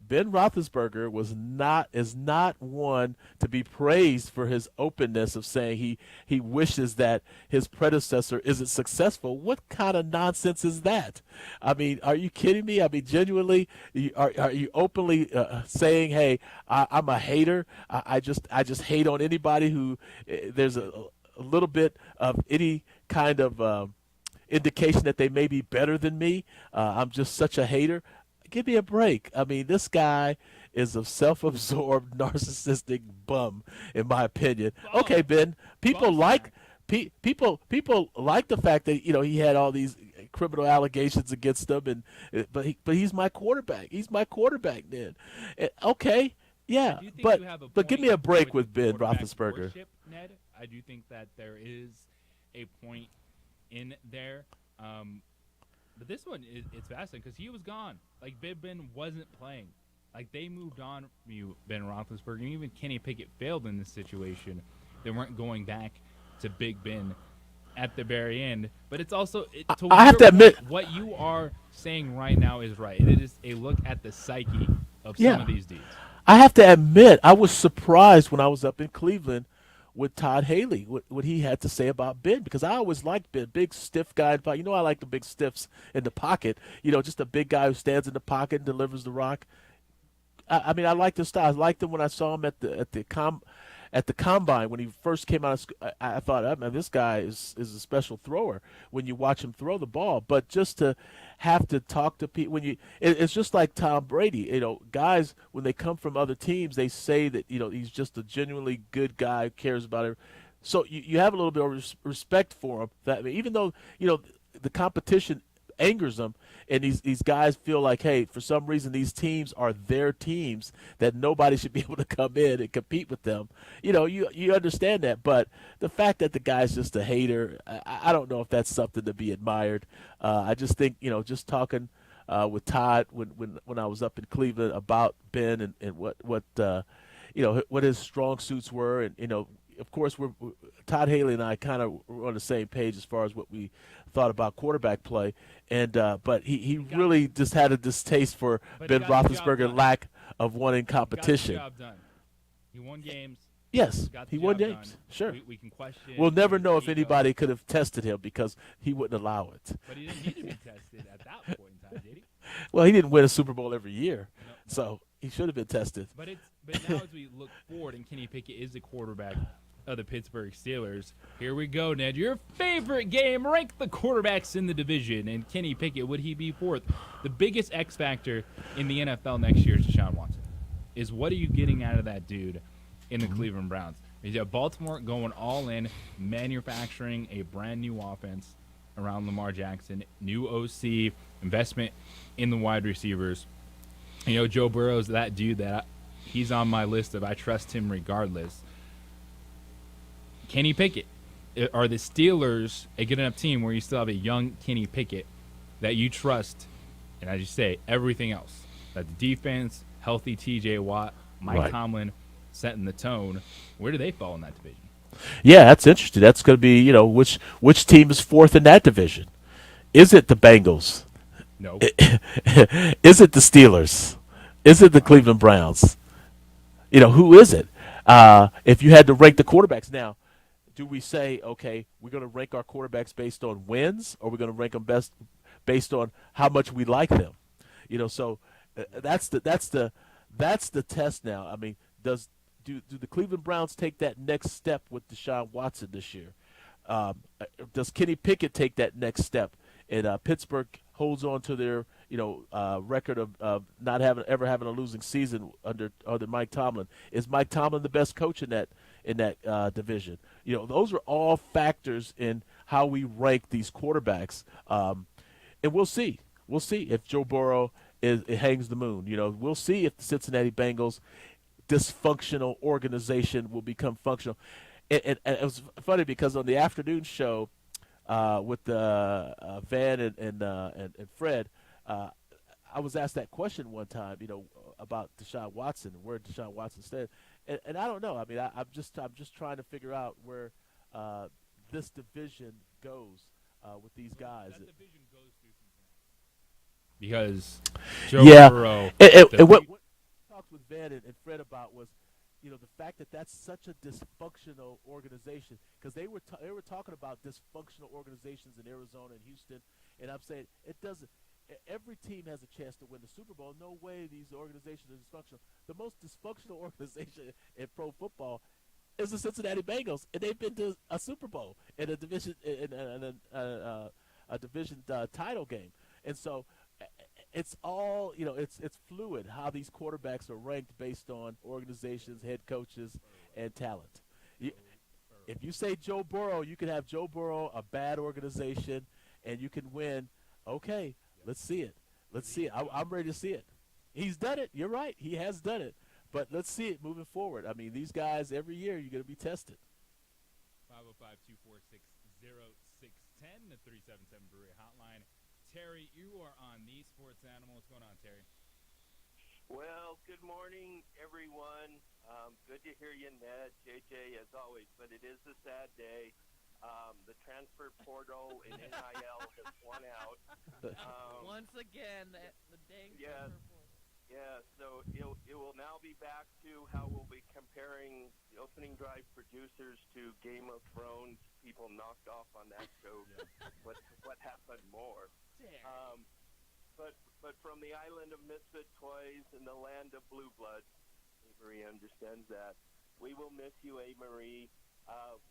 Ben Roethlisberger is not one to be praised for his openness of saying he wishes that his predecessor isn't successful. What kind of nonsense is that? I mean, are you kidding me? I mean, genuinely, are you openly saying, hey, I'm a hater. I just hate on anybody who there's a little bit of any kind of indication that they may be better than me. I'm just such a hater. Give me a break. I mean, this guy is a self-absorbed, narcissistic bum, in my opinion. Okay, Ben. People like the fact that he had all these criminal allegations against him, but he's my quarterback. He's my quarterback, then. Okay. Yeah, but give me a break with Ben Roethlisberger. Worship, Ned. I do think that there is a point in there. But this one, it's fascinating because he was gone. Like, Big Ben wasn't playing. Like, they moved on from you, Ben Roethlisberger. And even Kenny Pickett failed in this situation. They weren't going back to Big Ben at the very end. But it's also I have to admit, what you are saying right now is right. It is a look at the psyche of some of these dudes. I have to admit, I was surprised when I was up in Cleveland with Todd Haley, what he had to say about Ben, because I always liked Ben, big stiff guy. I like the big stiffs in the pocket. Just a big guy who stands in the pocket and delivers the rock. I mean, I like the style. I liked him when I saw him at the combine when he first came out of school. I thought, man, this guy is a special thrower when you watch him throw the ball. But just to have to talk to people it's just like Tom Brady. Guys, when they come from other teams, they say that he's just a genuinely good guy who cares about it. So you have a little bit of respect for him. That even though the competition angers them, and these guys feel like, hey, for some reason these teams are their teams, that nobody should be able to come in and compete with them. You understand that, but the fact that the guy's just a hater, I don't know if that's something to be admired. I just think just talking with Todd when I was up in Cleveland about Ben and what his strong suits were, and of course Todd Haley and I kind of were on the same page as far as what we thought about quarterback play, and but he really just had a distaste for Ben Roethlisberger's lack of wanting competition. He got the job done. He won games. Yes, he won games. Done. Sure. We can question. We'll never know if anybody could have tested him because he wouldn't allow it. But he didn't need to be tested at that point in time, did he? Well, he didn't win a Super Bowl every year, so he should have been tested. But now as we look forward, and Kenny Pickett is the quarterback of the Pittsburgh Steelers. Here we go, Ned. Your favorite game. Rank the quarterbacks in the division. And Kenny Pickett, would he be fourth? The biggest X factor in the NFL next year is Deshaun Watson. Is what are you getting out of that dude in the Cleveland Browns? Is Baltimore going all in, manufacturing a brand new offense around Lamar Jackson, new OC, investment in the wide receivers. Joe Burrow's that dude that he's on my list of I trust him regardless. Kenny Pickett. Are the Steelers a good enough team where you still have a young Kenny Pickett that you trust, and as you say, everything else? That the defense, healthy T.J. Watt, Mike Tomlin setting the tone. Where do they fall in that division? Yeah, that's interesting. That's going to be, which team is fourth in that division? Is it the Bengals? No. Is it the Steelers? Is it the Cleveland Browns? Who is it? If you had to rank the quarterbacks now, do we say, okay, we're going to rank our quarterbacks based on wins, or we're going to rank them based on how much we like them? So that's the test now. I mean, do the Cleveland Browns take that next step with Deshaun Watson this year? Does Kenny Pickett take that next step? And Pittsburgh holds on to their record of not ever having a losing season under Mike Tomlin. Is Mike Tomlin the best coach in that division? Those are all factors in how we rank these quarterbacks, and we'll see. We'll see if Joe Burrow hangs the moon. We'll see if the Cincinnati Bengals dysfunctional organization will become functional. And it was funny because on the afternoon show with Van and Fred, I was asked that question one time, about Deshaun Watson and where Deshaun Watson stayed, and I don't know. I mean, I'm just trying to figure out where this division goes with these guys. That division goes through Cincinnati because Joe Burrow. And what I talked with Van and Fred about was, the fact that that's such a dysfunctional organization, because they were talking about dysfunctional organizations in Arizona and Houston, and I'm saying it doesn't. Every team has a chance to win the Super Bowl. No way these organizations are dysfunctional. The most dysfunctional organization in pro football is the Cincinnati Bengals, and they've been to a Super Bowl in a division title game, and so. It's all, it's fluid how these quarterbacks are ranked based on organizations, head coaches, and talent. If you say Joe Burrow, you can have Joe Burrow, a bad organization, and you can win. Okay, let's see it. Let's see it. I'm ready to see it. He's done it. You're right. He has done it. But let's see it moving forward. I mean, these guys, every year, you're going to be tested. 505-246-0610, the 377 Brewery Hotline. Terry, you are on the Sports Animal. What's going on, Terry? Well, good morning, everyone. Good to hear you, Ned, JJ, as always. But it is a sad day. The transfer portal in NIL has won out. Once again, the dang transfer portal. Yeah, so it will now be back to how we'll be comparing the opening drive producers to Game of Thrones. People knocked off on that show. Yeah. What happened more? But from the island of misfit toys and the land of blue bloods, Avery understands that. We will miss you, Marie.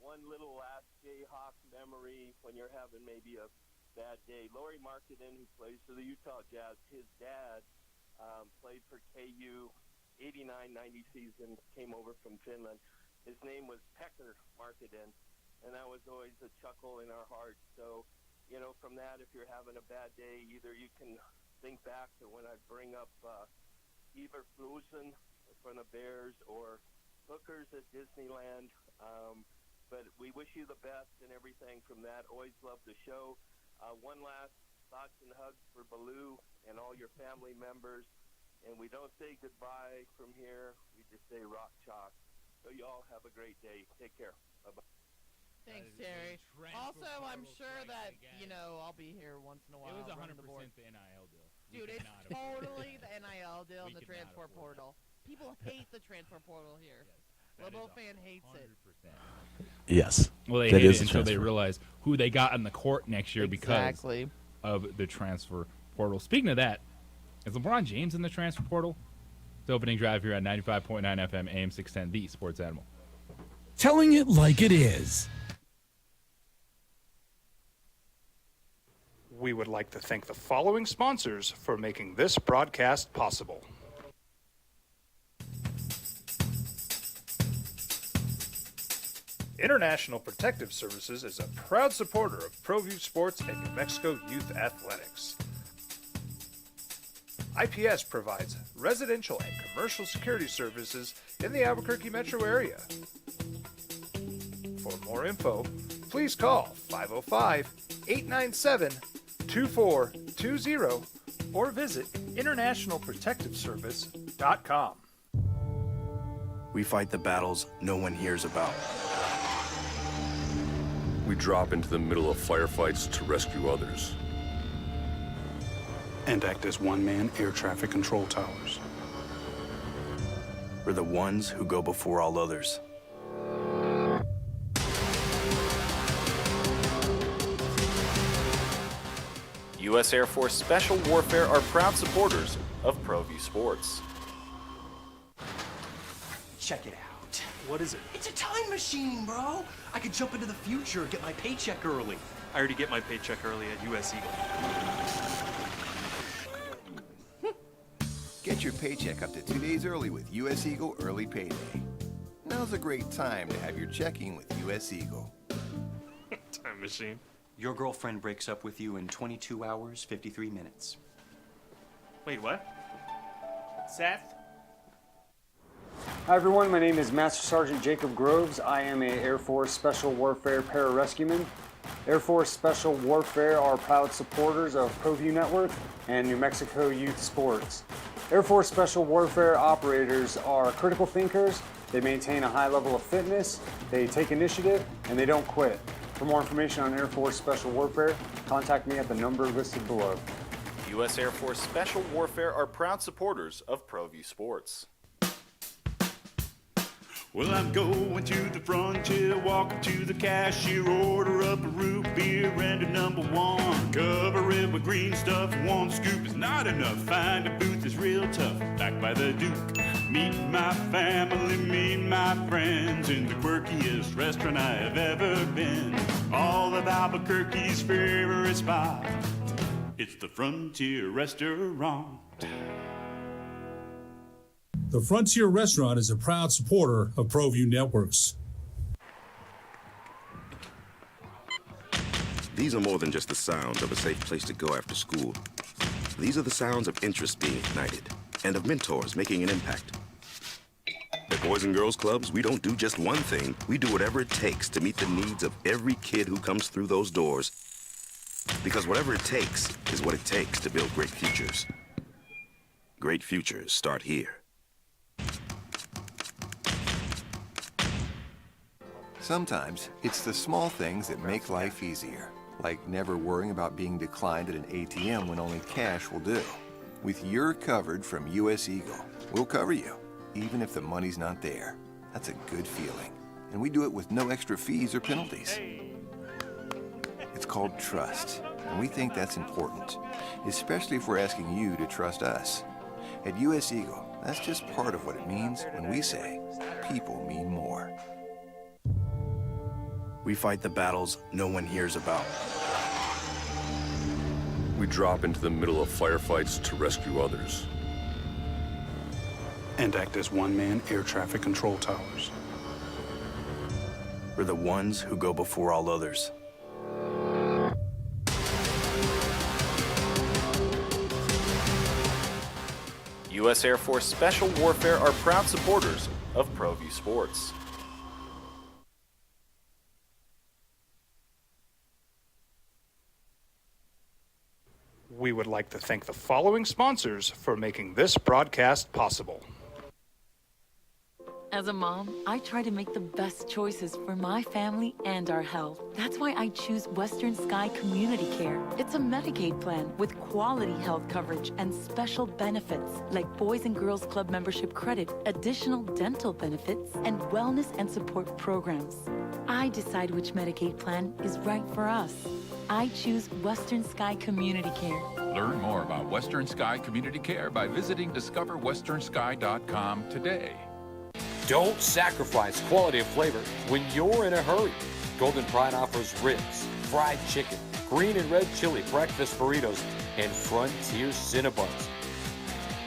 One little last Jayhawk memory when you're having maybe a bad day. Laurie Markkanen, who plays for the Utah Jazz, his dad played for KU 89-90 season, came over from Finland. His name was Pekka Markkanen, and that was always a chuckle in our hearts. So, from that, if you're having a bad day, either you can think back to when I bring up Ivar Flusen from the Bears or Hookers at Disneyland. But we wish you the best and everything from that. Always love the show. One last thoughts and hugs for Baloo and all your family members. And we don't say goodbye from here. We just say rock chalk. So you all have a great day. Take care. Bye-bye. Thanks, Terry. Also, I'm sure that, I'll be here once in a while. It was 100% the board. the NIL deal. Dude, it's totally the NIL deal and the transfer portal. People hate the transfer portal here. Lobo fan hates 100%. It. Yes. Well, they hate it until they realize who they got in the court next year because of the transfer portal. Speaking of that, is LeBron James in the transfer portal? It's opening drive here on 95.9 FM, AM 610, the Sports Animal. Telling it like it is. We would like to thank the following sponsors for making this broadcast possible. International Protective Services is a proud supporter of ProView Sports and New Mexico Youth Athletics. IPS provides residential and commercial security services in the Albuquerque metro area. For more info, please call 505-897-2420 or visit internationalprotectiveservice.com. We fight the battles no one hears about. We drop into the middle of firefights to rescue others. And act as one-man air traffic control towers. We're the ones who go before all others. U.S. Air Force Special Warfare are proud supporters of ProView Sports. Check it out. What is it? It's a time machine, bro. I could jump into the future, get my paycheck early. I already get my paycheck early at U.S. Eagle. Get your paycheck up to 2 days early with U.S. Eagle Early Payday. Now's a great time to have your checking with U.S. Eagle. Time machine. Your girlfriend breaks up with you in 22 hours, 53 minutes. Wait, what? Seth? Hi everyone, my name is Master Sergeant Jacob Groves. I am a Air Force Special Warfare pararescueman. Air Force Special Warfare are proud supporters of ProView Network and New Mexico Youth Sports. Air Force Special Warfare operators are critical thinkers. They maintain a high level of fitness, they take initiative, and they don't quit. For more information on Air Force Special Warfare, contact me at the number listed below. U.S. Air Force Special Warfare are proud supporters of ProView Sports. Well, I'm going to the frontier, walking to the cashier, order up a root beer and a number one. Cover it with green stuff, one scoop is not enough. Find a booth that's real tough, back by the Duke. Meet my family, meet my friends in the quirkiest restaurant I have ever been. All of Albuquerque's favorite spot, it's the Frontier Restaurant. The Frontier Restaurant is a proud supporter of ProView Networks. These are more than just the sounds of a safe place to go after school. These are the sounds of interest being ignited and of mentors making an impact. At Boys and Girls Clubs, we don't do just one thing. We do whatever it takes to meet the needs of every kid who comes through those doors. Because whatever it takes is what it takes to build great futures. Great futures start here. Sometimes it's the small things that make life easier, like never worrying about being declined at an ATM when only cash will do. With You're Covered from U.S. Eagle, we'll cover you, even if the money's not there. That's a good feeling. And we do it with no extra fees or penalties. It's called trust, and we think that's important, especially if we're asking you to trust us. At U.S. Eagle, that's just part of what it means when we say people mean more. We fight the battles no one hears about. We drop into the middle of firefights to rescue others. And act as one-man air traffic control towers. We're the ones who go before all others. U.S. Air Force Special Warfare are proud supporters of ProView Sports. We would like to thank the following sponsors for making this broadcast possible. As a mom, I try to make the best choices for my family and our health. That's why I choose Western Sky Community Care. It's a Medicaid plan with quality health coverage and special benefits like Boys and Girls Club membership credit, additional dental benefits, and wellness and support programs. I decide which Medicaid plan is right for us. I choose Western Sky Community Care. Learn more about Western Sky Community Care by visiting discoverwesternsky.com today. Don't sacrifice quality of flavor when you're in a hurry. Golden Pride offers ribs, fried chicken, green and red chili breakfast burritos, and Frontier Cinnabons.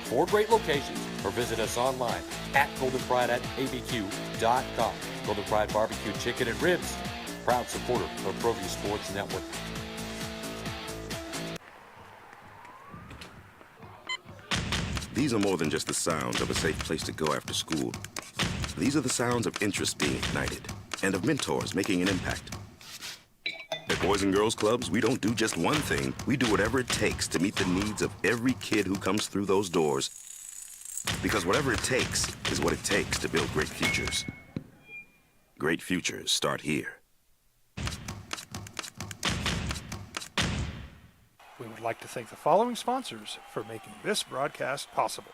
4 great locations, or visit us online at goldenpride@abq.com. Golden Pride Barbecue Chicken and Ribs, proud supporter of ProView Sports Network. These are more than just the sounds of a safe place to go after school. These are the sounds of interest being ignited and of mentors making an impact. At Boys and Girls Clubs, we don't do just one thing. We do whatever it takes to meet the needs of every kid who comes through those doors. Because whatever it takes is what it takes to build great futures. Great futures start here. We would like to thank the following sponsors for making this broadcast possible.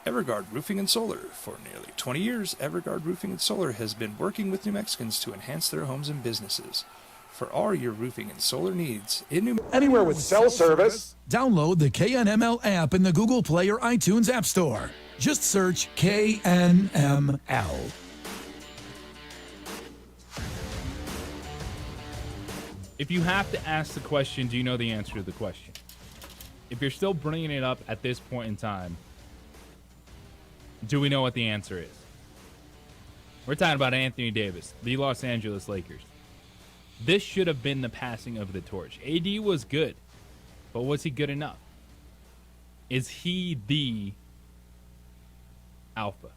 Everguard Roofing and Solar. For nearly 20 years, Everguard Roofing and Solar has been working with New Mexicans to enhance their homes and businesses. For all your roofing and solar needs in New Anywhere with cell service. Download the KNML app in the Google Play or iTunes App Store. Just search KNML. If you have to ask the question, do you know the answer to the question? If you're still bringing it up at this point in time, do we know what the answer is? We're talking about Anthony Davis, the Los Angeles Lakers. This should have been the passing of the torch. AD was good, but was he good enough? Is he the alpha?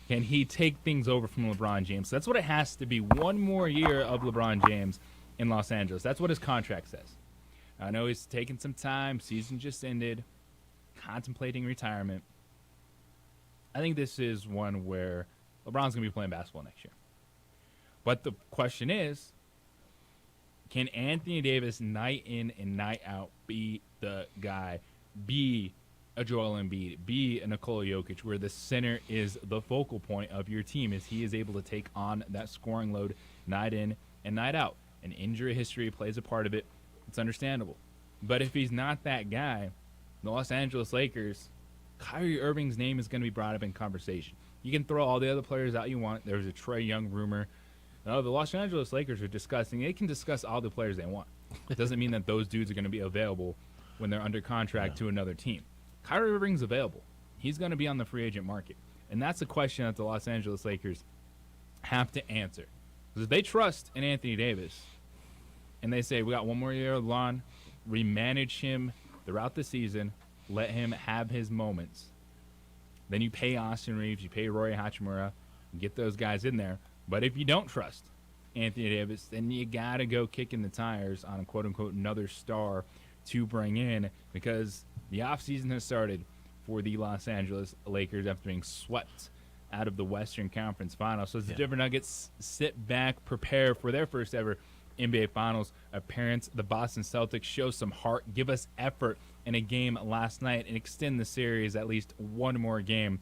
Can he take things over from LeBron James? That's what it has to be. One more year of LeBron James in Los Angeles. That's what his contract says. I know he's taking some time. Season just ended. Contemplating retirement. I think this is one where LeBron's going to be playing basketball next year. But the question is, can Anthony Davis night in and night out be the guy, be a Joel Embiid, be a Nikola Jokic, where the center is the focal point of your team as he is able to take on that scoring load night in and night out? And injury history plays a part of it. It's understandable. But if he's not that guy, the Los Angeles Lakers, Kyrie Irving's name is going to be brought up in conversation. You can throw all the other players out you want. There's a Trae Young rumor. No, the Los Angeles Lakers are discussing. They can discuss all the players they want. It doesn't mean that those dudes are going to be available when they're under contract to another team. Kyrie Irving's available. He's going to be on the free agent market. And that's a question that the Los Angeles Lakers have to answer. Because if they trust in Anthony Davis and they say, we got one more year of LeBron, we manage him throughout the season, let him have his moments, then you pay Austin Reeves, you pay Roy Hachimura, get those guys in there. But if you don't trust Anthony Davis, then you got to go kicking the tires on a quote-unquote another star to bring in, because the offseason has started for the Los Angeles Lakers after being swept out of the Western Conference Finals. So as the Denver Nuggets sit back, prepare for their first ever NBA Finals appearance, the Boston Celtics show some heart, give us effort in a game last night, and extend the series at least one more game.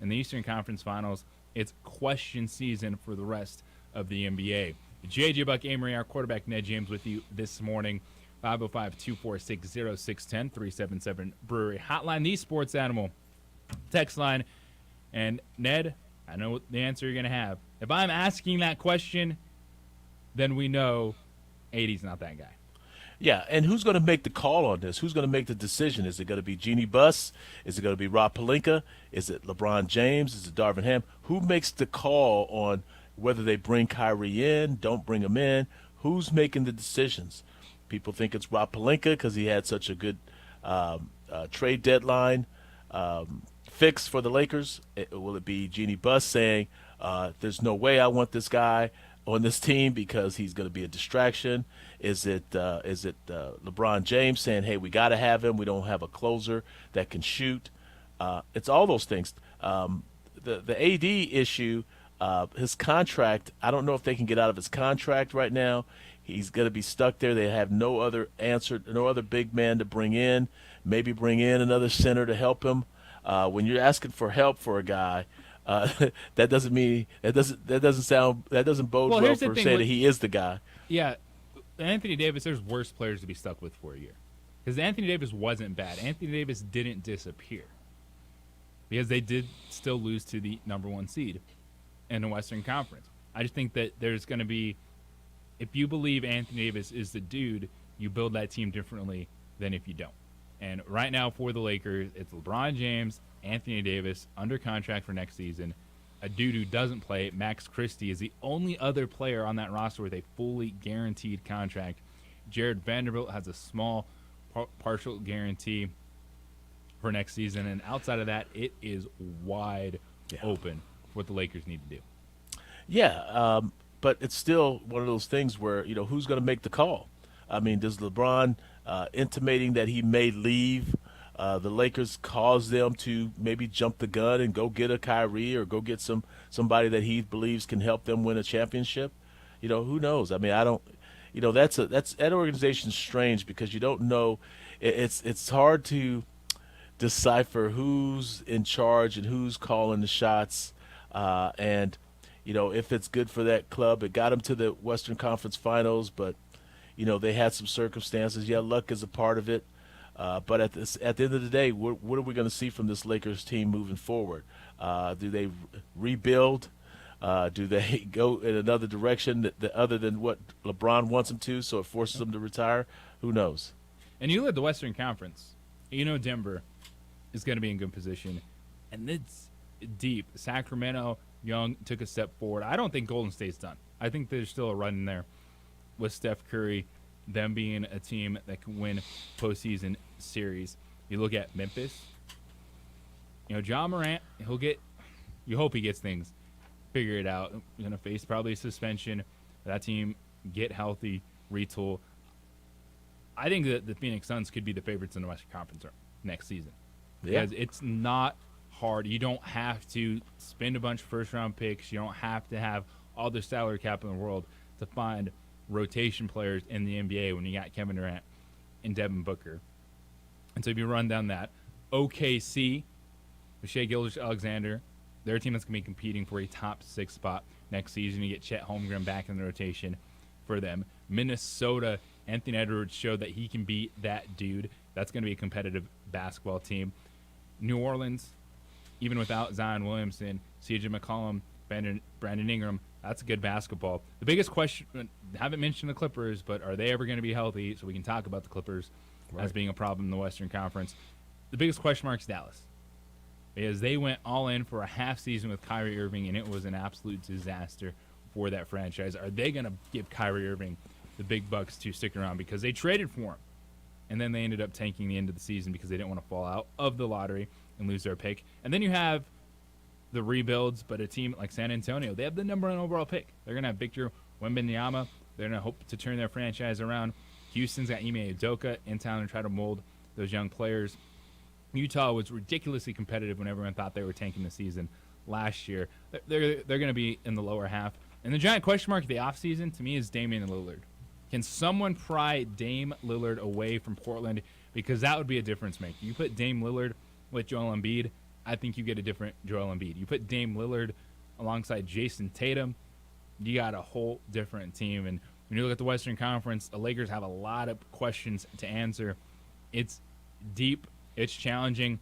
In the Eastern Conference Finals, it's question season for the rest of the NBA. JJ Buck Amory, our quarterback, Ned James, with you this morning. 505-246-0610, 377 Brewery Hotline, the Sports Animal text line. And Ned, I know the answer you're going to have. If I'm asking that question, then we know AD's not that guy. Yeah, and who's going to make the call on this? Who's going to make the decision? Is it going to be Jeannie Buss? Is it going to be Rob Pelinka? Is it LeBron James? Is it Darvin Ham? Who makes the call on whether they bring Kyrie in, don't bring him in? Who's making the decisions? People think it's Rob Pelinka because he had such a good trade deadline fix for the Lakers. Will it be Jeannie Buss saying, there's no way I want this guy on this team because he's going to be a distraction? Is it LeBron James saying, hey, we got to have him. We don't have a closer that can shoot. It's all those things. The AD issue, his contract, I don't know if they can get out of his contract right now. He's going to be stuck there. They have no other answer, no other big man to bring in. Maybe bring in another center to help him. When you're asking for help for a guy, that doesn't bode well for saying that he is the guy. Yeah, Anthony Davis, there's worse players to be stuck with for a year. Because Anthony Davis wasn't bad. Anthony Davis didn't disappear. Because they did still lose to the number one seed in the Western Conference. I just think that there's going to be, if you believe Anthony Davis is the dude, you build that team differently than if you don't. And right now for the Lakers, it's LeBron James, Anthony Davis, under contract for next season. A dude who doesn't play, Max Christie, is the only other player on that roster with a fully guaranteed contract. Jared Vanderbilt has a small partial guarantee for next season. And outside of that, it is wide open for what the Lakers need to do. Yeah, but it's still one of those things where, who's going to make the call? I mean, does LeBron intimating that he may leave the Lakers cause them to maybe jump the gun and go get a Kyrie or go get somebody that he believes can help them win a championship? Who knows? I mean, I don't. That organization's strange because you don't know. It's hard to decipher who's in charge and who's calling the shots, and if it's good for that club. It got them to the Western Conference Finals, but they had some circumstances. Yeah, luck is a part of it. But at the end of the day, what are we going to see from this Lakers team moving forward? Do they rebuild? Do they go in another direction that other than what LeBron wants them to, so it forces them to retire? Who knows? And you look at the Western Conference. Denver is going to be in good position. And it's deep. Sacramento, Young took a step forward. I don't think Golden State's done. I think there's still a run in there with Steph Curry, them being a team that can win postseason series. You look at Memphis. Ja Morant, you hope he gets things figured out. He's going to face probably a suspension. That team get healthy, retool. I think that the Phoenix Suns could be the favorites in the Western Conference next season. Yeah. Because it's not hard. You don't have to spend a bunch of first-round picks. You don't have to have all the salary cap in the world to find rotation players in the NBA when you got Kevin Durant and Devin Booker. And so if you run down that, OKC, with Shai Gilgeous-Alexander, their team that's going to be competing for a top 6 spot next season. You get Chet Holmgren back in the rotation for them. Minnesota, Anthony Edwards showed that he can be that dude. That's going to be a competitive basketball team. New Orleans, even without Zion Williamson, C.J. McCollum, Brandon Ingram, that's a good basketball. The biggest question, haven't mentioned the Clippers, but are they ever going to be healthy so we can talk about the Clippers as being a problem in the Western Conference? The biggest question mark is Dallas. Because they went all in for a half season with Kyrie Irving, and it was an absolute disaster for that franchise. Are they going to give Kyrie Irving the big bucks to stick around? Because they traded for him, and then they ended up tanking the end of the season because they didn't want to fall out of the lottery and lose their pick. And then you have the rebuilds, but a team like San Antonio, they have the number 1 overall pick. They're going to have Victor Wembanyama. They're going to hope to turn their franchise around. Houston's got Ime Udoka in town and try to mold those young players. Utah was ridiculously competitive when everyone thought they were tanking the season last year. They're going to be in the lower half. And the giant question mark of the offseason, to me, is Damian Lillard. Can someone pry Dame Lillard away from Portland? Because that would be a difference maker. You put Dame Lillard with Joel Embiid, I think you get a different Joel Embiid. You put Dame Lillard alongside Jason Tatum, you got a whole different team. And when you look at the Western Conference, the Lakers have a lot of questions to answer. It's deep. It's challenging,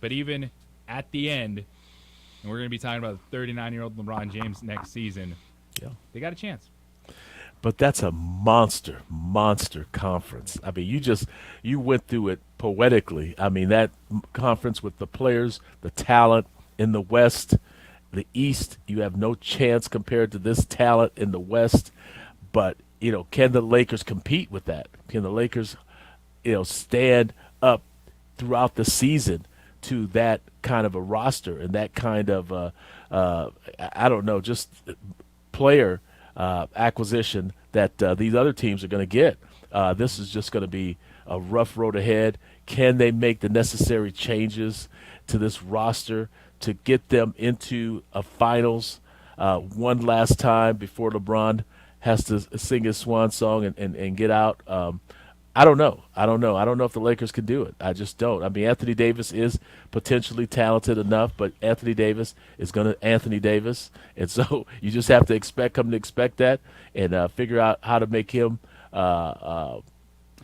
but even at the end, and we're going to be talking about 39-year-old LeBron James next season, they got a chance. But that's a monster conference. I mean, you went through it poetically. I mean, that conference with the players, the talent in the West, the East, you have no chance compared to this talent in the West. But, can the Lakers compete with that? Can the Lakers, stand up throughout the season to that kind of a roster and that kind of, I don't know, just player acquisition that these other teams are going to get? This is just going to be a rough road ahead. Can they make the necessary changes to this roster to get them into a finals one last time before LeBron has to sing his swan song and get out? I don't know. I don't know if the Lakers can do it. I just don't. I mean, Anthony Davis is potentially talented enough, but Anthony Davis is going to Anthony Davis. And so you just have to expect that and figure out how to make him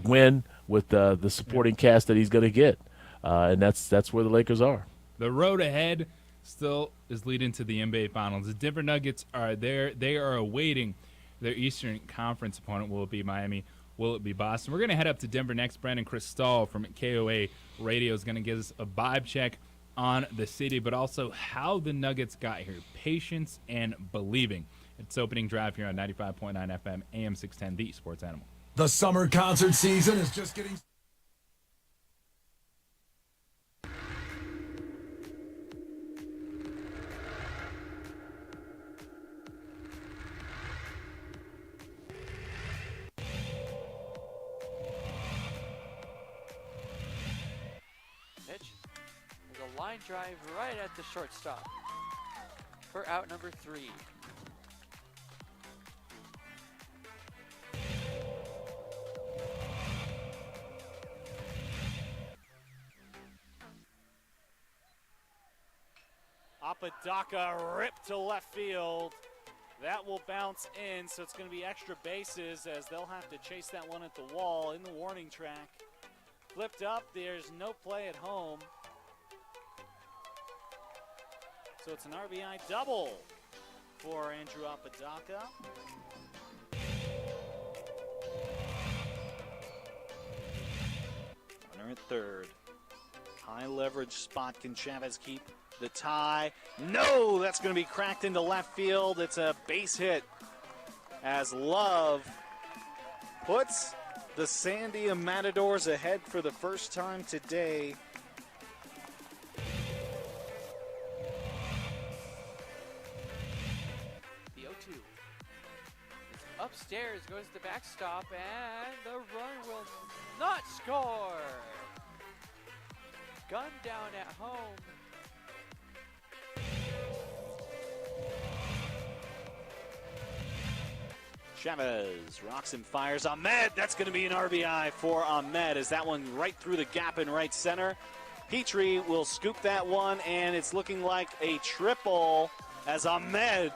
win with the supporting cast that he's going to get. And that's where the Lakers are. The road ahead still is leading to the NBA Finals. The Denver Nuggets are there. They are awaiting their Eastern Conference opponent. Will it be Miami? Will it be Boston? We're going to head up to Denver next. Brandon Cristal from KOA Radio is going to give us a vibe check on the city, but also how the Nuggets got here. Patience and believing. It's opening drive here on 95.9 FM, AM 610, The Sports Animal. The summer concert season is just getting... line drive right at the shortstop for out number 3. Apodaca ripped to left field. That will bounce in, so it's going to be extra bases as they'll have to chase that one at the wall in the warning track. Flipped up, there's no play at home. So it's an RBI double for Andrew Apodaca. Runner at third. High leverage spot. Can Chavez keep the tie? No, that's going to be cracked into left field. It's a base hit as Love puts the Sandia Matadors ahead for the first time today. The 0-2. It's upstairs, goes the backstop, and the run will not score. Gun down at home. Chavez rocks and fires. Ahmed, that's going to be an RBI for Ahmed as that one right through the gap in right center. Petrie will scoop that one, and it's looking like a triple as Ahmed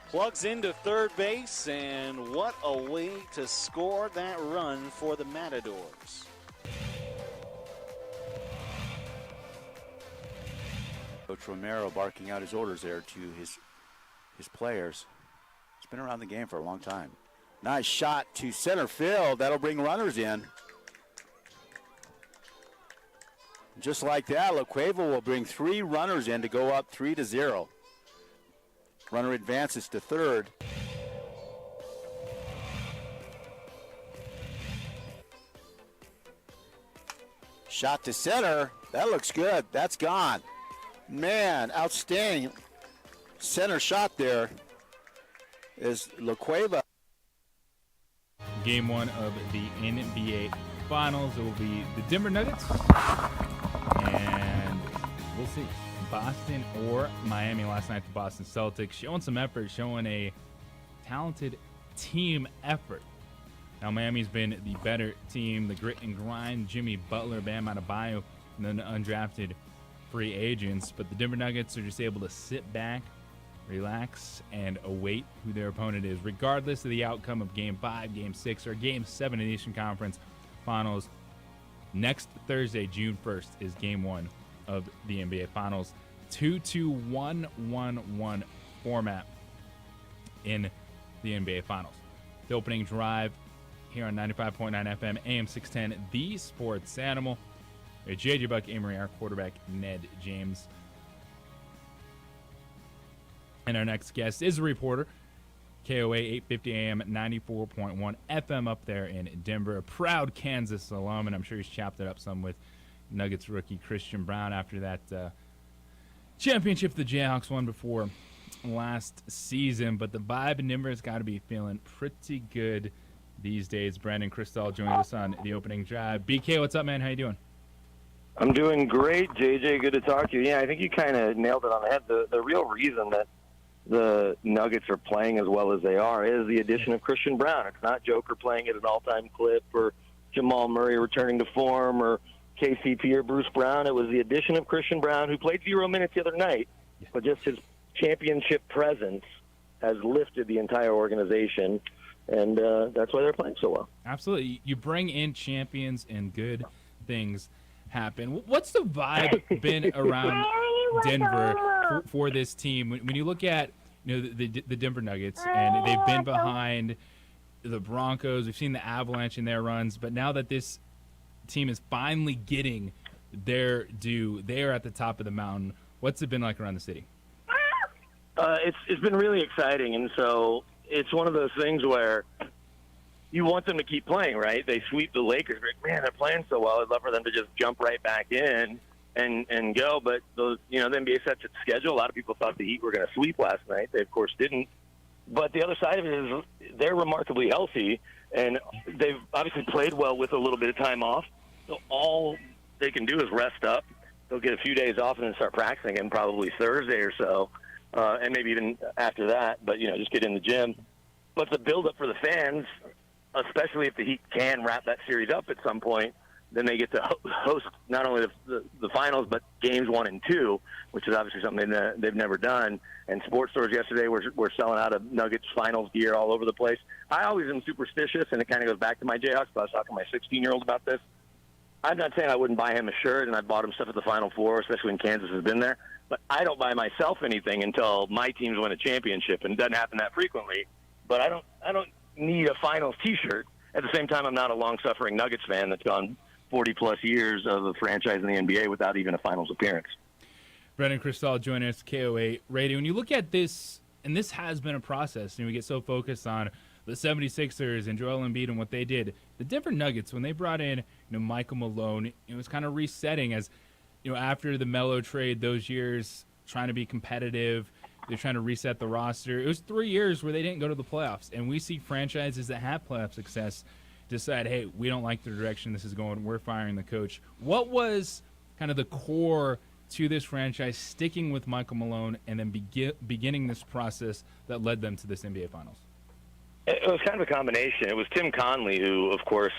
plugs into third base, and what a way to score that run for the Matadors. Coach Romero barking out his orders there to his players. Been around the game for a long time. Nice shot to center field. That'll bring runners in. Just like that, La Cueva will bring 3 runners in to go up 3-0. Runner advances to third. Shot to center. That looks good. That's gone. Man, outstanding center shot there. Is La Cueva. Game 1 of the NBA Finals. It will be the Denver Nuggets, and we'll see Boston or Miami. Last night, the Boston Celtics showing some effort, showing a talented team effort. Now, Miami's been the better team, the grit and grind. Jimmy Butler, Bam Adebayo, and then the undrafted free agents. But the Denver Nuggets are just able to sit back, relax, and await who their opponent is, regardless of the outcome of Game 5, Game 6, or Game 7 in the Eastern Conference Finals. Next Thursday, June 1st, is Game 1 of the NBA Finals. 2-2-1-1-1 format in the NBA Finals. The opening drive here on 95.9 FM, AM 610, The Sports Animal. JJ Buck, Amory, our quarterback, Ned James. And our next guest is a reporter, KOA 850 AM, 94.1 FM up there in Denver. A proud Kansas alum, and I'm sure he's chopped it up some with Nuggets rookie Christian Braun after that championship the Jayhawks won before last season. But the vibe in Denver has got to be feeling pretty good these days. Brandon Krisztal joins us on the opening drive. BK, what's up, man? How you doing? I'm doing great, JJ. Good to talk to you. Yeah, I think you kind of nailed it on the head. The real reason that the Nuggets are playing as well as they are is the addition of Christian Braun. It's not Joker playing at an all-time clip or Jamal Murray returning to form or KCP or Bruce Brown. It was the addition of Christian Braun, who played 0 minutes the other night, but just his championship presence has lifted the entire organization, and that's why they're playing so well. Absolutely. You bring in champions and good things happen. What's the vibe been around Denver for this team? When you look at the Denver Nuggets, and they've been behind the Broncos, we've seen the Avalanche in their runs, but now that this team is finally getting their due, they are at the top of the mountain. What's it been like around the city? It's been really exciting, and so it's one of those things where you want them to keep playing, right? They sweep the Lakers. Man, they're playing so well. I'd love for them to just jump right back in and go. But the NBA sets its schedule. A lot of people thought the Heat were going to sweep last night. They, of course, didn't. But the other side of it is they're remarkably healthy, and they've obviously played well with a little bit of time off. So all they can do is rest up they'll get a few days off and then start practicing again probably Thursday or so, and maybe even after that. But, just get in the gym. But the build-up for the fans, especially if the Heat can wrap that series up at some point, then they get to host not only the finals, but games 1 and 2, which is obviously something they've never done. And sports stores yesterday were selling out of Nuggets finals gear all over the place. I always am superstitious, and it kind of goes back to my Jayhawks, but I was talking to my 16-year-old about this. I'm not saying I wouldn't buy him a shirt, and I bought him stuff at the Final Four, especially when Kansas has been there. But I don't buy myself anything until my teams win a championship, and it doesn't happen that frequently. But I don't need a finals T-shirt. At the same time, I'm not a long-suffering Nuggets fan that's gone 40-plus years of a franchise in the NBA without even a finals appearance. Brendan Cristal joining us, KOA Radio. When you look at this, and this has been a process, and we get so focused on the 76ers and Joel Embiid and what they did. The Denver Nuggets, when they brought in Michael Malone, it was kind of resetting as, after the Melo trade those years, trying to be competitive. They're trying to reset the roster. It was 3 years where they didn't go to the playoffs, and we see franchises that have playoff success decide, hey, we don't like the direction this is going. We're firing the coach. What was kind of the core to this franchise, sticking with Michael Malone and then beginning this process that led them to this NBA Finals? It was kind of a combination. It was Tim Conley who, of course,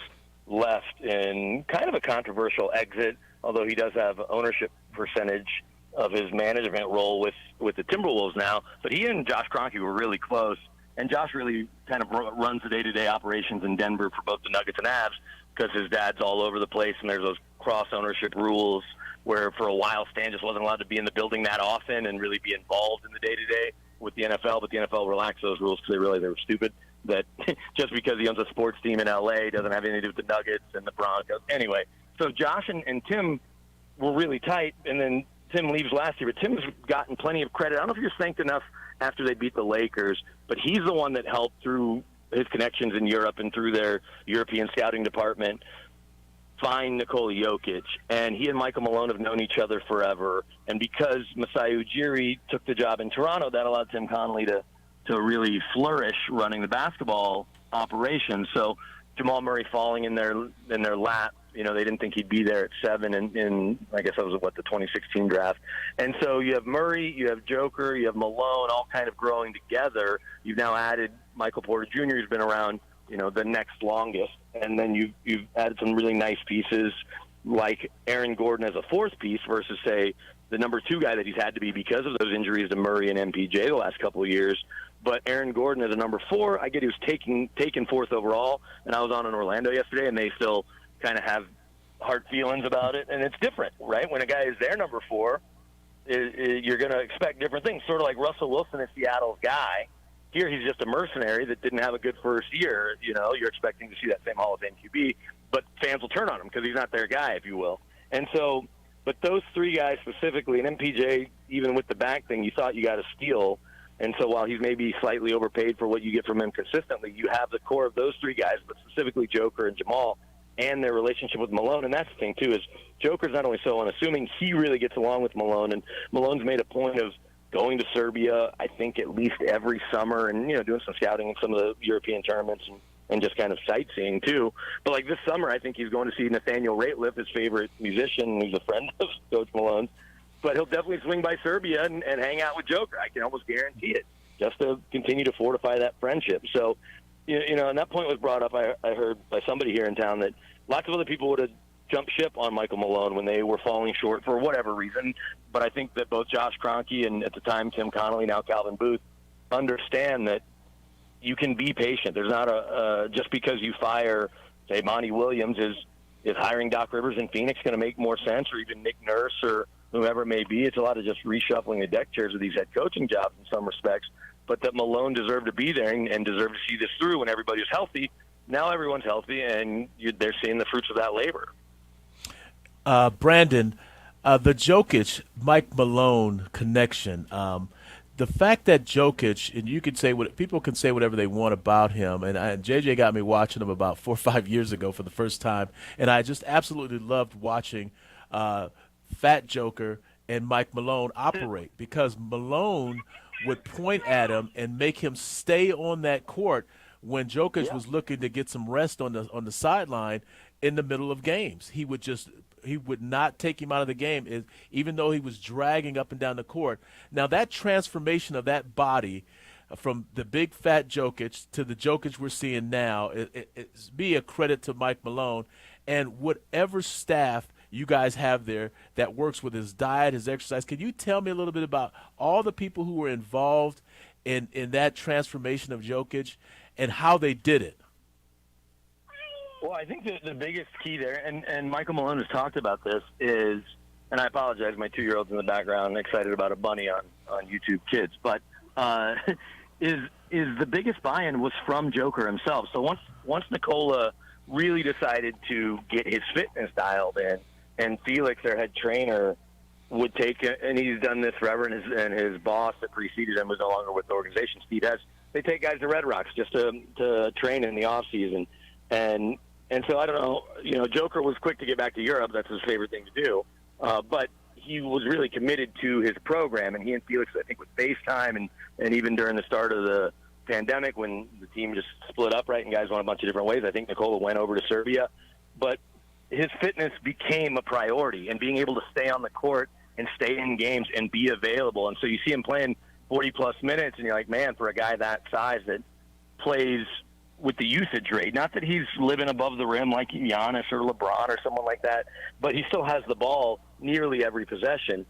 left in kind of a controversial exit, although he does have ownership percentage of his management role with the Timberwolves now. But he and Josh Kroenke were really close. And Josh really kind of runs the day-to-day operations in Denver for both the Nuggets and Avs because his dad's all over the place, and there's those cross-ownership rules where for a while Stan just wasn't allowed to be in the building that often and really be involved in the day-to-day with the NFL, but the NFL relaxed those rules because they realized they were stupid, that just because he owns a sports team in L.A. doesn't have anything to do with the Nuggets and the Broncos. Anyway, so Josh and Tim were really tight, and then Tim leaves last year, but Tim's gotten plenty of credit. I don't know if you're thanked enough after they beat the Lakers, but he's the one that helped through his connections in Europe and through their European scouting department find Nikola Jokic. And he and Michael Malone have known each other forever. And because Masai Ujiri took the job in Toronto, that allowed Tim Connelly to really flourish running the basketball operation. So Jamal Murray falling in their lap, they didn't think he'd be there at 7 in I guess that was the 2016 draft. And so you have Murray, you have Joker, you have Malone all kind of growing together. You've now added Michael Porter Jr., who's been around, the next longest. And then you've added some really nice pieces like Aaron Gordon as a fourth piece versus, say, the number 2 guy that he's had to be because of those injuries to Murray and MPJ the last couple of years. But Aaron Gordon as a number 4, I get he was taken 4th overall, and I was on in Orlando yesterday, and they still kind of have hard feelings about it, and it's different, right? When a guy is their number 4, you're going to expect different things, sort of like Russell Wilson is Seattle's guy. Here he's just a mercenary that didn't have a good first year. You're expecting to see that same Hall of Fame QB, but fans will turn on him because he's not their guy, if you will. And so, but those 3 guys specifically, and MPJ, even with the back thing, you thought you got a steal. And so while he's maybe slightly overpaid for what you get from him consistently, you have the core of those 3 guys, but specifically Joker and Jamal, and their relationship with Malone. And that's the thing, too, is Joker's not only so unassuming, he really gets along with Malone. And Malone's made a point of going to Serbia, I think, at least every summer and, doing some scouting in some of the European tournaments and just kind of sightseeing, too. But, like, this summer, I think he's going to see Nathaniel Rateliff, his favorite musician, who's a friend of Coach Malone's. But he'll definitely swing by Serbia and hang out with Joker. I can almost guarantee it, just to continue to fortify that friendship. So, and that point was brought up, I heard by somebody here in town, that lots of other people would have jumped ship on Michael Malone when they were falling short for whatever reason. But I think that both Josh Kroenke and, at the time, Tim Connelly, now Calvin Booth, understand that you can be patient. There's not just because you fire, say, Monty Williams, is hiring Doc Rivers in Phoenix going to make more sense, or even Nick Nurse or whoever it may be. It's a lot of just reshuffling the deck chairs with these head coaching jobs in some respects. But that Malone deserved to be there and deserved to see this through when everybody was healthy. Now everyone's healthy, and they're seeing the fruits of that labor. Brandon, the Jokic, Mike Malone connection, the fact that Jokic, and you can say people can say whatever they want about him, and JJ got me watching him about 4 or 5 years ago for the first time, and I just absolutely loved watching Fat Joker and Mike Malone operate, because Malone would point at him and make him stay on that court when Jokic was looking to get some rest on the sideline. in the middle of games. He would not take him out of the game, even though he was dragging up and down the court. Now, that transformation of that body from the big fat Jokic to the Jokic we're seeing now, it's be a credit to Mike Malone and whatever staff you guys have there that works with his diet, his exercise. Can you tell me a little bit about all the people who were involved in that transformation of Jokic and how they did it? Well, I think the biggest key there, and Michael Malone has talked about this, is, and I apologize, my 2-year-old's in the background excited about a bunny on YouTube Kids, but is the biggest buy-in was from Joker himself. So once Nikola really decided to get his fitness dialed in, and Felix, their head trainer, would take it, and he's done this forever, and his boss that preceded him was no longer with the organization, Steve Hess. They take guys to Red Rocks just to train in the off season, and so I don't know. Joker was quick to get back to Europe. That's his favorite thing to do, but he was really committed to his program, and he and Felix, I think, would FaceTime, and even during the start of the pandemic when the team just split up, right, and guys went a bunch of different ways. I think Nikola went over to Serbia, but his fitness became a priority, and being able to stay on the court and stay in games and be available. And so you see him playing 40-plus minutes, and you're like, man, for a guy that size that plays with the usage rate, not that he's living above the rim like Giannis or LeBron or someone like that, but he still has the ball nearly every possession,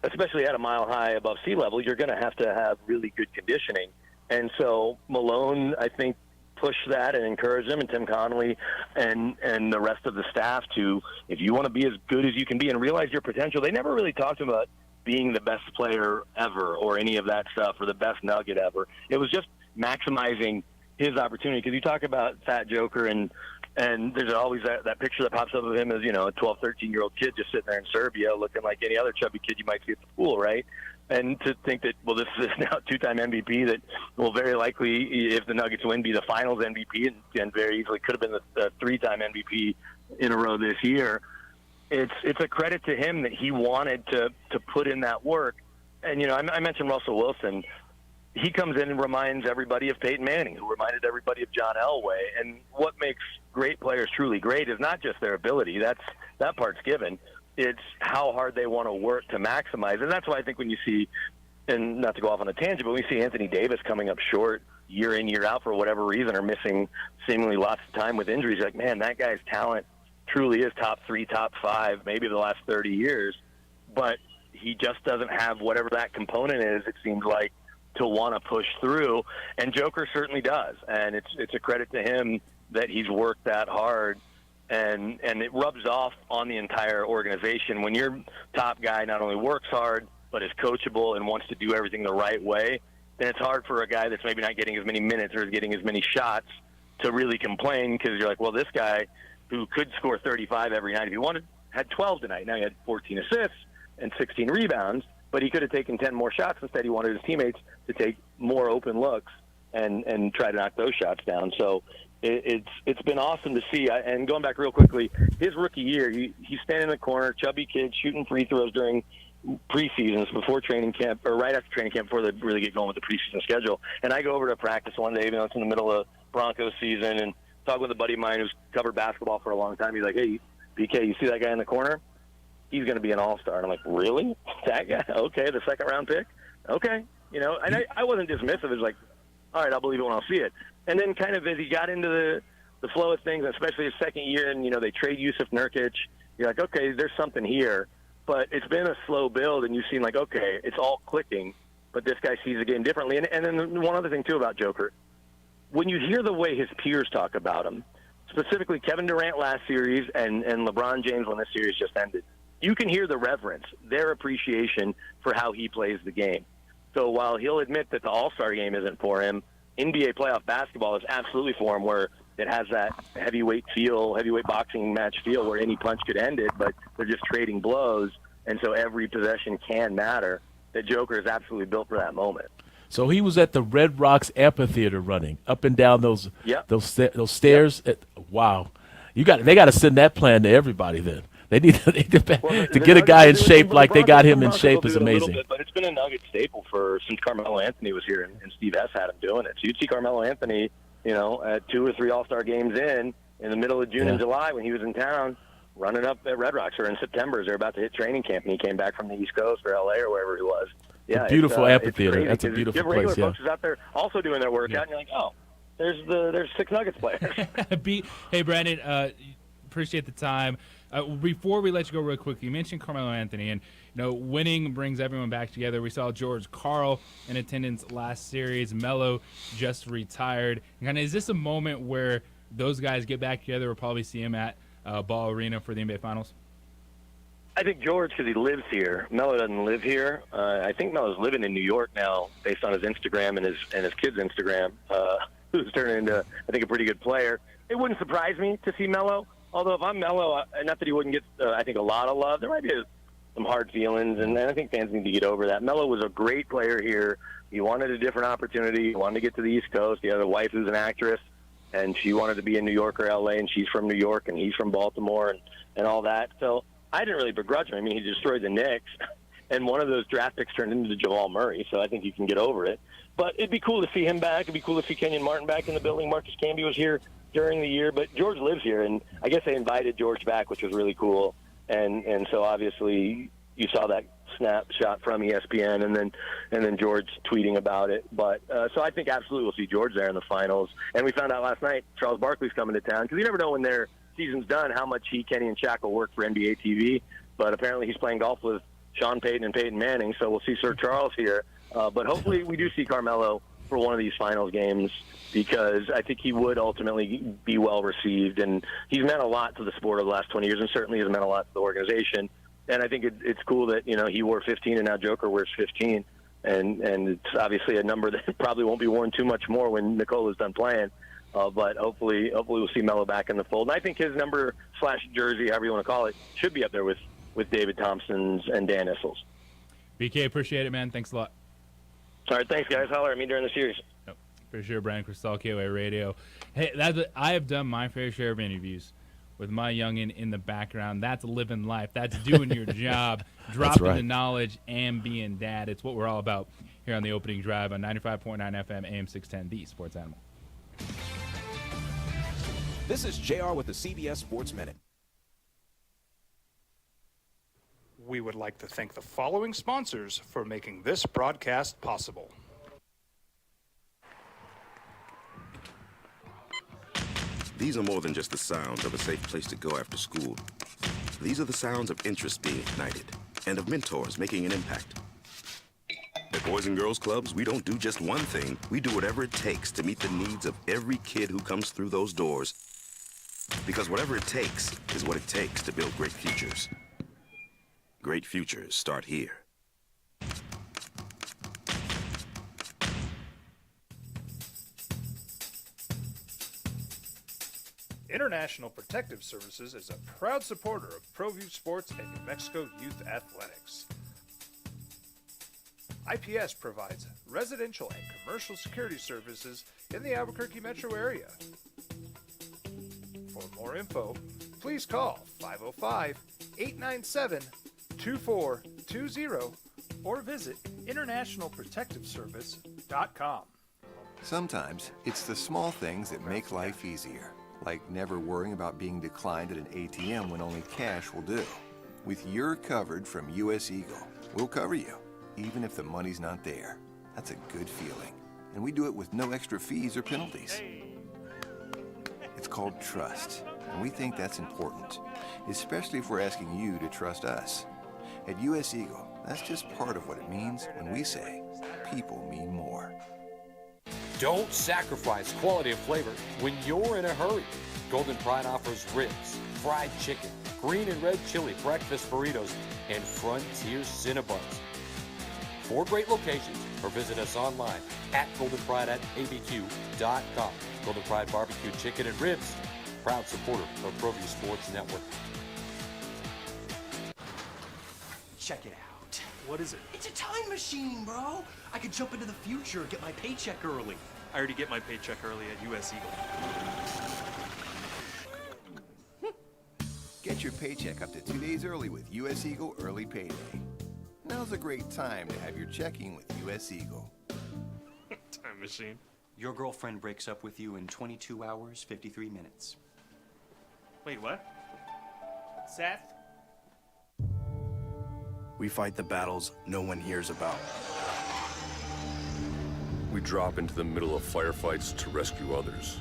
especially at a mile high above sea level. You're going to have really good conditioning. And so Malone, I think, pushed that and encouraged him, and Tim Connolly and the rest of the staff to, if you want to be as good as you can be and realize your potential. They never really talked about being the best player ever or any of that stuff or the best Nugget ever. It was just maximizing his opportunity, because you talk about Fat Joker, and there's always that picture that pops up of him as, a 12, 13-year-old kid just sitting there in Serbia looking like any other chubby kid you might see at the pool, right? And to think that, well, this is now a 2-time MVP that will very likely, if the Nuggets win, be the finals MVP, and very easily could have been the 3-time MVP in a row this year. It's a credit to him that he wanted to put in that work. And, I mentioned Russell Wilson. He comes in and reminds everybody of Peyton Manning, who reminded everybody of John Elway. And what makes great players truly great is not just their ability. That part's given. It's how hard they want to work to maximize. And that's why I think when you see, and not to go off on a tangent, but we see Anthony Davis coming up short year in, year out for whatever reason, or missing seemingly lots of time with injuries. Like, man, that guy's talent truly is top 3, top 5, maybe the last 30 years. But he just doesn't have whatever that component is, it seems like, to want to push through. And Joker certainly does. And it's a credit to him that he's worked that hard. And it rubs off on the entire organization. When your top guy not only works hard, but is coachable and wants to do everything the right way, then it's hard for a guy that's maybe not getting as many minutes or is getting as many shots to really complain, because you're like, well, this guy who could score 35 every night if he wanted had 12 tonight. Now he had 14 assists and 16 rebounds, but he could have taken 10 more shots. Instead, he wanted his teammates to take more open looks and try to knock those shots down. So it's been awesome to see. And going back real quickly, his rookie year, he's standing in the corner, chubby kid, shooting free throws during preseasons, before training camp, or right after training camp, before they really get going with the preseason schedule. And I go over to practice one day, even though it's in the middle of Broncos season, and talk with a buddy of mine who's covered basketball for a long time. He's like, hey, BK, you see that guy in the corner? He's going to be an all-star. And I'm like, really? That guy? Okay, the second-round pick? Okay. And I wasn't dismissive. It was like, all right, I'll believe it when I'll see it. And then kind of as he got into the flow of things, especially his second year, and, they trade Yusuf Nurkic, you're like, okay, there's something here. But it's been a slow build, and you've seen, like, okay, it's all clicking, but this guy sees the game differently. And then one other thing, too, about Joker. When you hear the way his peers talk about him, specifically Kevin Durant last series and LeBron James when this series just ended, you can hear the reverence, their appreciation for how he plays the game. So while he'll admit that the All-Star game isn't for him, NBA playoff basketball is absolutely for him, where it has that heavyweight boxing match feel where any punch could end it, but they're just trading blows, and so every possession can matter. The Joker is absolutely built for that moment. So he was at the Red Rocks Amphitheater running up and down those stairs. Yep. Wow, they got to send that plan to everybody then. They need to get a guy in shape like they got him in shape is amazing. But it's been a Nugget staple since Carmelo Anthony was here, and Steve S. had him doing it. So you'd see Carmelo Anthony, at 2 or 3 All-Star games in, in the middle of June and Yeah. July when he was in town running up at Red Rocks, or in September as they're about to hit training camp, and he came back from the East Coast or L.A. or wherever he was. Yeah, beautiful it's amphitheater. crazy, That's a 'cause beautiful you have regular place, yeah. folks out there also doing their workout, and you're like, oh, there's six Nuggets players. Hey, Brandon, appreciate the time. Before we let you go real quick, you mentioned Carmelo Anthony, and winning brings everyone back together. We saw George Karl in attendance last series. Melo just retired. And is this a moment where those guys get back together? We'll probably see him at Ball Arena for the NBA Finals. I think George, because he lives here. Melo doesn't live here. I think Melo's living in New York now, based on his Instagram and his kid's Instagram, who's turning into, I think, a pretty good player. It wouldn't surprise me to see Melo. Although if I'm Melo, not that he wouldn't get, I think, a lot of love. There might be some hard feelings, and I think fans need to get over that. Melo was a great player here. He wanted a different opportunity. He wanted to get to the East Coast. He had a wife who's an actress, and she wanted to be in New York or L.A., and she's from New York, and he's from Baltimore, and all that. So I didn't really begrudge him. I mean, he destroyed the Knicks, and one of those draft picks turned into Jamal Murray, so I think you can get over it. But it'd be cool to see him back. It'd be cool to see Kenyon Martin back in the building. Marcus Camby was here during the year, but George lives here, and I guess they invited George back, which was really cool. And so obviously you saw that snapshot from ESPN, and then George tweeting about it. But so I think absolutely we'll see George there in the finals. And we found out last night Charles Barkley's coming to town, because you never know when their season's done how much Kenny, and Shaq will work for NBA TV. But apparently he's playing golf with Sean Payton and Peyton Manning, so we'll see Sir Charles here. But hopefully we do see Carmelo for one of these finals games, because I think he would ultimately be well received, and he's meant a lot to the sport over the last 20 years, and certainly has meant a lot to the organization. And I think it's cool that he wore 15 and now Joker wears 15, and it's obviously a number that probably won't be worn too much more when Nicola's done playing. But hopefully we'll see Melo back in the fold. And I think his number / jersey, however you want to call it, should be up there with David Thompson's and Dan Issel's. BK, appreciate it, man. Thanks a lot. All right, thanks, guys. Holler at me during the series. Yep, for sure, Brian Cristal, KOA Radio. Hey, I have done my fair share of interviews with my youngin in the background. That's living life. That's doing your job, dropping the knowledge, and being dad. It's what we're all about here on the Opening Drive on 95.9 FM, AM 610, the Sports Animal. This is JR with the CBS Sports Minute. We would like to thank the following sponsors for making this broadcast possible. These are more than just the sounds of a safe place to go after school. These are the sounds of interest being ignited and of mentors making an impact. At Boys and Girls Clubs, we don't do just one thing. We do whatever it takes to meet the needs of every kid who comes through those doors. Because whatever it takes is what it takes to build great futures. Great futures start here. International Protective Services is a proud supporter of ProView Sports and New Mexico Youth Athletics. IPS provides residential and commercial security services in the Albuquerque metro area. For more info, please call 505-897-2420 or visit internationalprotectiveservice.com. Sometimes it's the small things that make life easier, like never worrying about being declined at an ATM when only cash will do. With You're Covered from U.S. Eagle, we'll cover you, even if the money's not there. That's a good feeling. And we do it with no extra fees or penalties. It's called trust, and we think that's important, especially if we're asking you to trust us. At U.S. Eagle, that's just part of what it means when we say people mean more. Don't sacrifice quality of flavor when you're in a hurry. Golden Pride offers ribs, fried chicken, green and red chili breakfast burritos, and Frontier Cinnabons. 4 great locations, or visit us online at goldenpride@abq.com. Golden Pride Barbecue Chicken and Ribs, proud supporter of ProView Sports Network. Check it out. What is it? It's a time machine, bro. I could jump into the future and get my paycheck early. I already get my paycheck early at U.S. Eagle. Get your paycheck up to 2 days early with U.S. Eagle Early Payday. Now's a great time to have your checking with U.S. Eagle. Time machine. Your girlfriend breaks up with you in 22 hours, 53 minutes. Wait, what? Seth? We fight the battles no one hears about. We drop into the middle of firefights to rescue others.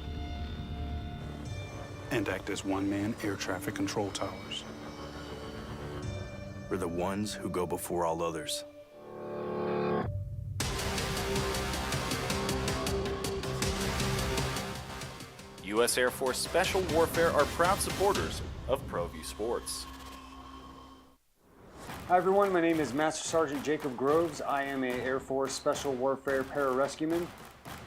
And act as one-man air traffic control towers. We're the ones who go before all others. U.S. Air Force Special Warfare are proud supporters of ProView Sports. Hi everyone, my name is Master Sergeant Jacob Groves. I am a Air Force Special Warfare pararescueman.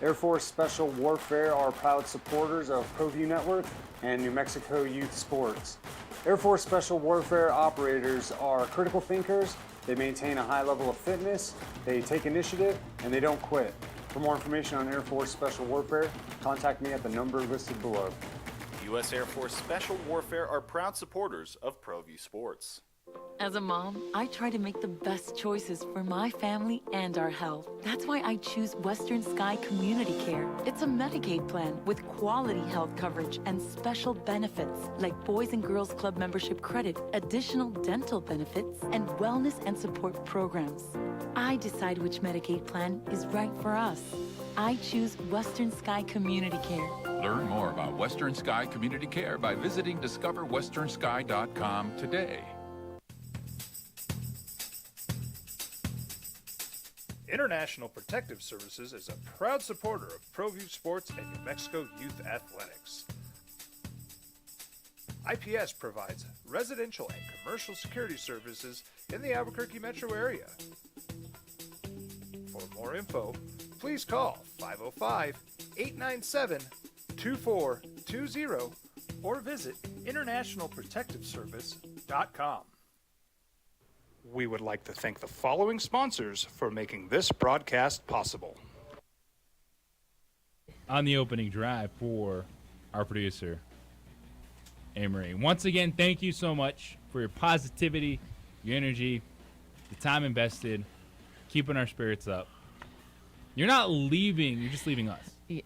Air Force Special Warfare are proud supporters of ProView Network and New Mexico Youth Sports. Air Force Special Warfare operators are critical thinkers. They maintain a high level of fitness, they take initiative, and they don't quit. For more information on Air Force Special Warfare, contact me at the number listed below. U.S. Air Force Special Warfare are proud supporters of ProView Sports. As a mom, I try to make the best choices for my family and our health. That's why I choose Western Sky Community Care. It's a Medicaid plan with quality health coverage and special benefits like Boys and Girls Club membership credit, additional dental benefits, and wellness and support programs. I decide which Medicaid plan is right for us. I choose Western Sky Community Care. Learn more about Western Sky Community Care by visiting discoverwesternsky.com today. International Protective Services is a proud supporter of ProView Sports and New Mexico Youth Athletics. IPS provides residential and commercial security services in the Albuquerque metro area. For more info, please call 505-897-2420 or visit internationalprotectiveservice.com. We would like to thank the following sponsors for making this broadcast possible. On the opening drive for our producer, Amory. Once again, thank you so much for your positivity, your energy, the time invested, keeping our spirits up. You're not leaving, you're just leaving us. Yeah.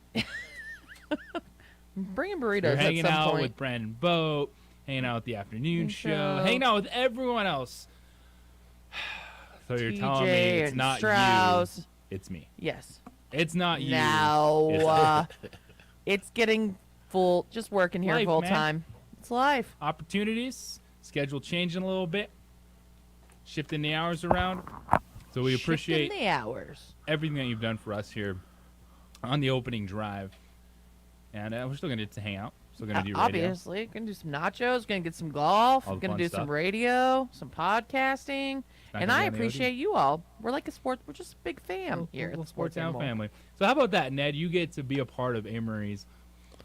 Bringing burritos You're hanging at some out point. with Brandon Boat, hanging out with the afternoon show, Show. hanging out with everyone else. So you're telling me TJ it's and not Strauss. you, it's me. Yes. It's not you. No. It's getting full, just working here Life, full man. time. It's life. Opportunities, schedule changing a little bit, shifting the hours around. So we appreciate Shifting the hours. everything that you've done for us here on the opening drive. And we're still going to hang out. Still going to do radio. Obviously, gonna do some nachos. Gonna get some golf. All the Gonna fun do stuff. some radio, some podcasting, Not and gonna I be on the appreciate you all. We're like a sports. We're just a big fam here at Little the Sports Town Animal. family. So how about that, Ned? You get to be a part of Amory's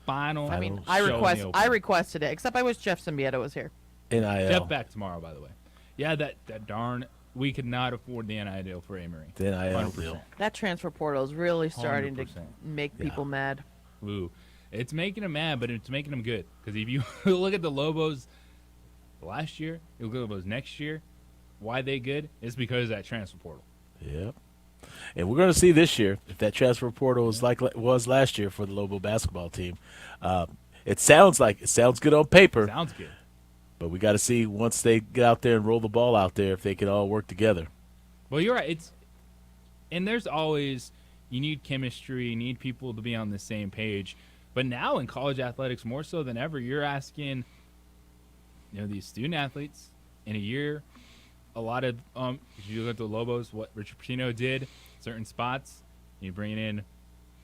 final. I mean, show I in the open. requested it. Except I wish Jeff Symbieta was here. NIL. Jeff back tomorrow, by the way. Yeah, that darn. We could not afford the NIL deal for Amory. The NIL 100%. deal. That transfer portal is really starting 100%. to make people mad. Ooh, it's making them mad, but it's making them good. Because if you look at the Lobos last year, you look at the Lobos next year, why they good? It's because of that transfer portal. Yep. And we're going to see this year if that transfer portal is like it was last year for the Lobo basketball team. It sounds good on paper. Sounds good. But we got to see once they get out there and roll the ball out there if they can all work together. Well, you're right. And there's always, you need chemistry, you need people to be on the same page. But now in college athletics, more so than ever, you're asking, these student athletes in a year, a lot of, if you look at the Lobos, what Richard Pitino did, certain spots, you bring in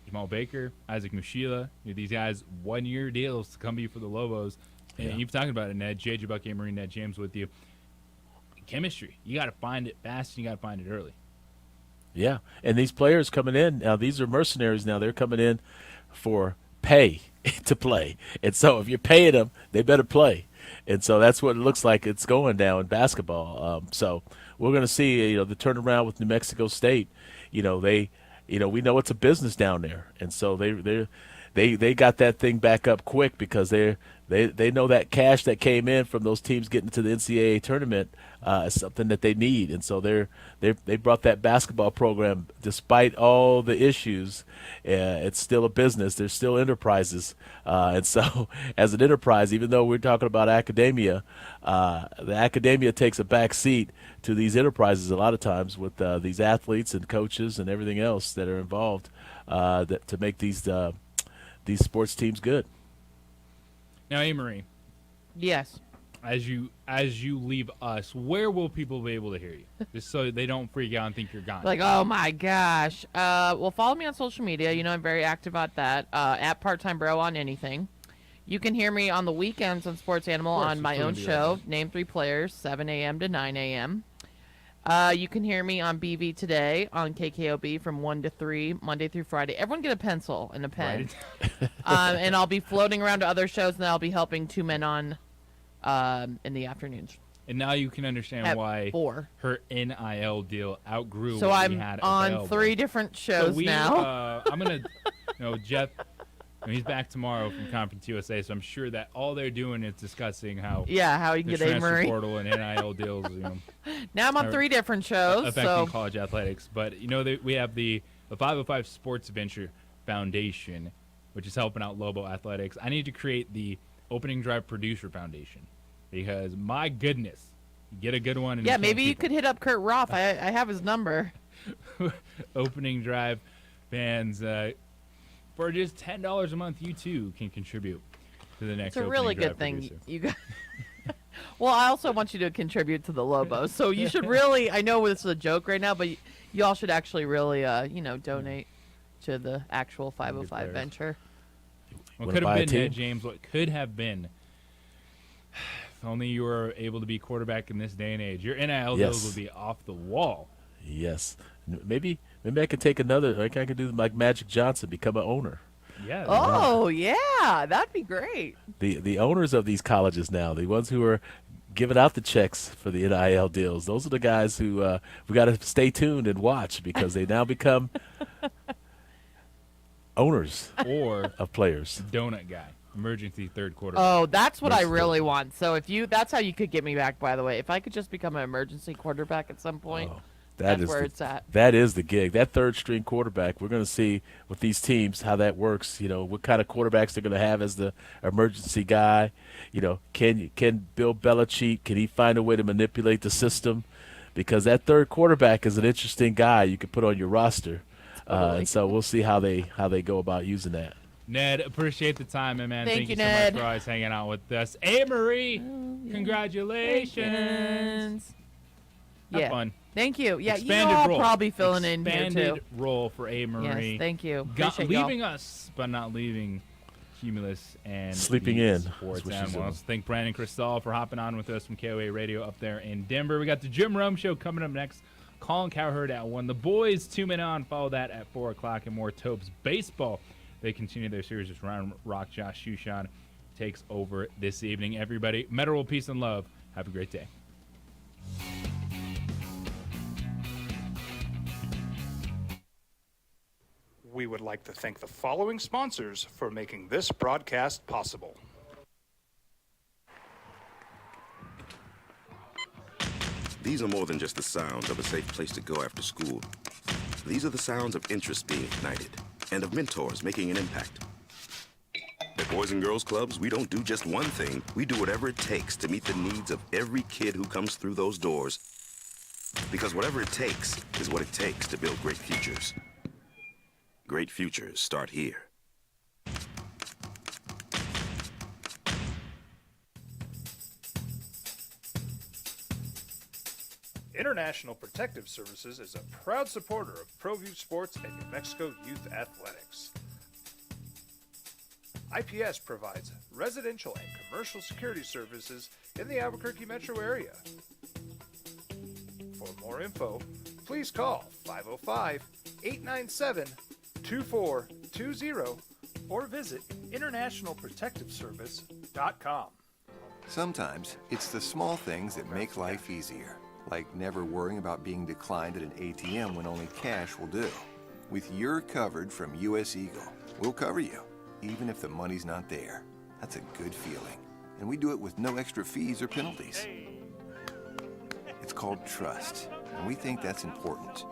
Jamal Baker, Isaac Mushila, these guys, 1-year deals to come be for the Lobos. And you've talked about it, Ned, J.J. Bucky, Amory, Ned James with you. Chemistry. You got to find it fast and you got to find it early. Yeah, and these players coming in, now these are mercenaries now. They're coming in for pay to play. And so if you're paying them, they better play. And so that's what it looks like it's going down in basketball. So we're going to see, the turnaround with New Mexico State. We know it's a business down there. And so they got that thing back up quick because they know that cash that came in from those teams getting to the NCAA tournament is something that they need, and so they brought that basketball program, despite all the issues, it's still a business. There's still enterprises, and so as an enterprise, even though we're talking about academia, the academia takes a back seat to these enterprises a lot of times with these athletes and coaches and everything else that are involved to make these sports teams good. Now, Amory. Yes. As you leave us, where will people be able to hear you? Just so they don't freak out and think you're gone. Like, oh my gosh. Well, follow me on social media. You know I'm very active at that. At Part-Time Bro on anything. You can hear me on the weekends on Sports Animal on my own show, Name 3 Players, 7 a.m. to 9 a.m. You can hear me on BV Today on KKOB from 1 to 3, Monday through Friday. Everyone get a pencil and a pen. Right. And I'll be floating around to other shows, and I'll be helping 2 Men On in the afternoons. And now you can understand At why 4. her NIL deal outgrew So what I'm we had on available. 3 different shows now. I'm going to, Jeff, he's back tomorrow from Conference USA, so I'm sure that all they're doing is discussing how you can the get A. Murray. portal and NIL deals, Now I'm on 3 different shows. affecting college athletics. But, we have the 505 Sports Venture Foundation, which is helping out Lobo Athletics. I need to create the Opening Drive Producer Foundation because, my goodness, you get a good one. And Maybe you could hit up Kurt Roth. I have his number. Opening Drive fans, for just $10 a month, you too can contribute to the next. It's a really good thing. Producer. You guys. Well, I also want you to contribute to the Lobos, so you should really. I know this is a joke right now, but you all should actually really, donate to the actual 505 venture. What could have been, James? What could have been? If only you were able to be quarterback in this day and age. Your NIL deals would be off the wall. Yes. Maybe I could take another. Like I could do like Magic Johnson, become an owner. Yeah. Oh yeah, that'd be great. The owners of these colleges now, the ones who are giving out the checks for the NIL deals, those are the guys who we got to stay tuned and watch because they now become owners of players. Donut guy, emergency third quarter. Oh, that's what I really want. So that's how you could get me back. By the way, if I could just become an emergency quarterback at some point. That's where it's at. That is the gig. That third string quarterback. We're going to see with these teams how that works. What kind of quarterbacks they're going to have as the emergency guy. Can Bill Belichick, can he find a way to manipulate the system? Because that third quarterback is an interesting guy you could put on your roster. And so we'll see how they go about using that. Ned, appreciate the time, man. Thank you, so Ned. much for always hanging out with us. Amory, congratulations. Have fun. Thank you. Yeah, Expanded you all role. probably filling in here too. Expanded role for Amory. Yes, thank you. Leaving us, but not leaving Cumulus and sleeping the in. Sports Animals. Thank Brandon Cristal for hopping on with us from KOA Radio up there in Denver. We got the Jim Rome Show coming up next. Colin Cowherd at 1. The boys 2 Men On. Follow that at 4 o'clock. And more Topes baseball. They continue their series with Ryan Rock. Josh Shushan takes over this evening. Everybody, Metal World, peace and love. Have a great day. We would like to thank the following sponsors for making this broadcast possible. These are more than just the sounds of a safe place to go after school. These are the sounds of interest being ignited and of mentors making an impact. At Boys and Girls Clubs, we don't do just one thing. We do whatever it takes to meet the needs of every kid who comes through those doors. Because whatever it takes is what it takes to build great futures. Great futures start here. International Protective Services is a proud supporter of ProView Sports and New Mexico Youth Athletics. IPS provides residential and commercial security services in the Albuquerque metro area. For more info, please call 505-897-2420 or visit internationalprotectiveservice.com. Sometimes it's the small things that make life easier, like never worrying about being declined at an ATM when only cash will do. With your coverage from US Eagle, we'll cover you. even if the money's not there. That's a good feeling. And we do it with no extra fees or penalties. It's called trust, and we think that's important.